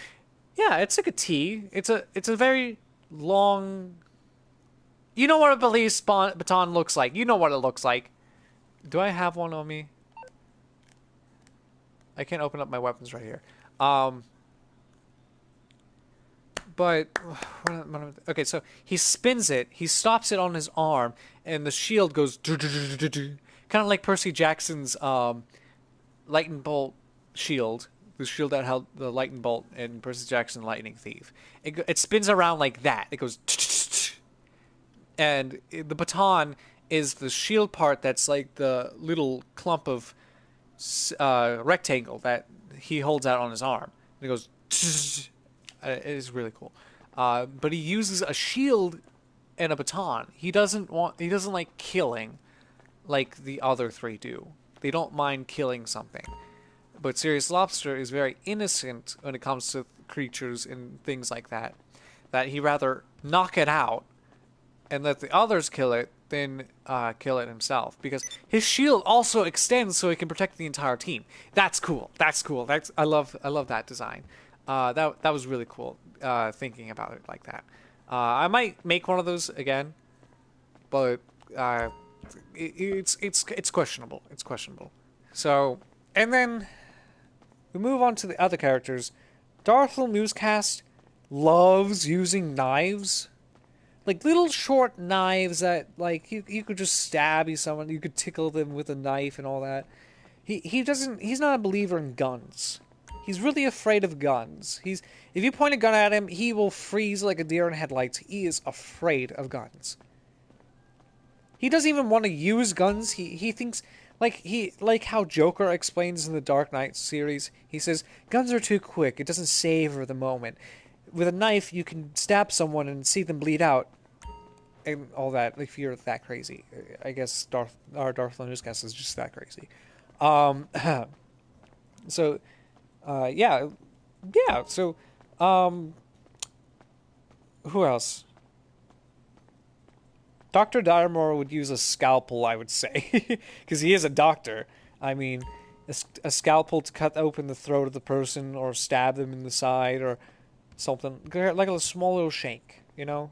Yeah, it's like a T. It's a very long... You know what a police baton looks like. You know what it looks like. Do I have one on me? I can't open up my weapons right here. But okay, so he spins it, he stops it on his arm, and the shield goes kind of like Percy Jackson's lightning bolt shield, the shield that held the lightning bolt in Percy Jackson Lightning Thief. It spins around like that. It goes, and the baton is the shield part that's like the little clump of rectangle that he holds out on his arm. And it goes. It is really cool. But he uses a shield and a baton. He doesn't like killing like the other 3 do. They don't mind killing something. But Serious Lobster is very innocent when it comes to creatures and things like that. That he rather knock it out and let the others kill it than kill it himself. Because his shield also extends so he can protect the entire team. That's cool. I love that design. That was really cool, thinking about it like that. I might make one of those again, but it's questionable. It's questionable. So, and then we move on to the other characters. Darthel Newscast loves using knives. Like little short knives that like you could just stab someone, you could tickle them with a knife and all that. He's not a believer in guns. He's really afraid of guns. If you point a gun at him, he will freeze like a deer in headlights. He is afraid of guns. He doesn't even want to use guns. He thinks like how Joker explains in the Dark Knight series. He says guns are too quick. It doesn't savor the moment. With a knife, you can stab someone and see them bleed out, and all that. If you're that crazy, I guess Darth Newscast is just that crazy. So, yeah. So, who else? Dr. Diamore would use a scalpel, I would say, because he is a doctor. I mean, a scalpel to cut open the throat of the person, or stab them in the side, or something like a small little shank, you know.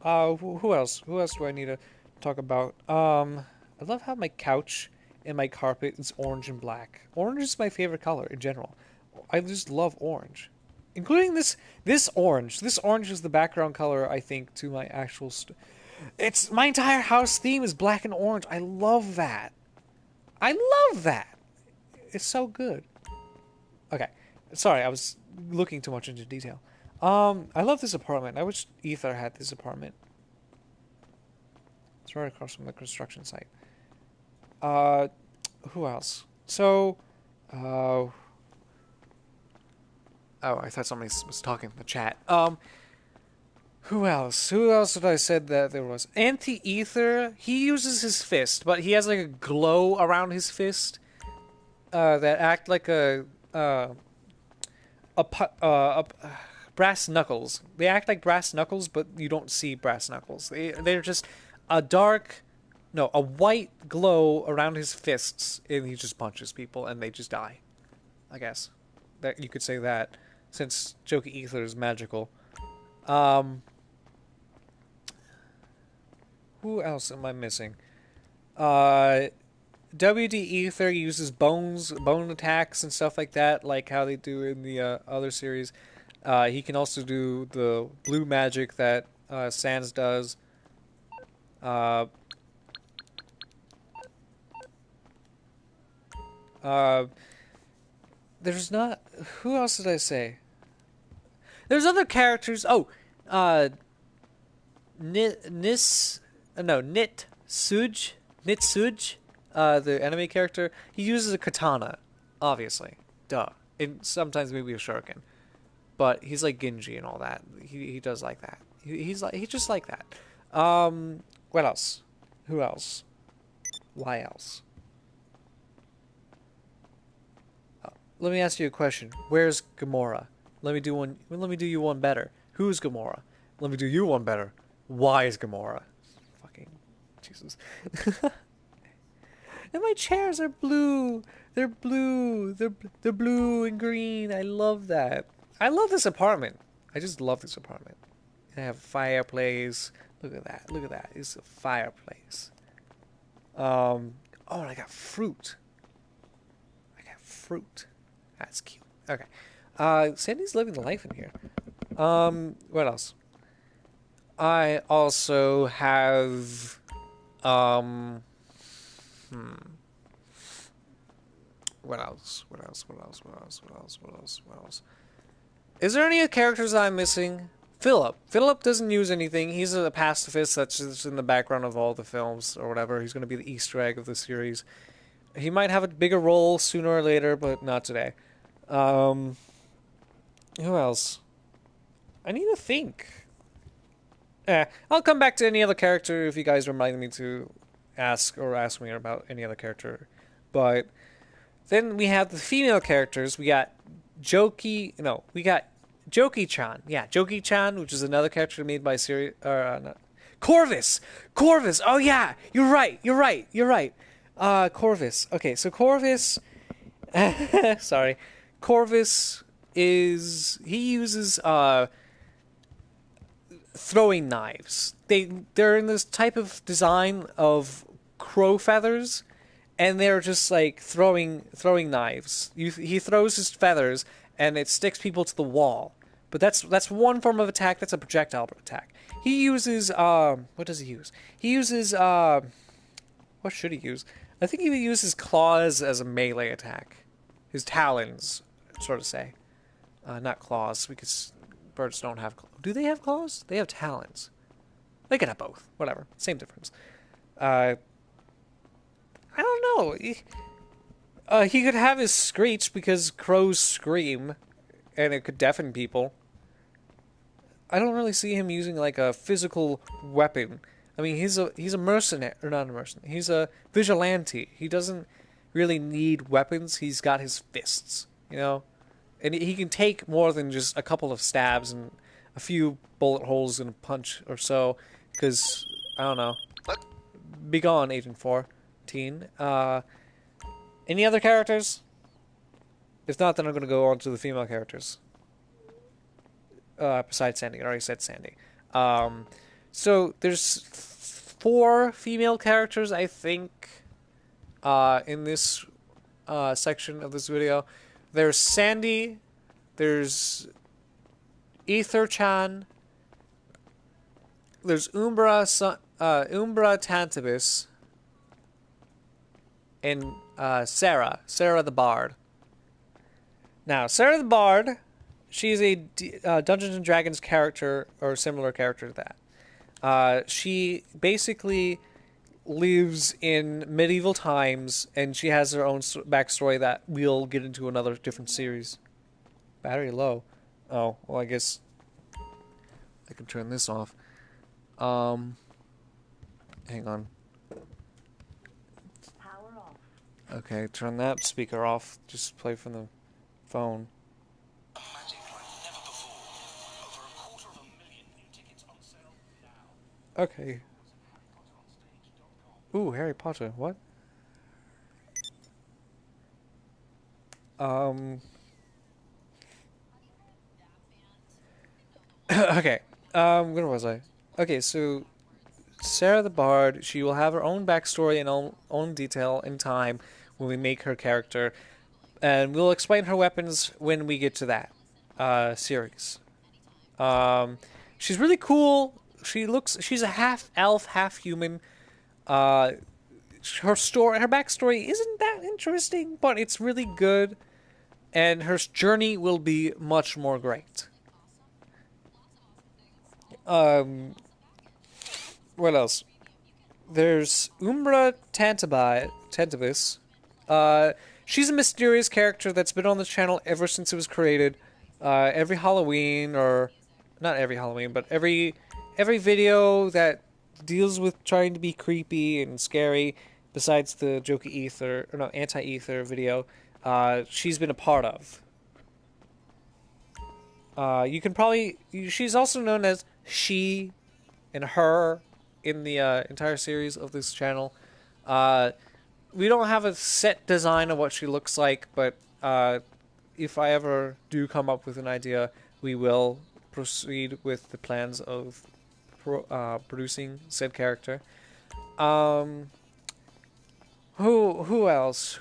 Who else? Who else do I need to talk about? I love how my couch and my carpet is orange and black. Orange is my favorite color in general. I just love orange, including this orange. This orange is the background color, I think, to my actual. It's my entire house theme is black and orange. I love that. I love that. It's so good. Okay, sorry, I was looking too much into detail. I love this apartment. I wish Ether had this apartment. It's right across from the construction site. Who else? So, oh, I thought somebody was talking in the chat. Who else? Who else did I said that there was? Anti-Ether, he uses his fist, but he has like a glow around his fist, that act like brass knuckles. They act like brass knuckles, but you don't see brass knuckles. They're just a white glow around his fists, and he just punches people, and they just die. I guess that you could say that, since Joker Ether is magical. Who else am I missing? WD Ether uses bone attacks and stuff like that, like how they do in the other series. He can also do the blue magic that Sans does. There's not... Who else did I say? There's other characters. Oh, Nitsuj, the enemy character. He uses a katana, obviously. Duh. And sometimes maybe a shuriken. But he's like Genji and all that. He does like that. He's just like that. What else? Who else? Why else? Let me ask you a question. Where's Gamora? Let me do you one better. Who's Gamora? Let me do you one better. Why is Gamora? Fucking Jesus. And my chairs are blue. They're blue. They're blue and green. I love that. I love this apartment. I just love this apartment. I have a fireplace. Look at that. Look at that. It's a fireplace. Oh, and I got fruit. That's cute. Okay. Sandy's living the life in here. What else? I also have, What else? Is there any characters I'm missing? Philip. Philip doesn't use anything. He's a pacifist that's just in the background of all the films or whatever. He's going to be the Easter egg of the series. He might have a bigger role sooner or later, but not today. Who else? I need to think. I'll come back to any other character if you guys remind me to ask me about any other character. But then we have the female characters. We got Joki-chan. Yeah, Joki-chan, which is another character made by Corvus! Oh yeah! You're right! Corvus. Okay, so Corvus... Sorry. Corvus he uses throwing knives. They're in this type of design of crow feathers, and they're just like throwing knives. He throws his feathers, and it sticks people to the wall. But that's one form of attack. That's a projectile attack. He uses what does he use? He uses what should he use? I think he would use his claws as a melee attack. His talons, sort of say. Not claws, because birds don't have claws. Do they have claws? They have talons. They can have both. Whatever. Same difference. I don't know. He could have his screech because crows scream, and it could deafen people. I don't really see him using like a physical weapon. I mean, he's a mercenary, or not a mercenary. He's a vigilante. He doesn't really need weapons. He's got his fists, you know, and he can take more than just a couple of stabs and a few bullet holes in a punch or so. Because I don't know. Be gone, Agent 14. Any other characters? If not, then I'm gonna go on to the female characters. Besides Sandy, I already said Sandy. So there's 4 female characters, I think, in this section of this video. There's Sandy, there's Ether-chan, there's Umbra Tantabis, and Sarah the Bard. Now, Sarah the Bard, she's a Dungeons and Dragons character, or similar character to that. She basically lives in medieval times, and she has her own backstory that we'll get into another different series. Battery low. Oh, well, I guess I can turn this off. Hang on. Power off. Okay, turn that speaker off. Just play from the phone. Okay. Ooh, Harry Potter. What? Okay. Where was I? Okay, so Sarah the Bard, she will have her own backstory and own detail in time when we make her character, and we'll explain her weapons when we get to that series. She's really cool. She's a half elf, half human. Her backstory isn't that interesting, but it's really good, and her journey will be much more great. What else? There's Umbra Tantabis. She's a mysterious character that's been on the channel ever since it was created. Every Halloween, or not every Halloween, but every video that deals with trying to be creepy and scary, besides the Jokey Ether, or no, Anti-Ether video, she's been a part of. You can probably... She's also known as she and her in the entire series of this channel. We don't have a set design of what she looks like, but if I ever do come up with an idea, we will proceed with the plans of producing said character. Who else?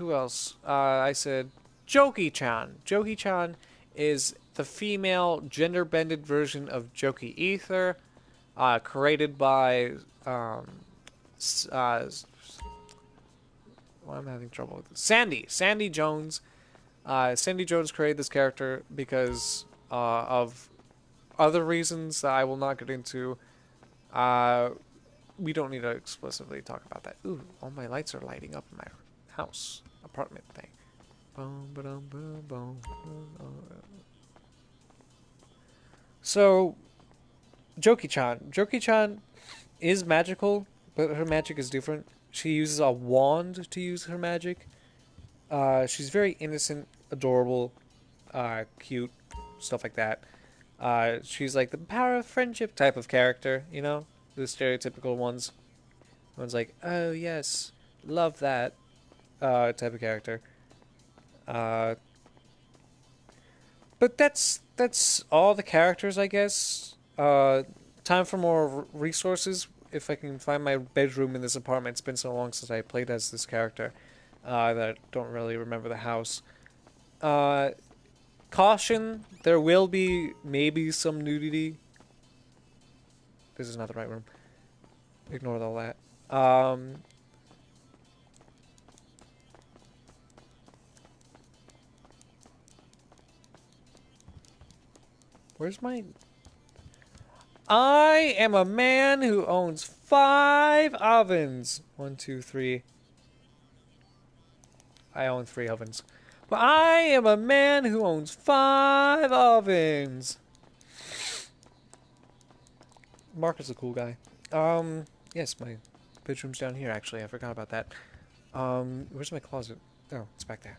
I said Jokey-chan. Jokey-chan is the female gender-bended version of Jokey Ether, created by well, I'm having trouble with this. Sandy Jones. Sandy Jones created this character because of other reasons that I will not get into. We don't need to explicitly talk about that. Ooh, all my lights are lighting up in my house, apartment thing. So, Jokey-chan. Jokey-chan is magical, but her magic is different. She uses a wand to use her magic. She's very innocent, adorable, cute, stuff like that. She's like the power of friendship type of character, you know? The stereotypical ones. One's like, oh yes, love that, type of character. But that's all the characters, I guess. time for more resources. If I can find my bedroom in this apartment. It's been so long since I played as this character that I don't really remember the house. Caution, there will be maybe some nudity. This is not the right room. Ignore all that. Where's my... I am a man who owns 5 ovens. 1, 2, 3. I own 3 ovens. But I am a man who owns 5 ovens. Mark is a cool guy. Yes, my bedroom's down here, actually. I forgot about that. Where's my closet? Oh, it's back there.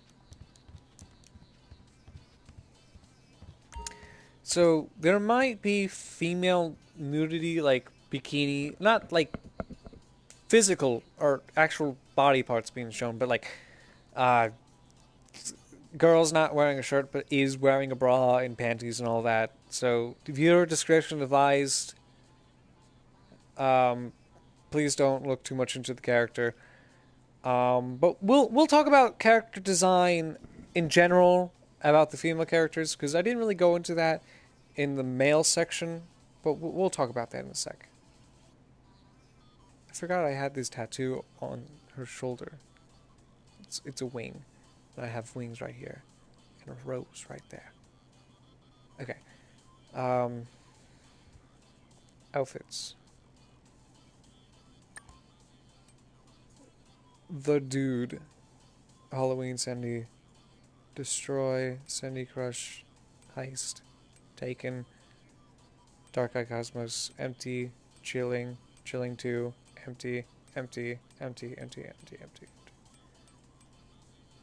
So, there might be female nudity, like bikini, not like physical or actual body parts being shown, but like, girls not wearing a shirt but is wearing a bra and panties and all that. So, viewer discretion advised. Please don't look too much into the character. But we'll talk about character design in general about the female characters, because I didn't really go into that in the male section, but we'll talk about that in a sec. I forgot I had this tattoo on her shoulder. It's a wing. I have wings right here and a rose right there. Okay. Outfits. The Dude. Halloween Sandy. Destroy. Sandy Crush. Heist. Taken. Dark Eye Cosmos. Empty. Chilling. Chilling 2. Empty. Empty. Empty. Empty. Empty. Empty.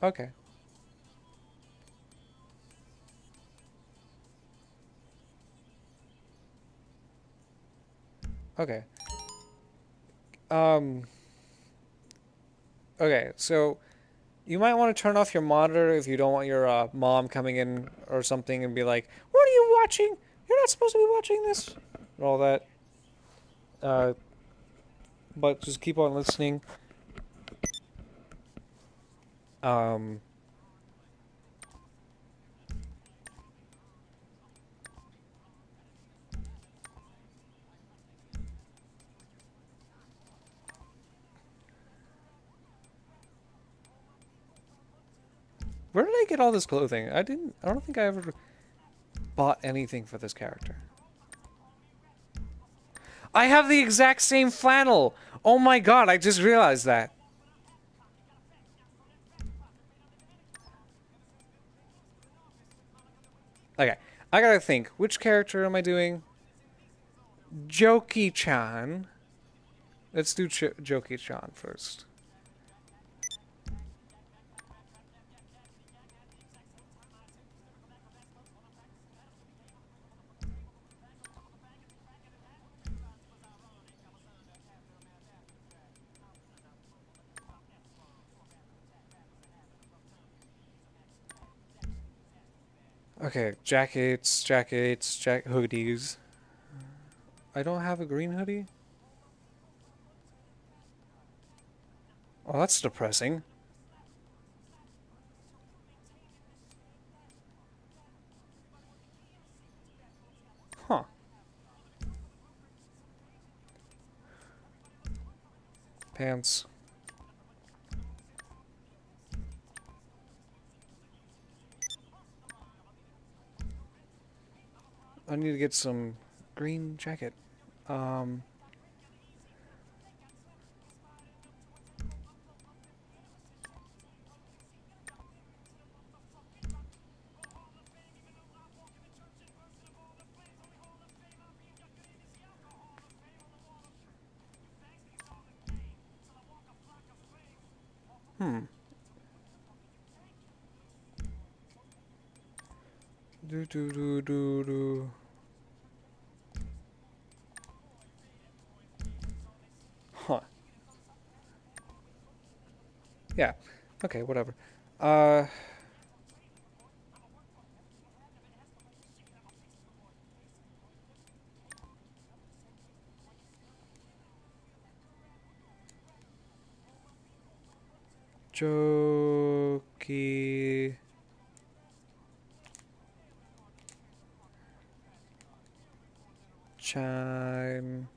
Okay. Okay. Okay, so you might want to turn off your monitor if you don't want your mom coming in or something and be like, "What are you watching? You're not supposed to be watching this," and all that. But just keep on listening. Where did I get all this clothing? I don't think I ever bought anything for this character. I have the exact same flannel! Oh my god, I just realized that. Okay, I gotta think. Which character am I doing? Jokey-chan. Let's do Jokey-chan first. Okay, hoodies. I don't have a green hoodie? Oh, that's depressing. Huh. Pants. I need to get some green jacket. Do. Huh. Yeah. Okay, whatever. Jokey. Chime.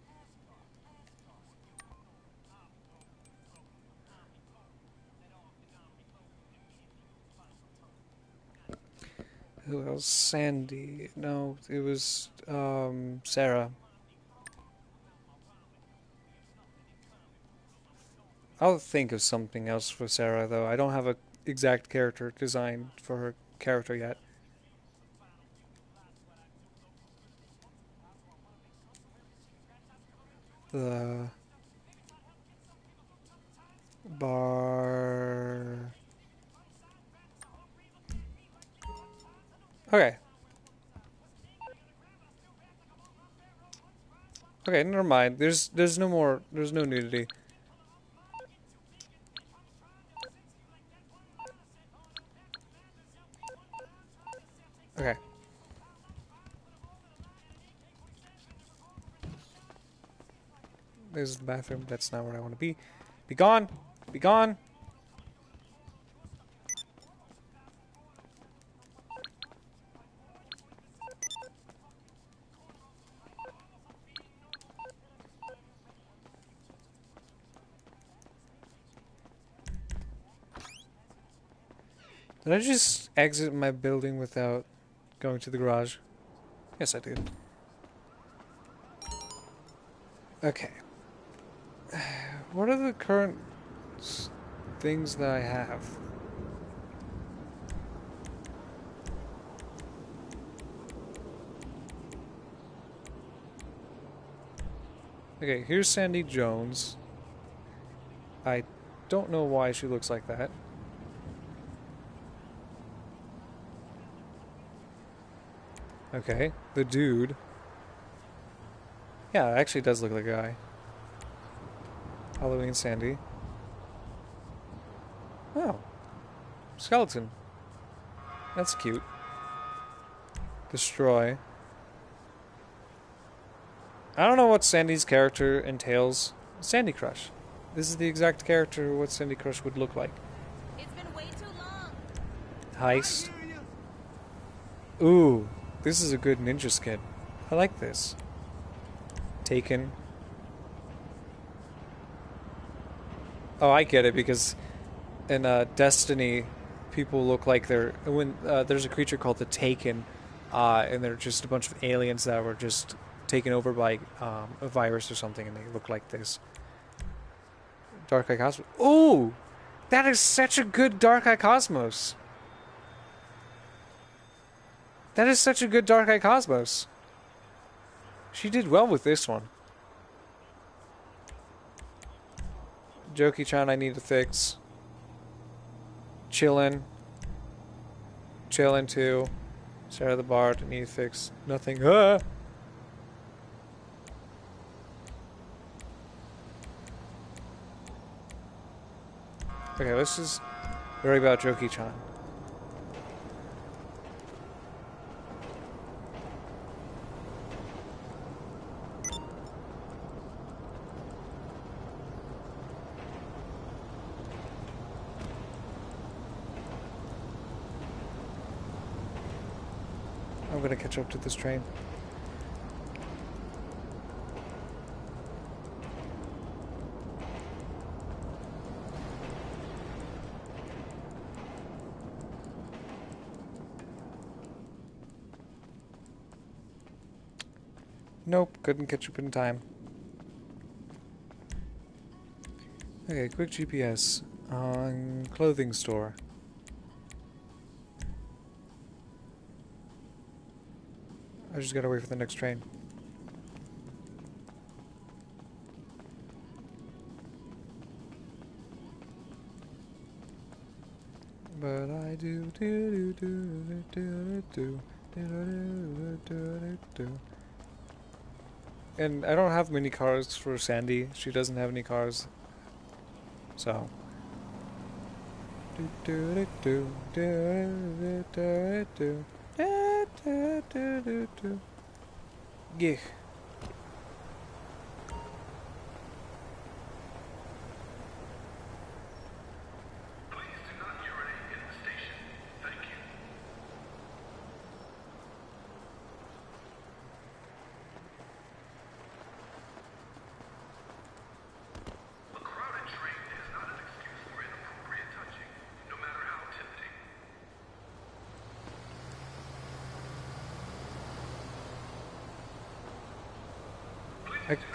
Who else? Sandy. No, it was Sarah. I'll think of something else for Sarah though. I don't have a exact character design for her character yet. The bar. Okay. Okay, never mind. There's no nudity. Okay. There's the bathroom. That's not where I want to be. Be gone! Be gone! Did I just exit my building without going to the garage? Yes, I did. Okay. What are the current things that I have? Okay, here's Sandy Jones. I don't know why she looks like that. Okay, the dude. Yeah, it actually does look like a guy. Halloween Sandy. Oh. Skeleton. That's cute. Destroy. I don't know what Sandy's character entails. Sandy Crush. This is the exact character what Sandy Crush would look like. It's been way too long. Heist. Ooh, this is a good ninja skin. I like this. Taken. Oh, I get it, because in Destiny, people look like they're... When there's a creature called the Taken, and they're just a bunch of aliens that were just taken over by a virus or something, and they look like this. Dark Eye Cosmos. Ooh! That is such a good Dark Eye Cosmos! That is such a good Dark Eye Cosmos. She did well with this one. Jokey-chan I need to fix. Chillin'. Chillin' too. Sarah the Bard I need to fix. Nothing. Ah! Okay, let's just worry about Jokey-chan. I'm gonna catch up to this train. Nope, couldn't catch up in time. Okay, quick GPS on clothing store. I just gotta wait for the next train. But I do do do do do do do do do. And I don't have many cars for Sandy. She doesn't have any cars. So. Do do do do do do do. Yeah.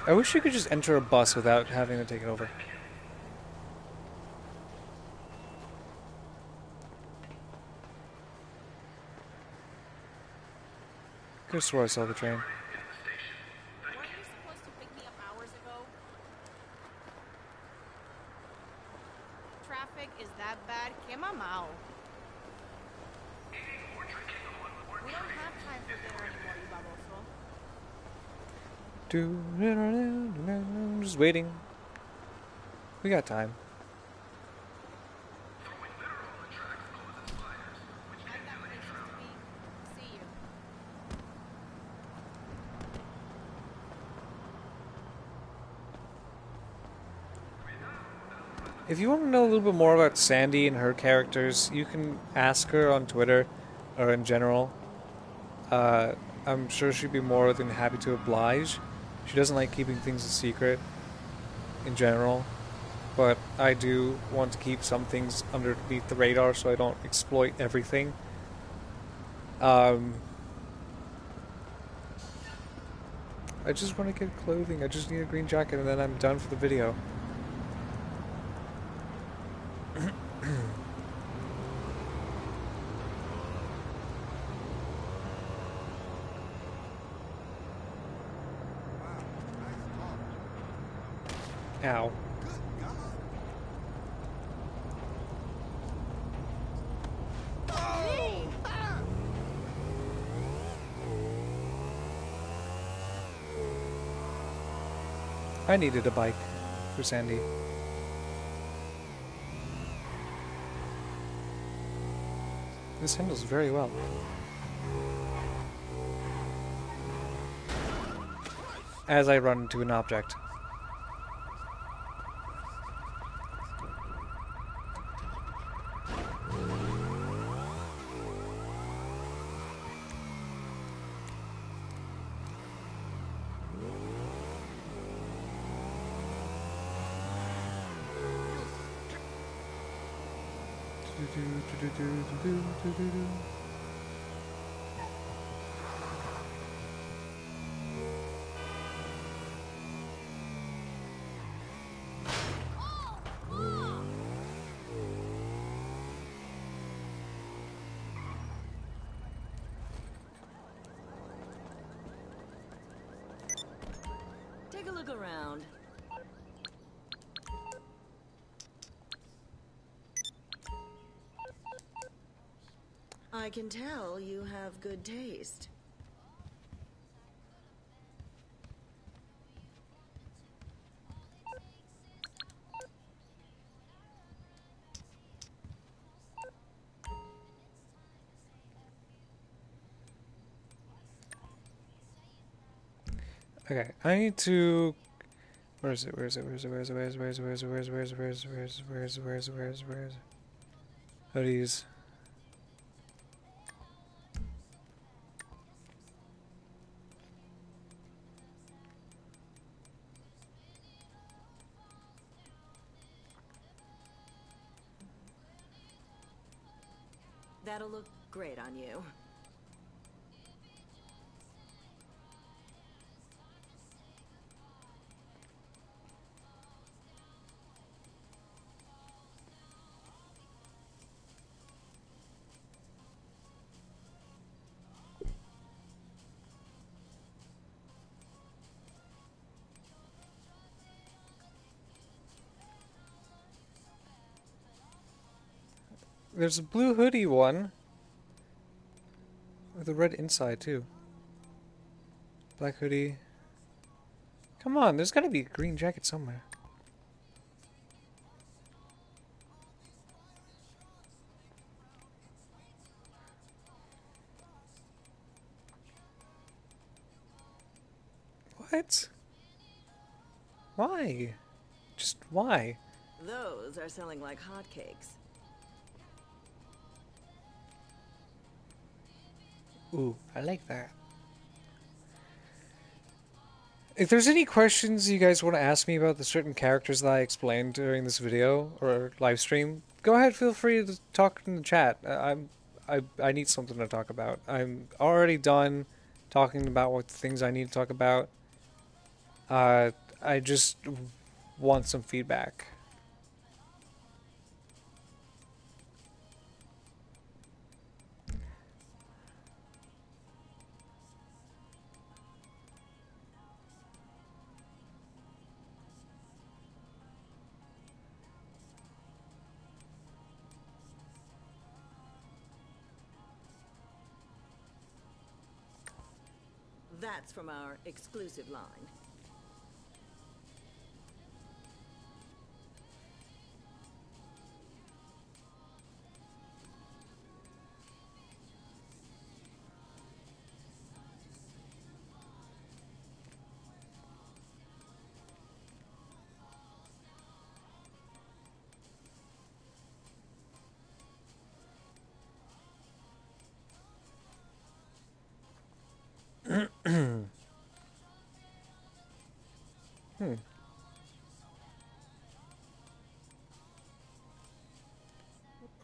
I wish you could just enter a bus without having to take it over. Could've swore I saw the train. Weren't you supposed to pick me up hours ago? Traffic is that bad? Que mamao. We don't have time for dinner anymore, you baboso. Just waiting. We got time. I've got places to be. See you. If you want to know a little bit more about Sandy and her characters, you can ask her on Twitter or in general. I'm sure she'd be more than happy to oblige. She doesn't like keeping things a secret in general, but I do want to keep some things underneath the radar so I don't exploit everything. I just want to get clothing. I just need a green jacket and then I'm done for the video. Ow. I needed a bike for Sandy. This handles very well. As I run into an object. Take a look around. I can tell you have good taste. Okay, I need to... Where is it? Where is it? Where is it? Where is it? Where is it? Where is it? Where is it? Where is it? Where is it? Where is it? Where is it? Where is it? Where is it? Where is it? Where is it? Hoodies. That'll look great on you. There's a blue hoodie one. With a red inside, too. Black hoodie. Come on, there's gotta be a green jacket somewhere. What? Why? Just why? Those are selling like hotcakes. Ooh, I like that. If there's any questions you guys want to ask me about the certain characters that I explained during this video or live stream, go ahead, feel free to talk in the chat. I need something to talk about. I'm already done talking about what things I need to talk about. I just want some feedback. That's from our exclusive line. Hmm.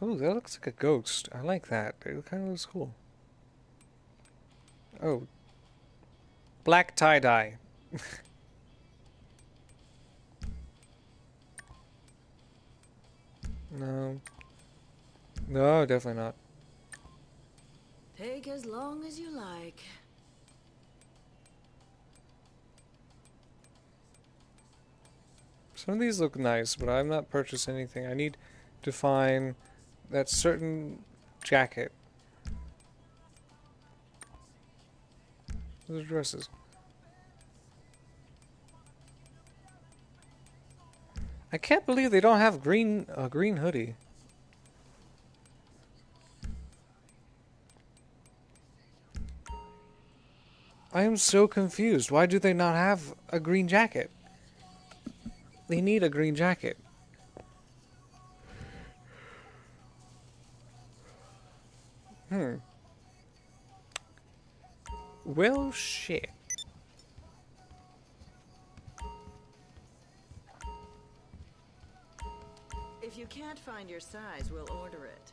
Oh, that looks like a ghost. I like that. It kind of looks cool. Oh, black tie-dye. No. No, definitely not. Take as long as you like. Some of these look nice, but I'm not purchasing anything. I need to find that certain jacket. Those are dresses. I can't believe they don't have green a green hoodie. I am so confused. Why do they not have a green jacket? They need a green jacket. Well, shit. If you can't find your size, we'll order it.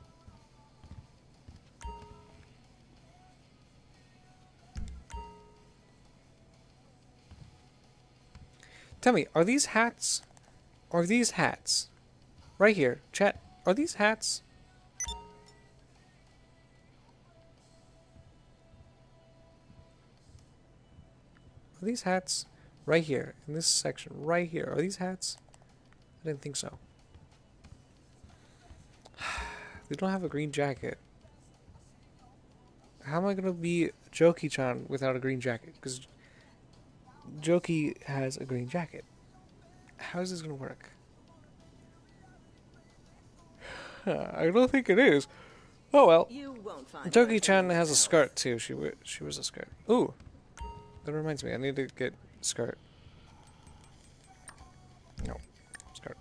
Tell me, are these hats? Are these hats? Right here, chat. Are these hats? Are these hats? Right here, in this section, right here. Are these hats? I didn't think so. They don't have a green jacket. How am I gonna be Jokey-chan without a green jacket? Because Jokey has a green jacket. How is this gonna work? I don't think it is. Oh well. You won't find Jokey-chan much has a else. skirt too. She wears a skirt. Ooh, that reminds me. I need to get skirt. No, skirt.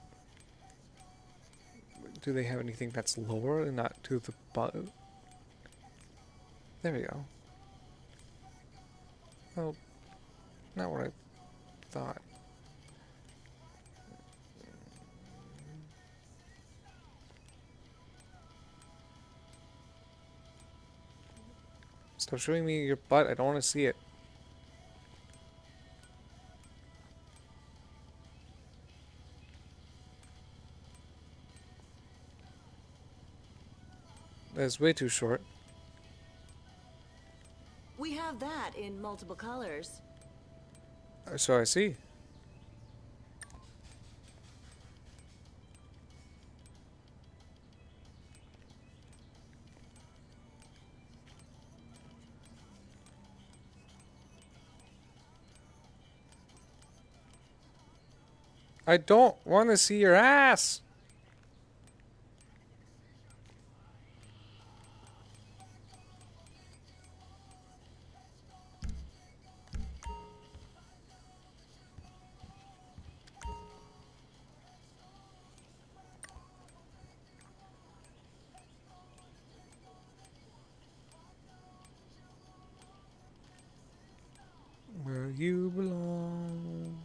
Do they have anything that's lower and not to the bottom? There we go. Well, not what I thought. Stop showing me your butt. I don't want to see it. That's way too short. We have that in multiple colors. So I see. I don't want to see your ass. Where you belong.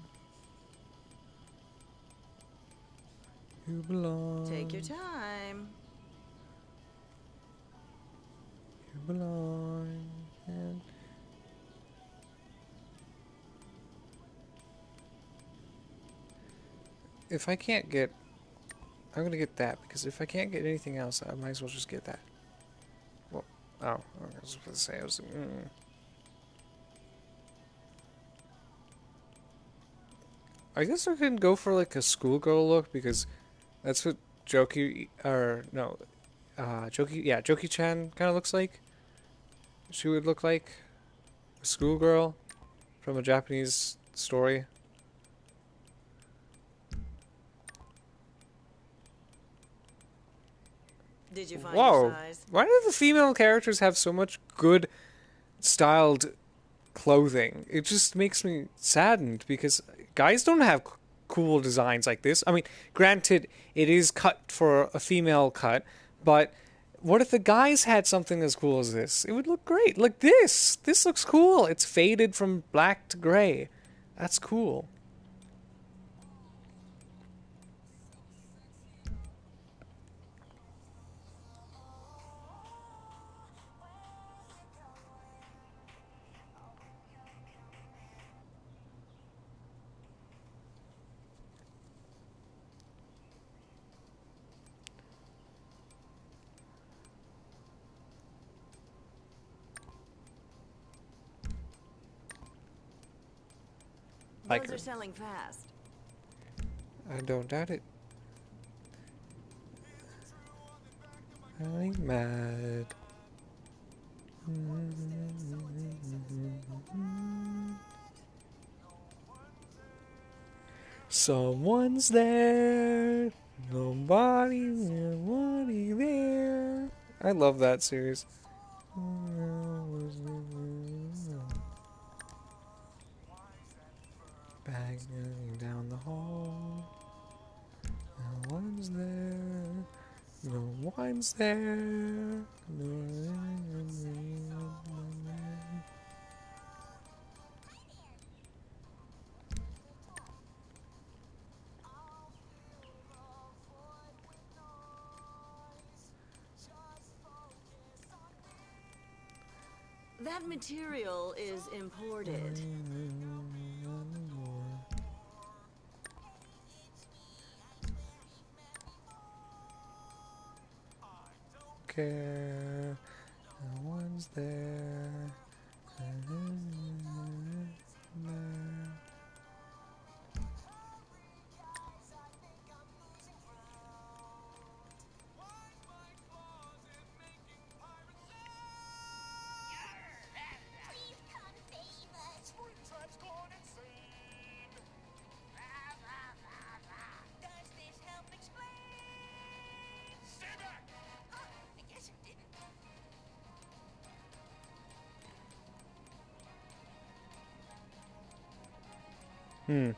You belong. Take your time. You belong. And if I can't get... I'm gonna get that, because if I can't get anything else, I might as well just get that. Well, oh, I was supposed to say, I guess I can go for like a schoolgirl look, because that's what Joki, or no, Joki-chan kind of looks like. She would look like a schoolgirl from a Japanese story. Did you find your Whoa! size? Why do the female characters have so much good styled clothing? It just makes me saddened because guys don't have cool designs like this. I mean, granted, it is cut for a female cut, but what if the guys had something as cool as this? It would look great. Like this. This looks cool. It's faded from black to gray. That's cool. Like Those her. are selling fast. I don't doubt it. I'm mad. Someone's there. Nobody there. I love that series. Banging down the hall. No one's there. No one's there. That material is imported. Care. No one's there. Hmm.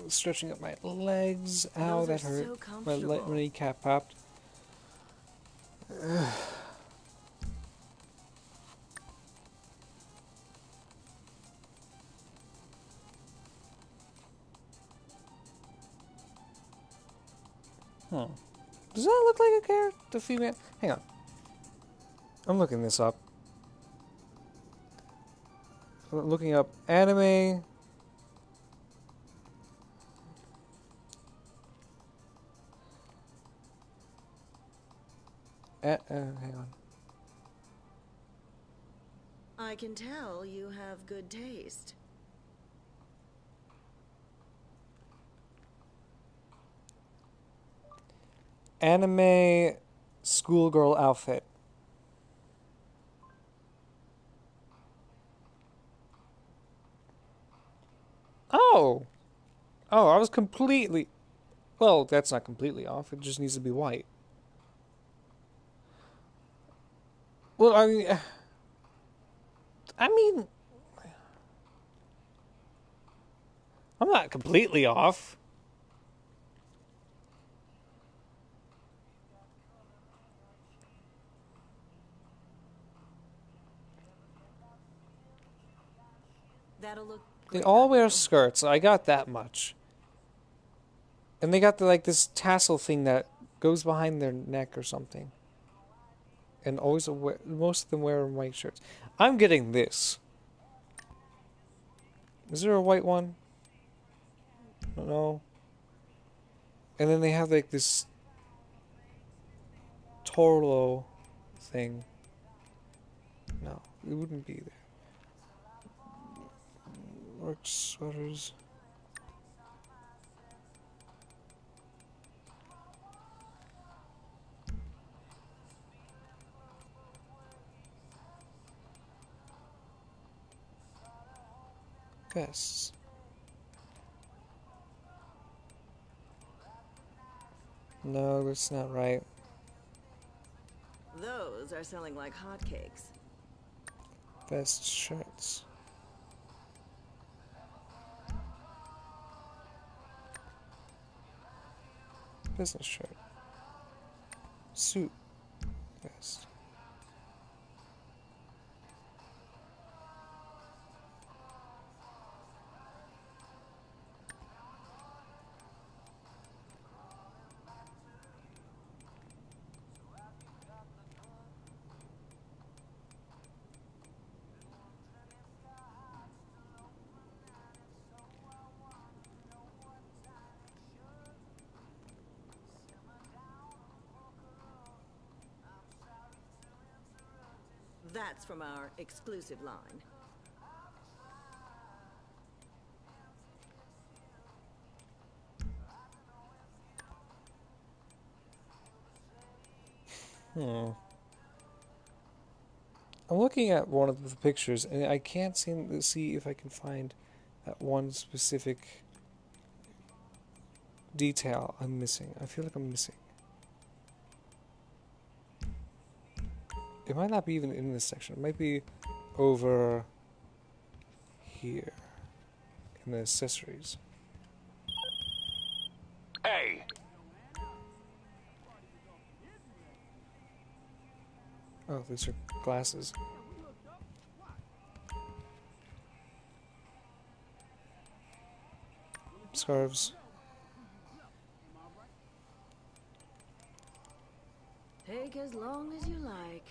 Stretching up my legs. Ow, Those that are hurt. so My comfortable. kneecap popped. Huh. Does that look like a character? The female? Hang on. I'm looking this up. I'm looking up anime. Hang on. I can tell you have good taste. Anime schoolgirl outfit. Oh! Oh, I was completely... Well, that's not completely off. It just needs to be white. Well, I mean... I'm not completely off. That'll look They great all on wear you. skirts. I got that much. And they got like this tassel thing that goes behind their neck or something. And always most of them wear white shirts. I'm getting this. Is there a white one? No. And then they have like this Torlo thing. No, it wouldn't be there. Work sweaters. Vests. No, that's not right. Those are selling like hotcakes. Vest shirts. Business shirt. Suit. Vest. That's from our exclusive line. I'm looking at one of the pictures and I can't seem to see if I can find that one specific detail I'm missing. I feel like I'm missing. It might not be even in this section. It might be over here in the accessories. Hey, Oh, these are glasses. Scarves. Take as long as you like.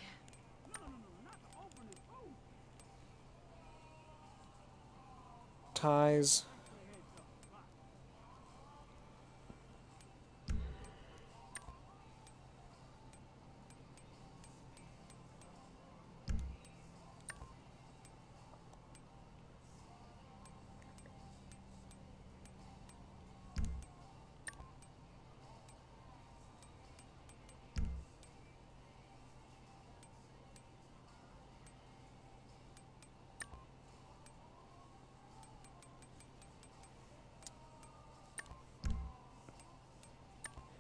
Ties.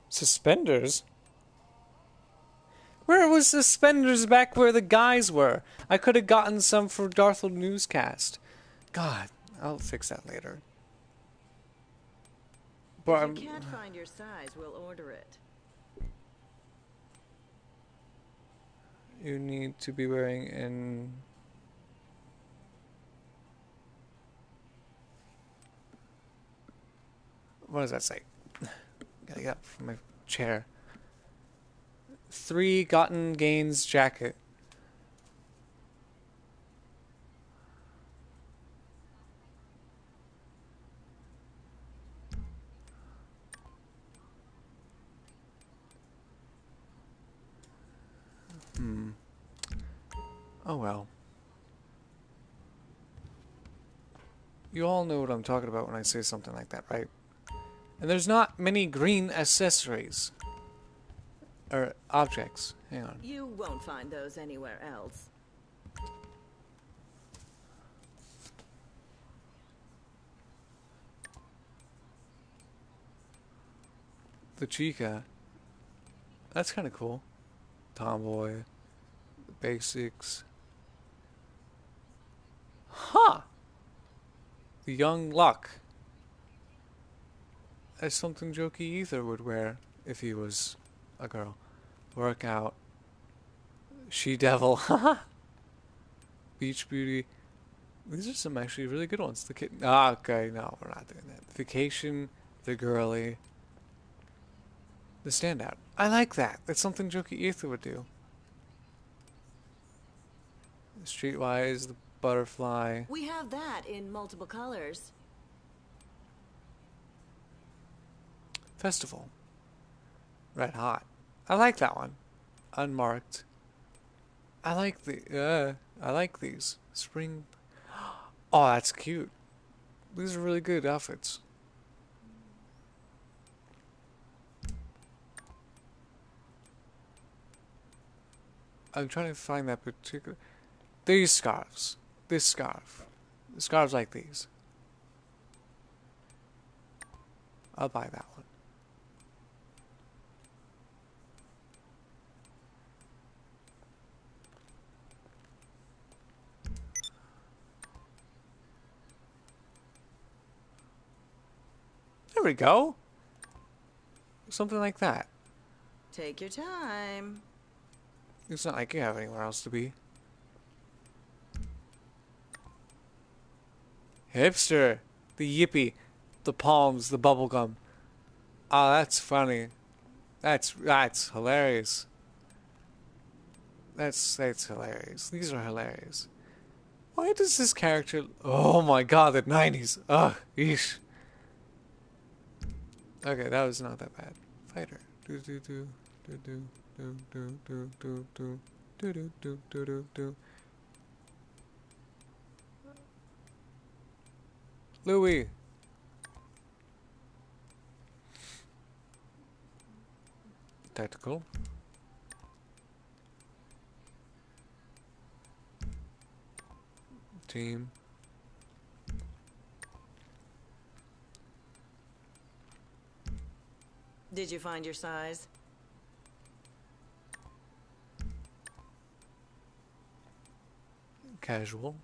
Suspenders? Where was suspenders back where the guys were? I could have gotten some for Darthel Newscast. God, I'll fix that later. But If you can't find your size, we'll order it. you need to be wearing an... What does that say? Gotta get up from my chair. 3 Gotten Gains jacket. Oh well. You all know what I'm talking about when I say something like that, right? And there's not many green accessories. Or objects. Hang on. You won't find those anywhere else. The Chica. That's kind of cool. Tomboy. The basics. Huh! The Young Luck. That's something Jokey Ether would wear if he was a girl. Workout. She Devil. Haha. Beach Beauty. These are some actually really good ones. The kid. Ah, okay, no, we're not doing that. Vacation. The Girly. The Standout. I like that. That's something Jokey Ether would do. Streetwise. The Butterfly. We have that in multiple colors. Festival. Red Hot. I like that one. Unmarked. I like these. Spring. Oh, that's cute. These are really good outfits. I'm trying to find that particular... These scarves. This scarf. Scarves like these. I'll buy that one. There we go. Something like that. Take your time. It's not like you have anywhere else to be. Hipster. The yippee. The palms. The bubblegum. Oh, that's funny. That's hilarious. That's hilarious. These are hilarious. Why does this character... Oh my god, the 90s. Ugh, yeesh. Okay, that was not that bad. Fighter. Do do do do do do do do do do do do do do do do. Louis. Tactical. Team. Did you find your size? Casual.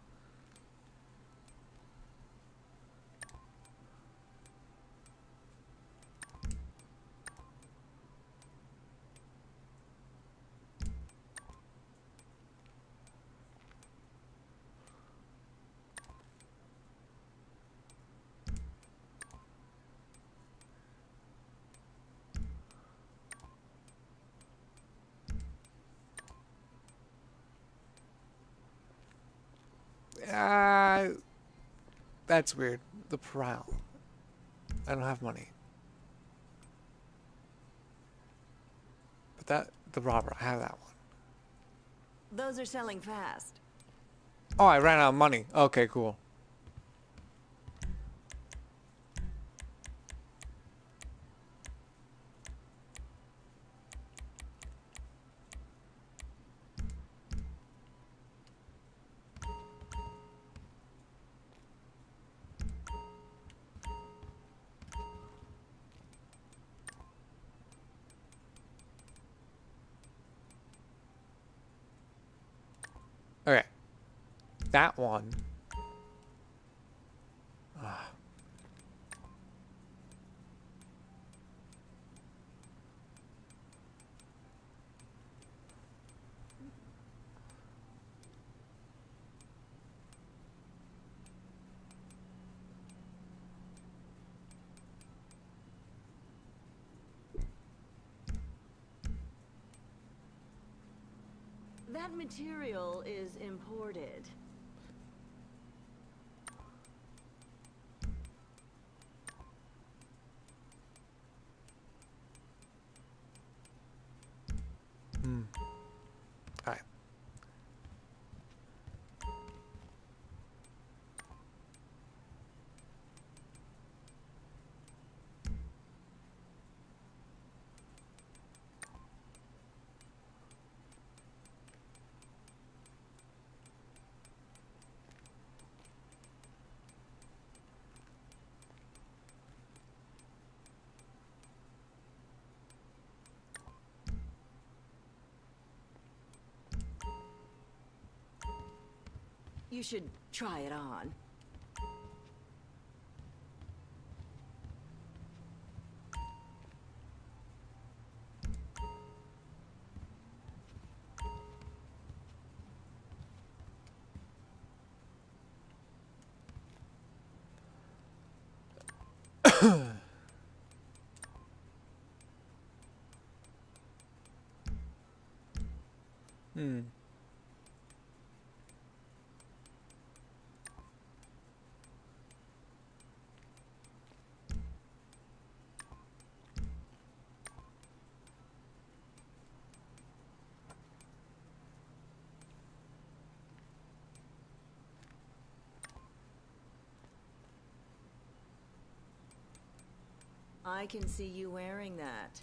That's weird. The Prowl. I don't have money. But the Robber, I have that one. Those are selling fast. Oh, I ran out of money. Okay, cool. Okay. That one. That material is imported. Alright. You should try it on. I can see you wearing that.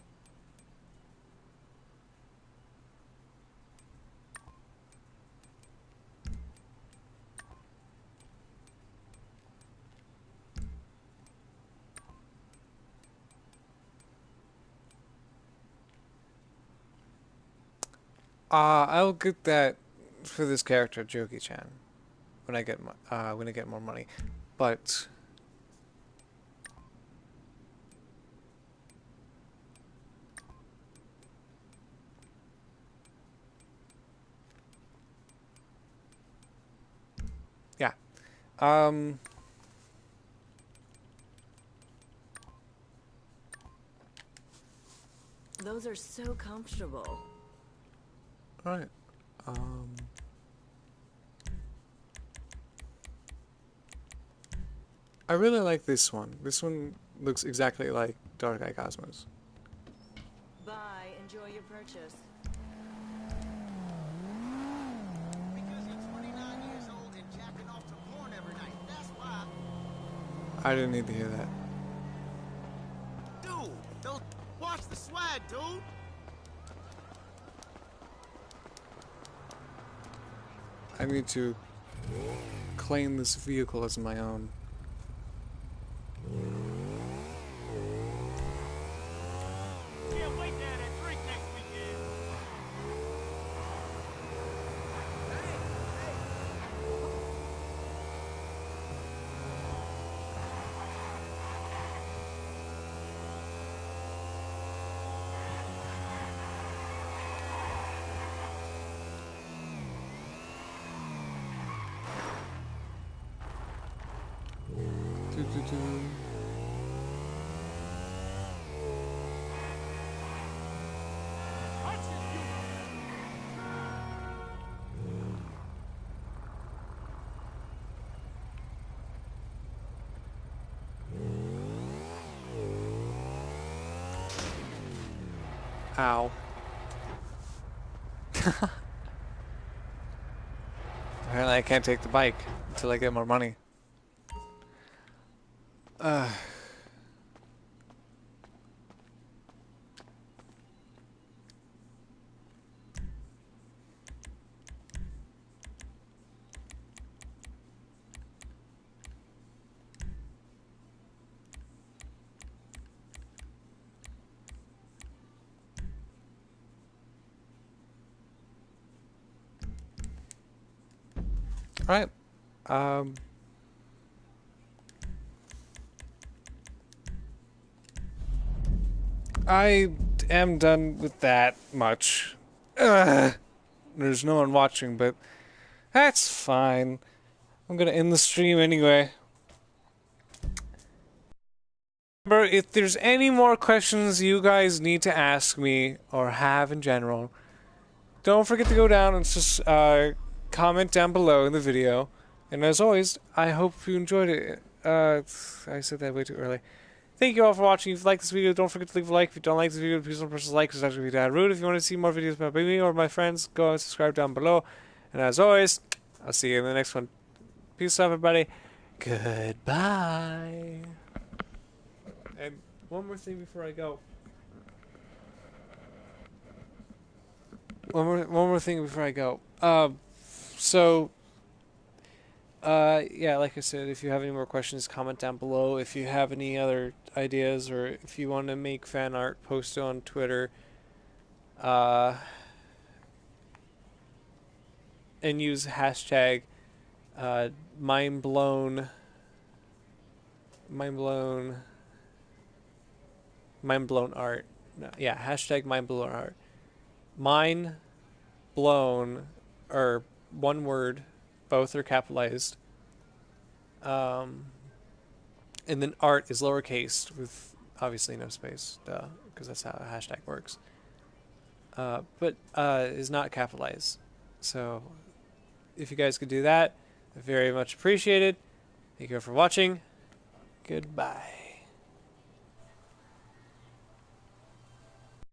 I'll get that for this character, Joki-chan, when I get more money. But yeah, Those are so comfortable. all right. I really like this one. This one looks exactly like Dark Eye Cosmos. Bye. Enjoy your purchase. Because you're 29 years old and jacking off to porn every night. That's why. I didn't need to hear that. Dude, don't watch the swag, dude. I need to claim this vehicle as my own. Can't wait to have that drink next weekend. Ow. Apparently I can't take the bike until I get more money. Alright. I am done with that much. There's no one watching, but that's fine. I'm gonna end the stream anyway. Remember, if there's any more questions you guys need to ask me, or have in general, don't forget to go down and just comment down below in the video. And as always, I hope you enjoyed it. I said that way too early. Thank you all for watching. If you like this video, don't forget to leave a like. If you don't like this video, please don't press like, because that's going to be that rude. If you want to see more videos about me or my friends, go and subscribe down below. And as always, I'll see you in the next one. Peace out, everybody. Goodbye. And one more thing before I go. One more thing before I go. Yeah, like I said, if you have any more questions, comment down below. If you have any other ideas, or if you want to make fan art, post it on Twitter. And use hashtag mindblown art. No, yeah, hashtag mindblown art. Mind blown, or one word, both are capitalized. And then art is lowercase with obviously no space, duh, because that's how a hashtag works. But is not capitalized. So if you guys could do that, very much appreciated. Thank you all for watching. Goodbye.